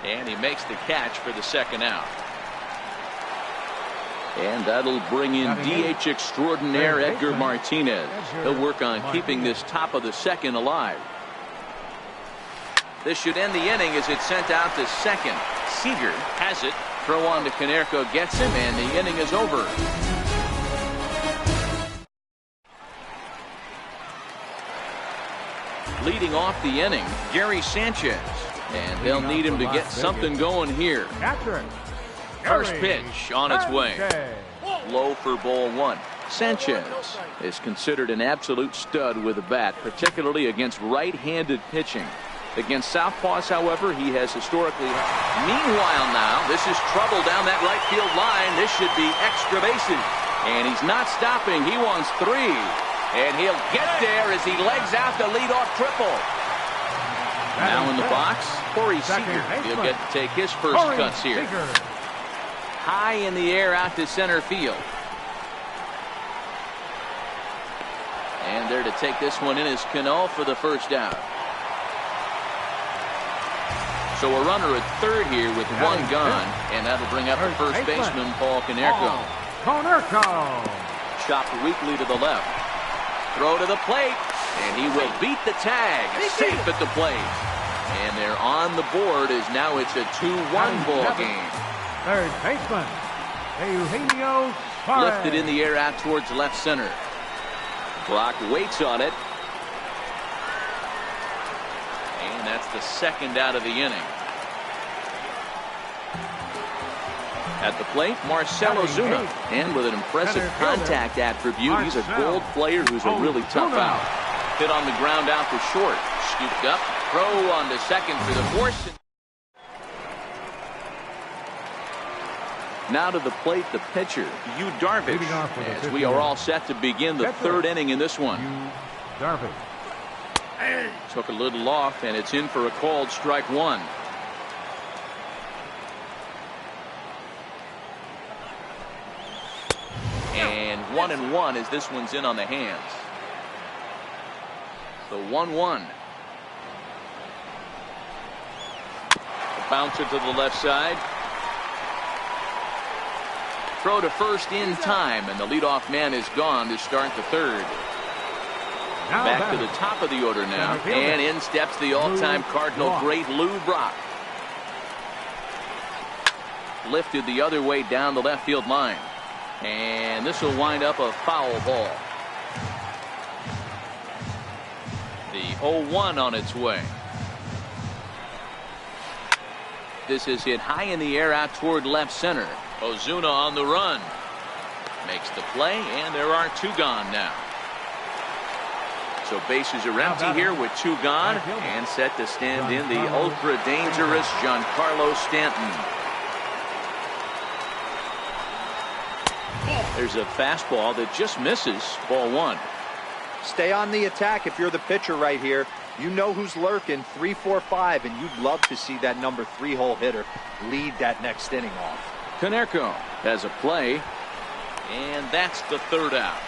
And he makes the catch for the second out. And that'll bring in DH extraordinaire Edgar Martinez. He'll work on keeping this top of the second alive. This should end the inning as it's sent out to second. Seager has it. Throw on to Konerko gets him, and the inning is over. Leading off the inning, Gary Sanchez. And they'll need him to get something going here. First pitch on its way. Low for ball 1. Sanchez is considered an absolute stud with a bat, particularly against right-handed pitching. Against southpaws, however, he has historically. Meanwhile now, this is trouble down that right field line. This should be extra bases. And he's not stopping. He wants 3. And he'll get there as he legs out the leadoff triple. Now in the box, Corey Seager. He'll get to take his first cuts here. High in the air out to center field. And there to take this one in is Cano for the first out. So a runner at third here with 1 gone, and that'll bring up the first baseman, Paul Konerko. Chopped weakly to the left. Throw to the plate, and he will beat the tag. Safe at the plate. And they're on the board as now it's a 2-1 ball game. Third baseman, Eugenio Suarez. Lifted in the air out towards left center. Brock waits on it. And that's the second out of the inning. At the plate, Marcell Ozuna. And with an impressive contact attribute, he's a Gold player who's a really tough out. Hit on the ground out to short. Scooped up. Throw on to second for the force. Now to the plate, the pitcher, Yu Darvish, as we are all set to begin the third inning in this one. Darvish. Took a little off, and it's in for a called strike 1. And 1-1 as this one's in on the hands. The 1-1. A bouncer to the left side. Throw to first in time, and the leadoff man is gone to start the third. Back to the top of the order now, and in steps the all-time Cardinal great Lou Brock. Lifted the other way down the left field line, and this will wind up a foul ball. The 0-1 on its way. This is hit high in the air out toward left center. Ozuna on the run. Makes the play, and there are 2 gone now. So bases are empty here with 2 gone, and set to stand in the ultra-dangerous Giancarlo Stanton. There's a fastball that just misses ball 1. Stay on the attack if you're the pitcher right here. You know who's lurking, 3, 4, 5, and you'd love to see that number 3-hole hitter lead that next inning off. Konerko has a play, and that's the third out.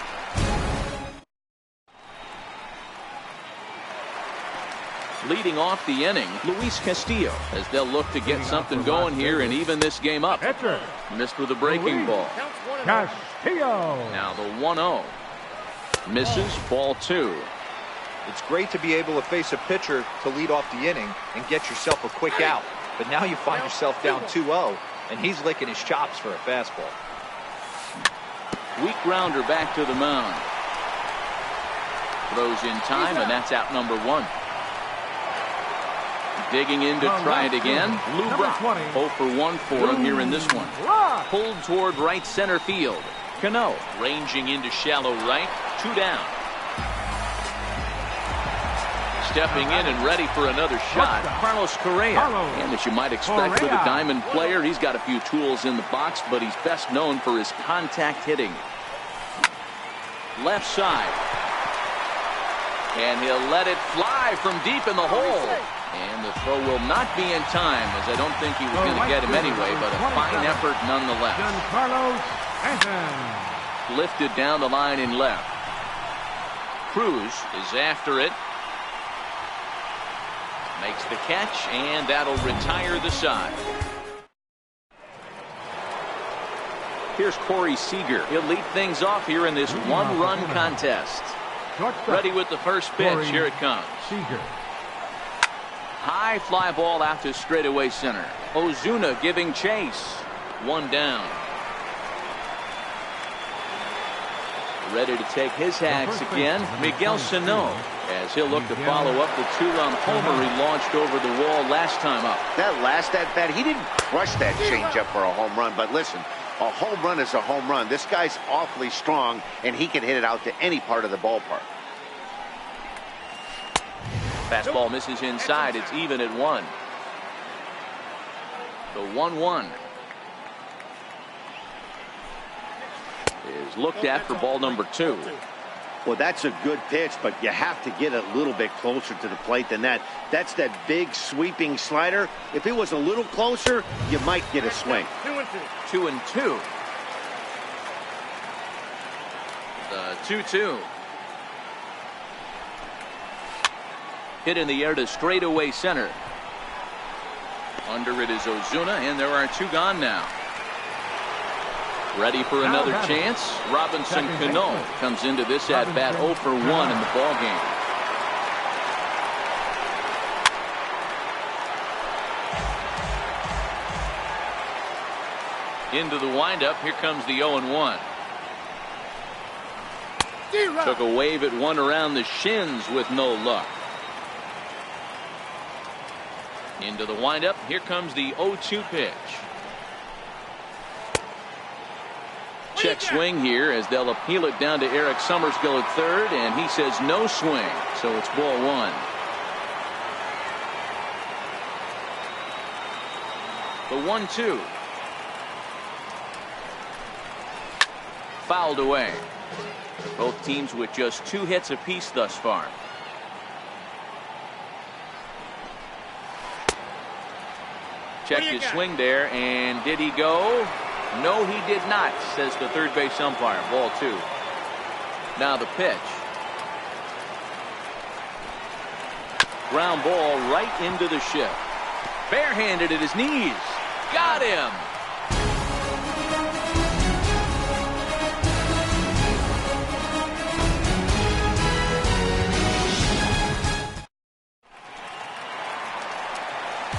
Leading off the inning, Luis Castillo, as they'll look to get something going here and even this game up. Missed with a breaking ball. Castillo. Now the 1-0. Misses, ball 2. It's great to be able to face a pitcher to lead off the inning and get yourself a quick out. But now you find yourself down 2-0, and he's licking his chops for a fastball. Weak grounder back to the mound. Throws in time, and that's out number 1. Digging in to try it again. Lou Brock. 0 for 1 for him here in this one. Pulled toward right center field. Cano ranging into shallow right. 2 down. Stepping in and ready for another shot, Carlos Correa. And as you might expect with a diamond player, he's got a few tools in the box, but he's best known for his contact hitting. Left side. And he'll let it fly from deep in the hole. And the throw will not be in time, as I don't think he was going to get him anyway, but a fine effort nonetheless. Lifted down the line in left. Cruz is after it. Makes the catch, and that'll retire the side. Here's Corey Seager. He'll lead things off here in this one-run contest. Ready with the first pitch. Here it comes. High fly ball out to straightaway center. Ozuna giving chase. 1 down. Ready to take his hacks again, Miguel Sano, as he'll look to follow up the 2-run homer he launched over the wall last time up. That last at-bat, he didn't crush that changeup for a home run, but listen, a home run is a home run. This guy's awfully strong, and he can hit it out to any part of the ballpark. Fastball misses inside. It's even at 1. The 1-1 is looked at for ball number 2. Well, that's a good pitch, but you have to get a little bit closer to the plate than that. That's that big sweeping slider. If it was a little closer, you might get a swing. 2-2. The 2-2. Hit in the air to straightaway center. Under it is Ozuna, and there are 2 gone now. Ready for another chance. Robinson Cano comes into this at-bat 0 for 1 in the ballgame. Into the windup. Here comes the 0-1. Took a wave at one around the shins with no luck. Into the windup. Here comes the 0-2 pitch. Check swing here as they'll appeal it down to Eric Summerskill at third, and he says no swing, so it's ball 1. The 1-2. Fouled away. Both teams with just 2 hits apiece thus far. Checked his swing there, and did he go? No, he did not, says the third base umpire. Ball 2. Now the pitch. Ground ball right into the shift. Barehanded at his knees. Got him.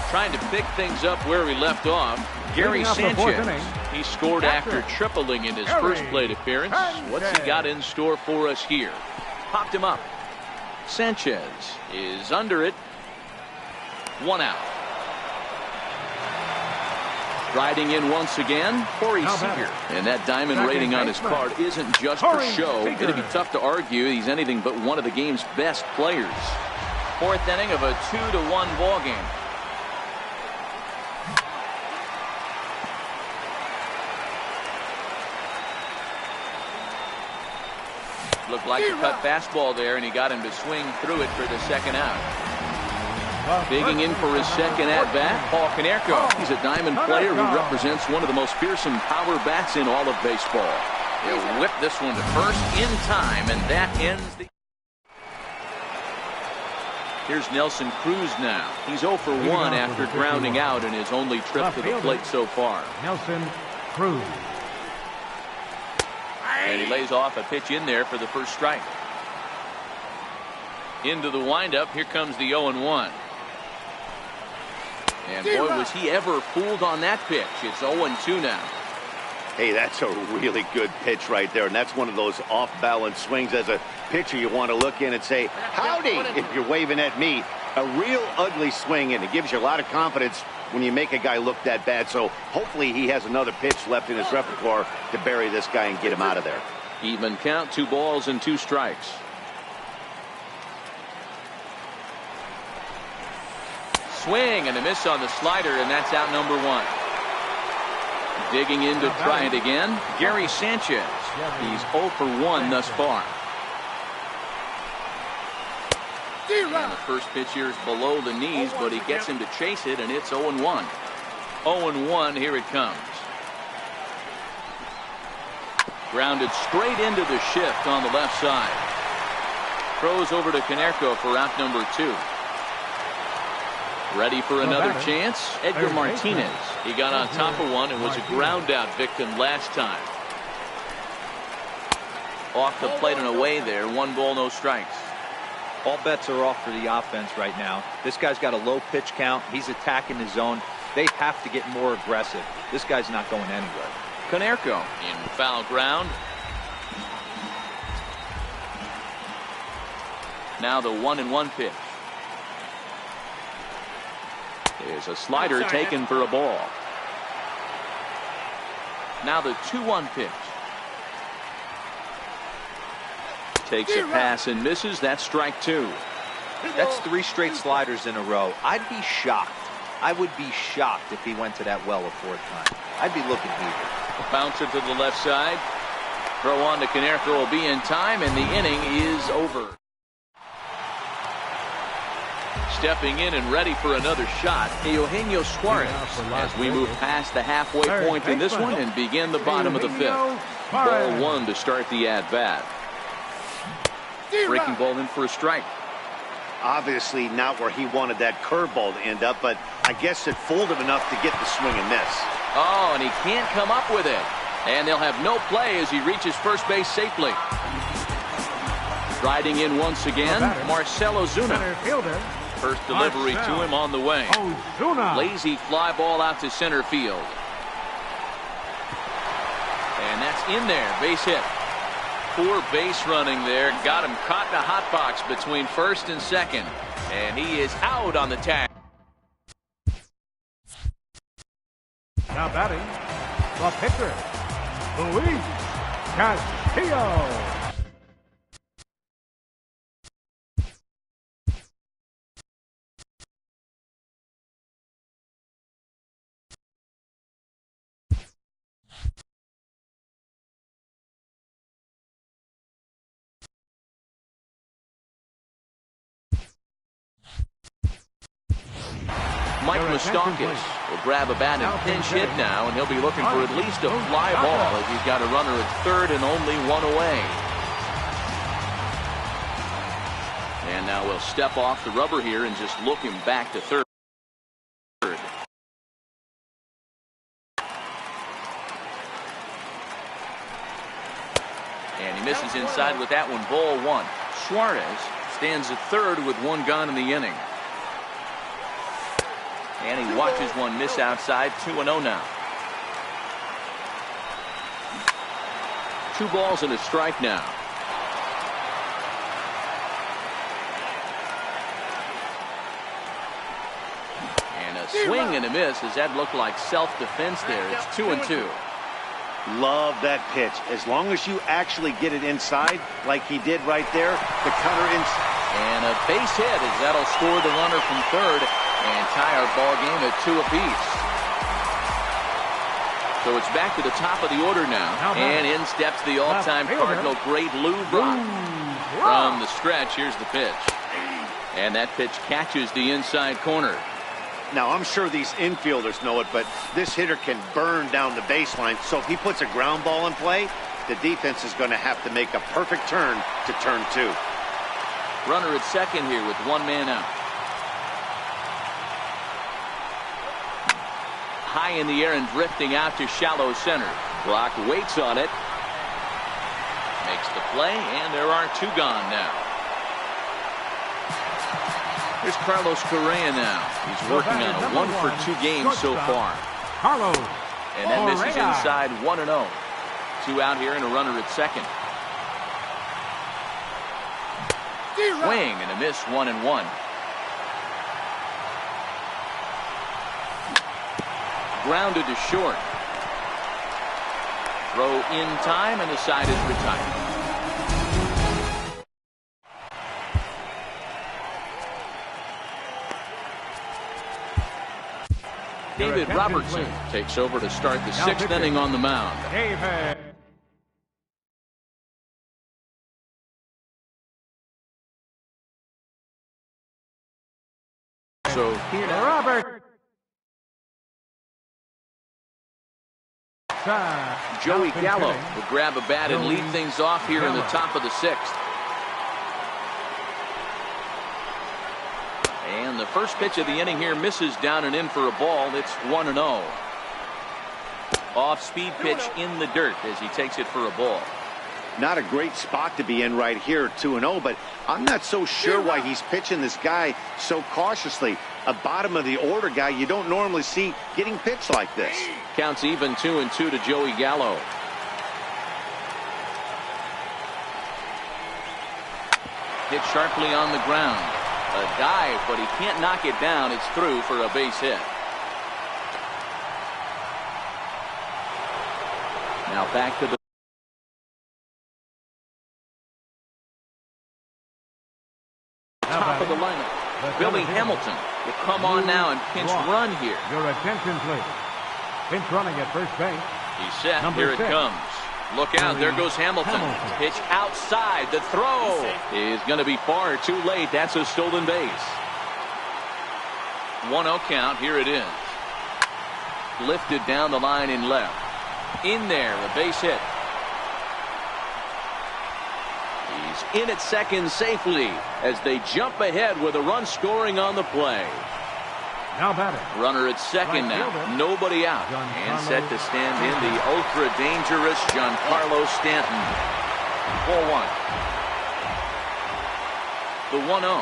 Trying to pick things up where we left off. Gary Sanchez. He scored after tripling in his first plate appearance. What's he got in store for us here? Popped him up. Sanchez is under it. 1 out. Riding in once again, Corey Seager. And that diamond rating on his card isn't just for show. It'd be tough to argue he's anything but one of the game's best players. 4th inning of a 2-1 ball game. Looked like a cut fastball there, and he got him to swing through it for the 2nd out. Digging in for his 2nd at-bat, Paul Konerko. He's a diamond player who represents one of the most fearsome power bats in all of baseball. He'll whip this one to first in time, and that ends the... Here's Nelson Cruz now. He's 0 for 1 after grounding out in his only trip to the plate so far. Nelson Cruz. And he lays off a pitch in there for the first strike. Into the windup. Here comes the 0-1. And boy, was he ever fooled on that pitch. It's 0-2 now. Hey, that's a really good pitch right there, and that's one of those off-balance swings. As a pitcher, you want to look in and say, howdy, if you're waving at me. A real ugly swing, and it gives you a lot of confidence when you make a guy look that bad. So hopefully he has another pitch left in his repertoire to bury this guy and get him out of there. Even count, 2 balls and 2 strikes. Swing and a miss on the slider, and that's out number 1. Digging in to try it again, Gary Sanchez. He's 0 for 1 thus far. And the first pitch here is below the knees, but he gets him to chase it, and it's 0-1. 0-1, here it comes. Grounded straight into the shift on the left side. Throws over to Konerko for out number 2. Ready for another chance? Edgar Martinez. He got on top of one and was a ground out victim last time. Off the plate and away there. 1 ball, no strikes. All bets are off for the offense right now. This guy's got a low pitch count. He's attacking the zone. They have to get more aggressive. This guy's not going anywhere. Konerko in foul ground. Now the 1-1 pitch. There's a slider taken for a ball. Now the 2-1 pitch. Takes a pass and misses. That's strike 2. That's 3 straight sliders in a row. I'd be shocked. I would be shocked if he went to that well a 4th time. I'd be looking eager. Bouncer to the left side. Throw on to Konerko will be in time, and the inning is over. Stepping in and ready for another shot, Eugenio Suarez, as we move past the halfway point in this one and begin the bottom of the 5th. Ball 1 to start the at-bat. Breaking ball in for a strike. Obviously not where he wanted that curveball to end up, but I guess it folded enough to get the swing and miss. Oh, and he can't come up with it. And they'll have no play as he reaches first base safely. Riding in once again, Marcell Ozuna. First delivery to him on the way. Lazy fly ball out to center field. And that's in there. Base hit. Poor base running there. Got him caught in a hot box between first and second. And he is out on the tag. Now batting, the pitcher, Luis Castillo. Mike Moustakas will grab a bat and pinch hit now, and he'll be looking for at least a fly ball as he's got a runner at third and only 1 away. And now we'll step off the rubber here and just look him back to third. And he misses inside with that one. Ball 1. Suarez stands at third with 1 gone in the inning. And he watches one miss outside. 2-0 now. 2 balls and a strike now. And a swing and a miss. Does that look like self-defense there? It's 2-2. Love that pitch. As long as you actually get it inside, like he did right there, the cutter inside. And a base hit as that'll score the runner from third and tie our ball game at 2 apiece. So it's back to the top of the order now. And in steps the all-time Cardinal great Lou Brock. From the stretch, here's the pitch. And that pitch catches the inside corner. Now, I'm sure these infielders know it, but this hitter can burn down the baseline. So if he puts a ground ball in play, the defense is going to have to make a perfect turn to turn 2. Runner at second here with 1 man out. High in the air and drifting out to shallow center. Brock waits on it. Makes the play, and there are 2 gone now. Here's Carlos Correa now. He's working on a 1-for-2 game so far. Carlos. And that misses inside 1-0. 2 out here and a runner at second. Swing and a miss. 1-1. grounded to short. Throw in time, and the side is retired. David Robertson takes over to start the sixth inning on the mound. David. So here now. Robert. Joey Gallo will grab a bat and lead things off here in the top of the sixth. And the first pitch of the inning here misses down and in for a ball. It's 1-0. Off speed pitch in the dirt as he takes it for a ball. Not a great spot to be in right here, 2-0, but I'm not so sure why he's pitching this guy so cautiously. A bottom of the order guy you don't normally see getting pitched like this. Counts even 2-2 to Joey Gallo. Hit sharply on the ground. A dive, but he can't knock it down. It's through for a base hit. Now back to the top of the lineup. Billy Hamilton will come on now and pinch run here. Your attention, please. Pinch running at first base. He's set. Here it comes. Look out. There goes Hamilton. Pitch outside. The throw is going to be far too late. That's a stolen base. 1-0 count. Here it is. Lifted down the line in left. In there. A base hit. He's in at second safely as they jump ahead with a run scoring on the play. Now batting. Runner at second now. Nobody out. And set to stand in the ultra dangerous Giancarlo Stanton. 4-1. The 1-0.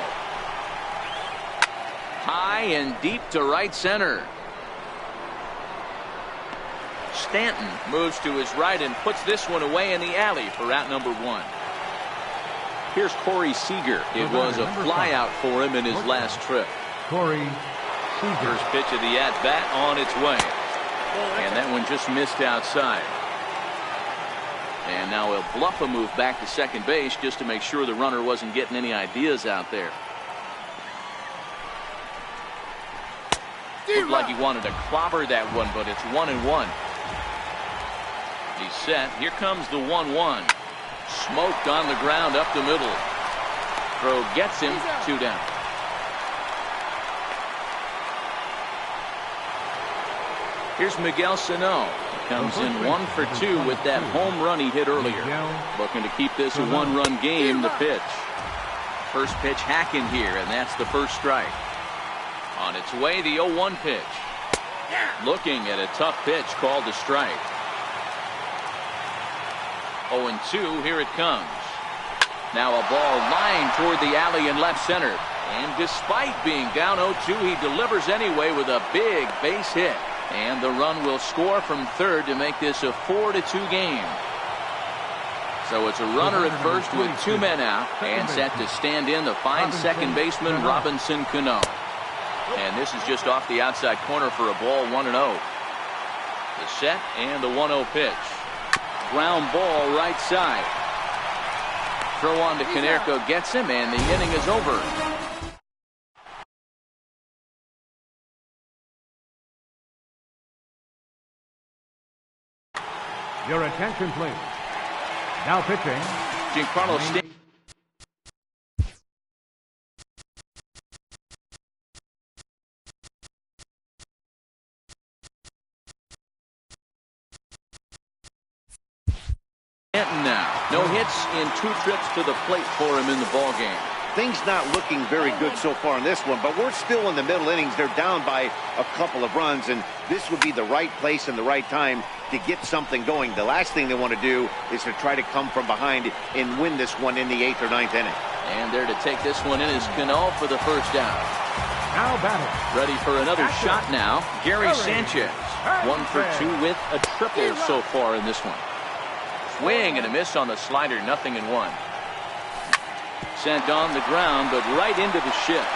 High and deep to right center. Stanton moves to his right and puts this one away in the alley for out number 1. Here's Corey Seager. It was a flyout for him in his last trip. Corey Seager. First pitch of the at-bat on its way. And that one just missed outside. And now he'll bluff a move back to second base just to make sure the runner wasn't getting any ideas out there. Looked like he wanted to clobber that one, but it's 1-1. He's set. Here comes the 1-1. Smoked on the ground up the middle. Throw gets him. 2 down. Here's Miguel Sano. Comes in 1 for 2 with that home run he hit earlier. Looking to keep this a 1-run game. The pitch. First pitch hacking here, and that's the first strike. On its way, the 0-1 pitch. Looking at a tough pitch called a strike. 0-2, here it comes. Now a ball lined toward the alley in left center. And despite being down 0-2, he delivers anyway with a big base hit. And the run will score from third to make this a 4-2 game. So it's a runner at first with 2 men out. And set to stand in the fine second baseman Robinson Cano. And this is just off the outside corner for a ball. 1-0. The set and the 1-0 pitch. Ground ball right side. Throw on to Konerko gets him, and the inning is over. Your attention, please. Now pitching. Giancarlo Stanton. Now, no hits in 2 trips to the plate for him in the ball game. Things not looking very good so far in this one, but we're still in the middle innings. They're down by a couple of runs, and this would be the right place and the right time to get something going. The last thing they want to do is to try to come from behind and win this one in the 8th or 9th inning. And there to take this one in is Cano for the first out. Now batting. Ready for another shot now. Gary Sanchez. 1 for 2 with a triple so far in this one. Swing and a miss on the slider, 0-1. Sent on the ground, but right into the shift.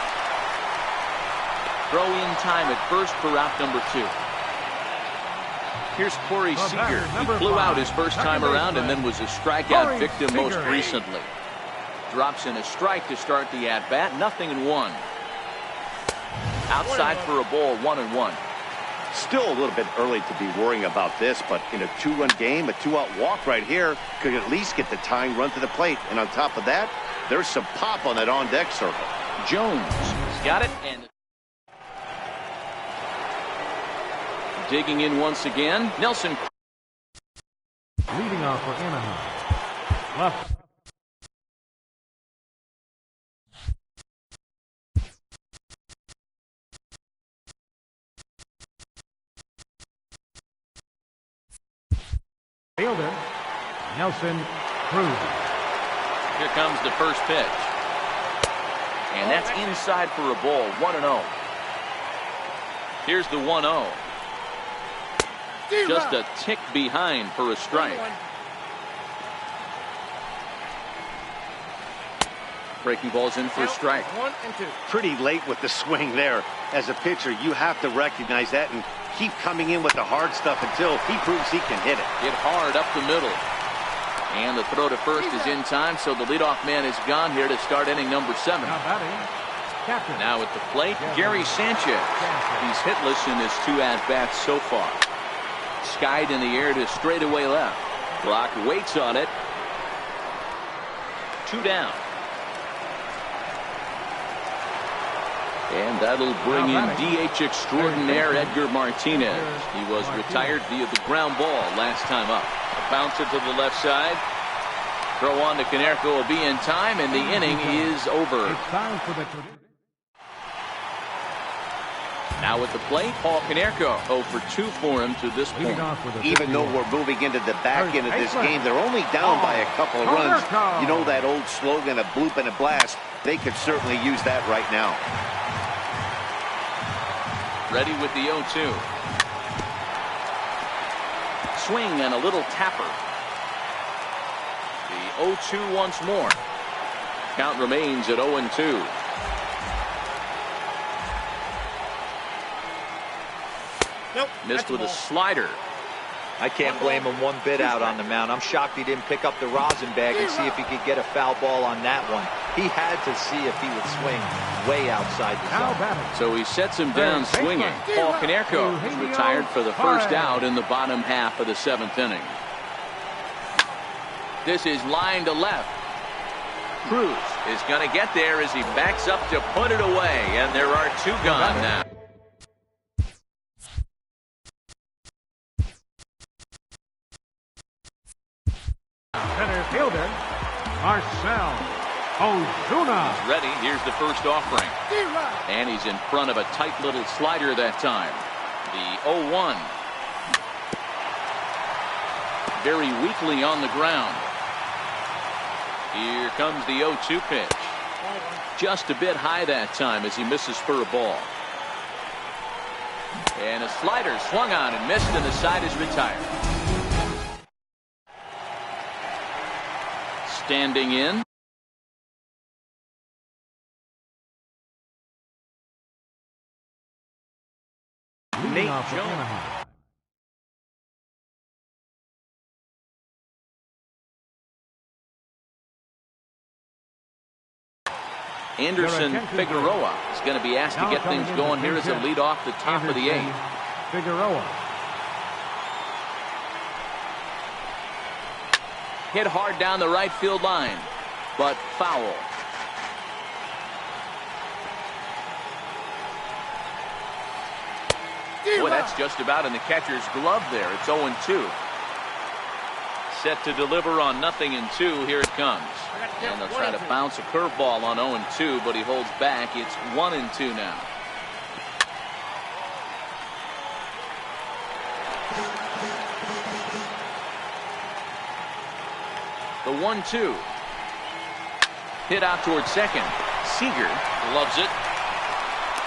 Throw in time at first for out number 2. Here's Corey Seager. He flew out his first time around and then was a strikeout victim most recently. Drops in a strike to start the at-bat. 0-1. Outside for a ball, 1-1. Still a little bit early to be worrying about this, but in a 2-run game, a 2-out walk right here could at least get the tying run to the plate. And on top of that, there's some pop on that on-deck circle. Jones has got it, and digging in once again. Nelson leading off for Anaheim. Left. Fielder, Nelson Cruz. Here comes the first pitch. And that's inside for a ball, 1-0. Here's the 1-0. Just a tick behind for a strike. Breaking balls in for a strike. 1-2. Pretty late with the swing there. As a pitcher, you have to recognize that and keep coming in with the hard stuff until he proves he can hit it. Hit hard up the middle. And the throw to first is in time, so the leadoff man is gone here to start inning number 7. Now at the plate, Gary Sanchez. He's hitless in his 2 at-bats so far. Skied in the air to straightaway left. Brock waits on it. 2 down. And that'll bring in DH extraordinaire Edgar Martinez. He was retired via the ground ball last time up. A bouncer to the left side. Throw on to Konerko will be in time, and the inning is over. It's time for the... Now at the plate, Paul Konerko. 0 for 2 for him to this point. Even though we're moving into the back end of this game, they're only down by a couple of runs. You know that old slogan, a bloop and a blast. They could certainly use that right now. Ready with the 0-2. Swing and a little tapper. The 0-2 once more. Count remains at 0-2. Nope, missed with a slider. I can't blame him one bit out on the mound. I'm shocked he didn't pick up the rosin bag and see if he could get a foul ball on that one. He had to see if he would swing way outside the zone. So he sets him down swinging. Paul Konerko is retired for the first out in the bottom half of the 7th inning. This is line to left. Cruz is going to get there as he backs up to put it away, and there are 2 gone now. Center fielder, Marcell Ozuna. He's ready. Here's the first offering. And he's in front of a tight little slider that time. The 0-1. Very weakly on the ground. Here comes the 0-2 pitch. Just a bit high that time as he misses for a ball. And a slider swung on and missed, and the side is retired. Standing in. Nate Jones. Anderson Figueroa is going to be asked to get things going here as a lead off the top of the 8th. Figueroa. Hit hard down the right field line, but foul. Boy, that's just about in the catcher's glove there. It's 0-2. Set to deliver on 0-2. Here it comes. And they'll try to bounce a curveball on 0-2, but he holds back. It's 1-2 now. The 1-2. Hit out towards second. Seager loves it.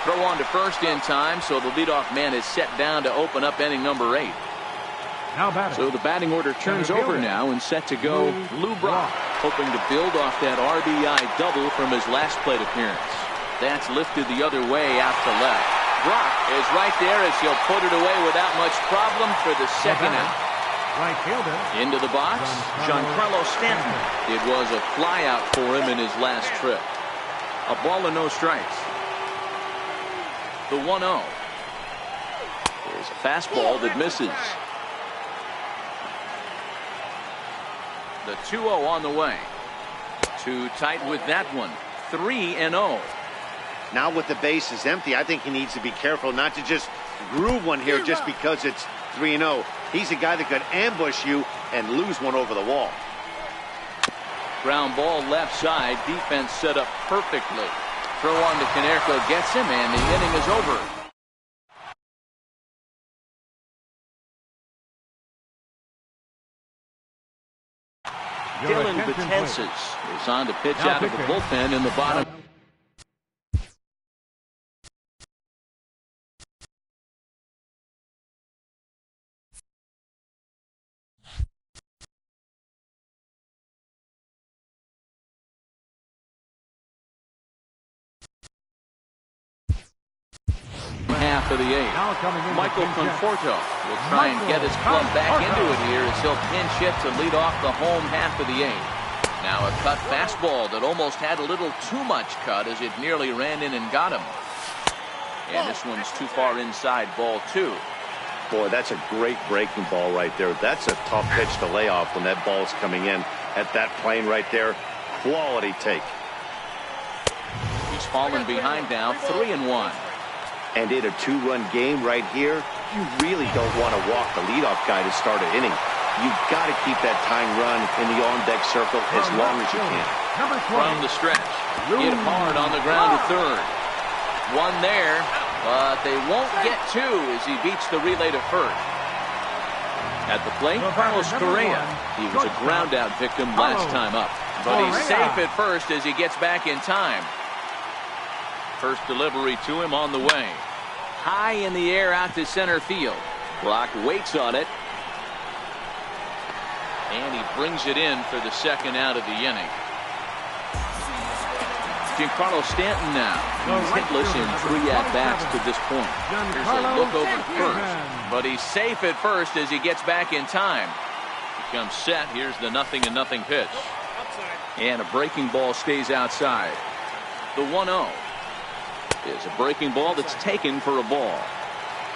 Throw on to first in time, so the leadoff man is set down to open up inning number 8. So the batting order turns over now and set to go Lou Brock, hoping to build off that RBI double from his last plate appearance. That's lifted the other way out to left. Brock is right there as he'll put it away without much problem for the second out. Right fielder. Into the box, Giancarlo Stanton. It was a flyout for him in his last trip. A ball and no strikes. The 1-0 is a fastball that misses. The 2-0 on the way. Too tight with that one. 3-0. Now with the base is empty, I think he needs to be careful not to just groove one here just because it's 3-0. He's a guy that could ambush you and lose one over the wall. Ground ball left side. Defense set up perfectly. Throw on to Konerko gets him, and the inning is over. Dylan Betances is on to pitch out of the bullpen in the bottom. Half of the eighth. Michael Conforto will try and get his club back into it here as he'll pinch hit to lead off the home half of the eighth. Now a cut fastball that almost had a little too much cut as it nearly ran in and got him. And this one's too far inside, ball 2. Boy, that's a great breaking ball right there. That's a tough pitch to lay off when that ball's coming in at that plane right there. Quality take. He's fallen behind now, 3-1. And in a 2-run game right here, you really don't want to walk the leadoff guy to start an inning. You've got to keep that tying run in the on-deck circle as long as you can. From the stretch, hit hard on the ground to third. One there, but they won't get two as he beats the relay to first. At the plate, Carlos Correa. He was a ground-out victim last time up, but he's safe at first as he gets back in time. First delivery to him on the way. High in the air out to center field. Brock waits on it. And he brings it in for the second out of the inning. Giancarlo Stanton now. He's hitless in 3 at-bats to this point. Here's a look over to first. But he's safe at first as he gets back in time. He comes set. Here's the 0-0 pitch. And a breaking ball stays outside. The 1-0. Is a breaking ball that's taken for a ball.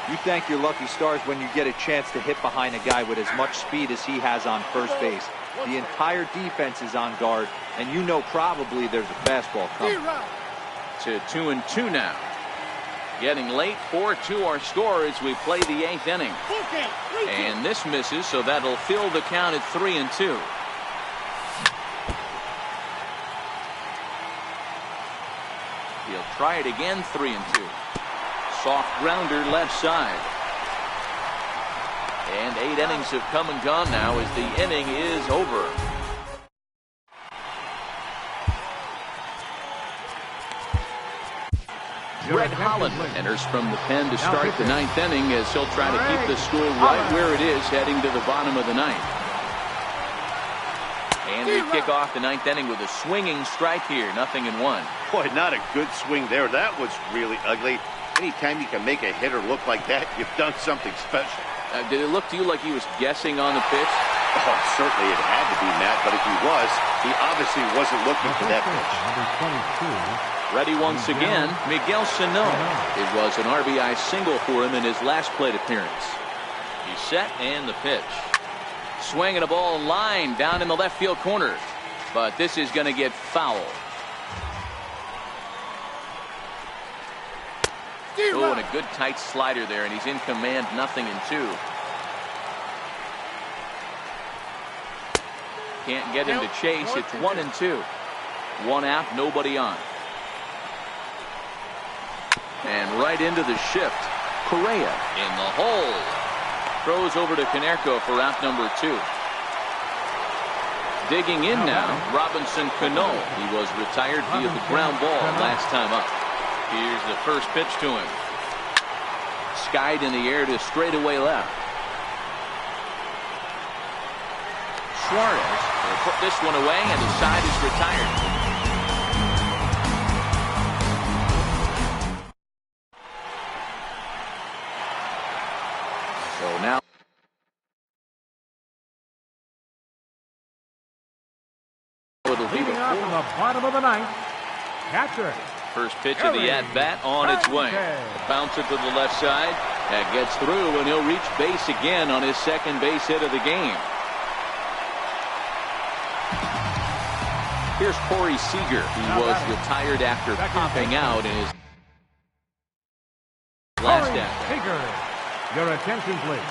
You thank your lucky stars when you get a chance to hit behind a guy with as much speed as he has on first base. The entire defense is on guard, and you know probably there's a fastball coming. To 2-2 now. Getting late, 4-2 our score as we play the 8th inning. And this misses, so that'll fill the count at 3-2. He'll try it again, 3-2. Soft grounder left side. And 8 innings have come and gone now as the inning is over. Greg Holland enters from the pen to start the 9th inning as he'll try to keep the score right where it is heading to the bottom of the 9th. And we kick off the 9th inning with a swinging strike here, 0-1. Boy, not a good swing there. That was really ugly. Anytime you can make a hitter look like that, you've done something special. Did it look to you like he was guessing on the pitch? Oh, certainly it had to be, Matt, but if he was, he obviously wasn't looking for that pitch. Ready once again, Miguel Sano. It was an RBI single for him in his last plate appearance. He's set and the pitch. Swinging a ball line down in the left field corner. But this is going to get foul. Oh, and a good tight slider there, and he's in command, 0-2. Can't get him to chase. It's 1-2. 1 out, nobody on. And right into the shift. Correa in the hole. Throws over to Konerko for out number 2. Digging in now, Robinson Cano. He was retired via the ground ball last time up. Here's the first pitch to him. Skied in the air to straightaway left. Suarez will put this one away, and the side is retired. be Leading the off in the bottom of the ninth, catcher. first pitch of the at-bat on its way. Bouncer to the left side. That gets through, and he'll reach base again on his second base hit of the game. Here's Corey Seager. He was retired after popping out in his last at-bat. Seager, your attention, please.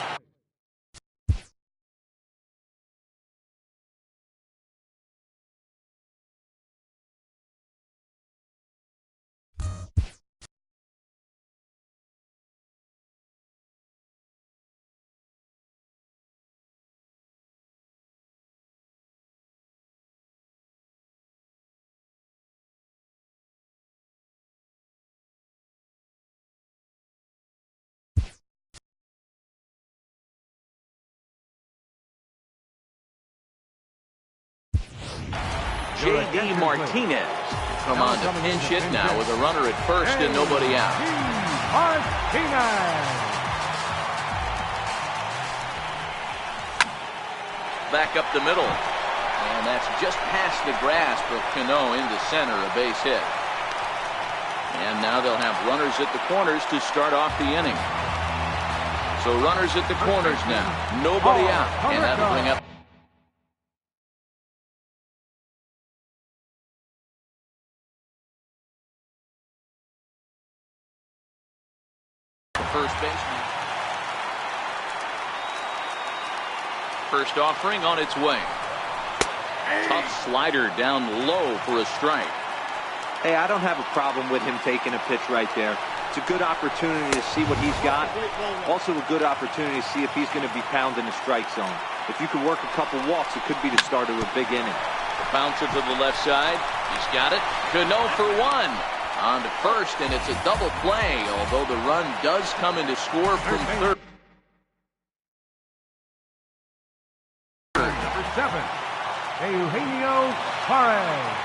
J.D. Martinez come on to pinch hit now with a runner at first and nobody out. Martinez. Back up the middle. And that's just past the grasp of Cano into center, a base hit. And now they'll have runners at the corners to start off the inning. So runners at the corners now. Nobody out. And that'll bring up first baseman. First offering on its way. Tough slider down low for a strike. Hey, I don't have a problem with him taking a pitch right there. It's a good opportunity to see what he's got. Also a good opportunity to see if he's going to be pounding the strike zone. If you could work a couple walks, it could be the start of a big inning. Bouncer to the left side. He's got it. Cano for one. On to first, and it's a double play, although the run does come in to score from third. Number 7, Eugenio Suarez.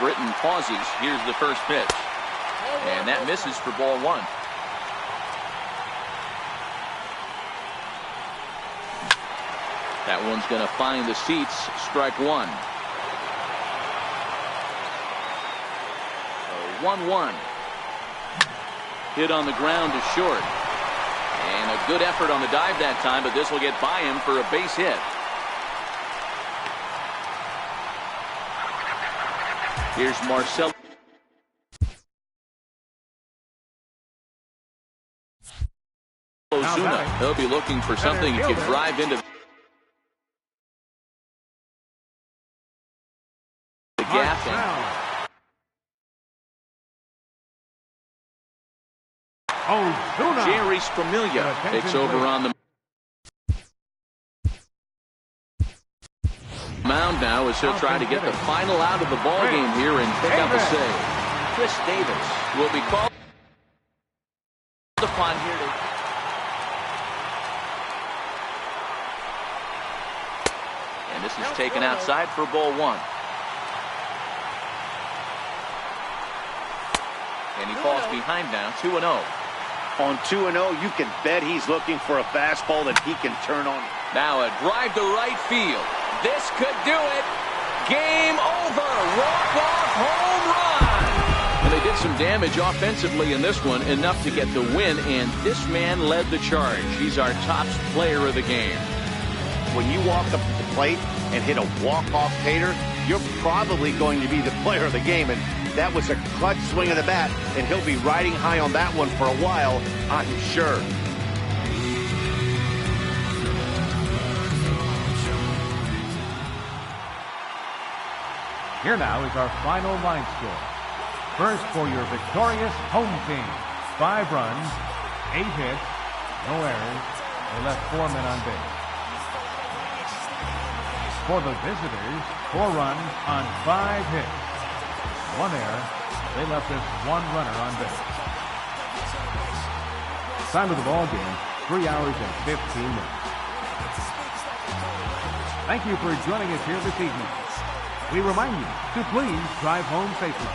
Britton pauses. Here's the first pitch. And that misses for ball one. That one's going to find the seats. Strike one. 1-1. Hit on the ground to short. And a good effort on the dive that time, but this will get by him for a base hit. Here's Marcell Ozuna. He'll be looking for something he can drive into the gap. Ozuna. Jerry Spromilia takes over on the mound now as he'll try to get the final out of the ball game here and pick up a save. Chris Davis will be called upon here to and this is taken outside for ball one. And he falls behind now, 2-0. On 2-0, you can bet he's looking for a fastball that he can turn on. Now a drive to right field. This could do it. Game over. Walk-off home run. And they did some damage offensively in this one, enough to get the win, and this man led the charge. He's our top player of the game. When you walk up to the plate and hit a walk-off tater, you're probably going to be the player of the game, and that was a clutch swing of the bat, and he'll be riding high on that one for a while, I'm sure. Here now is our final line score. First for your victorious home team. 5 runs, 8 hits, no errors. They left 4 men on base. For the visitors, 4 runs on 5 hits. 1 error. They left us 1 runner on base. Time of the ball game, 3 hours and 15 minutes. Thank you for joining us here this evening. We remind you to please drive home safely.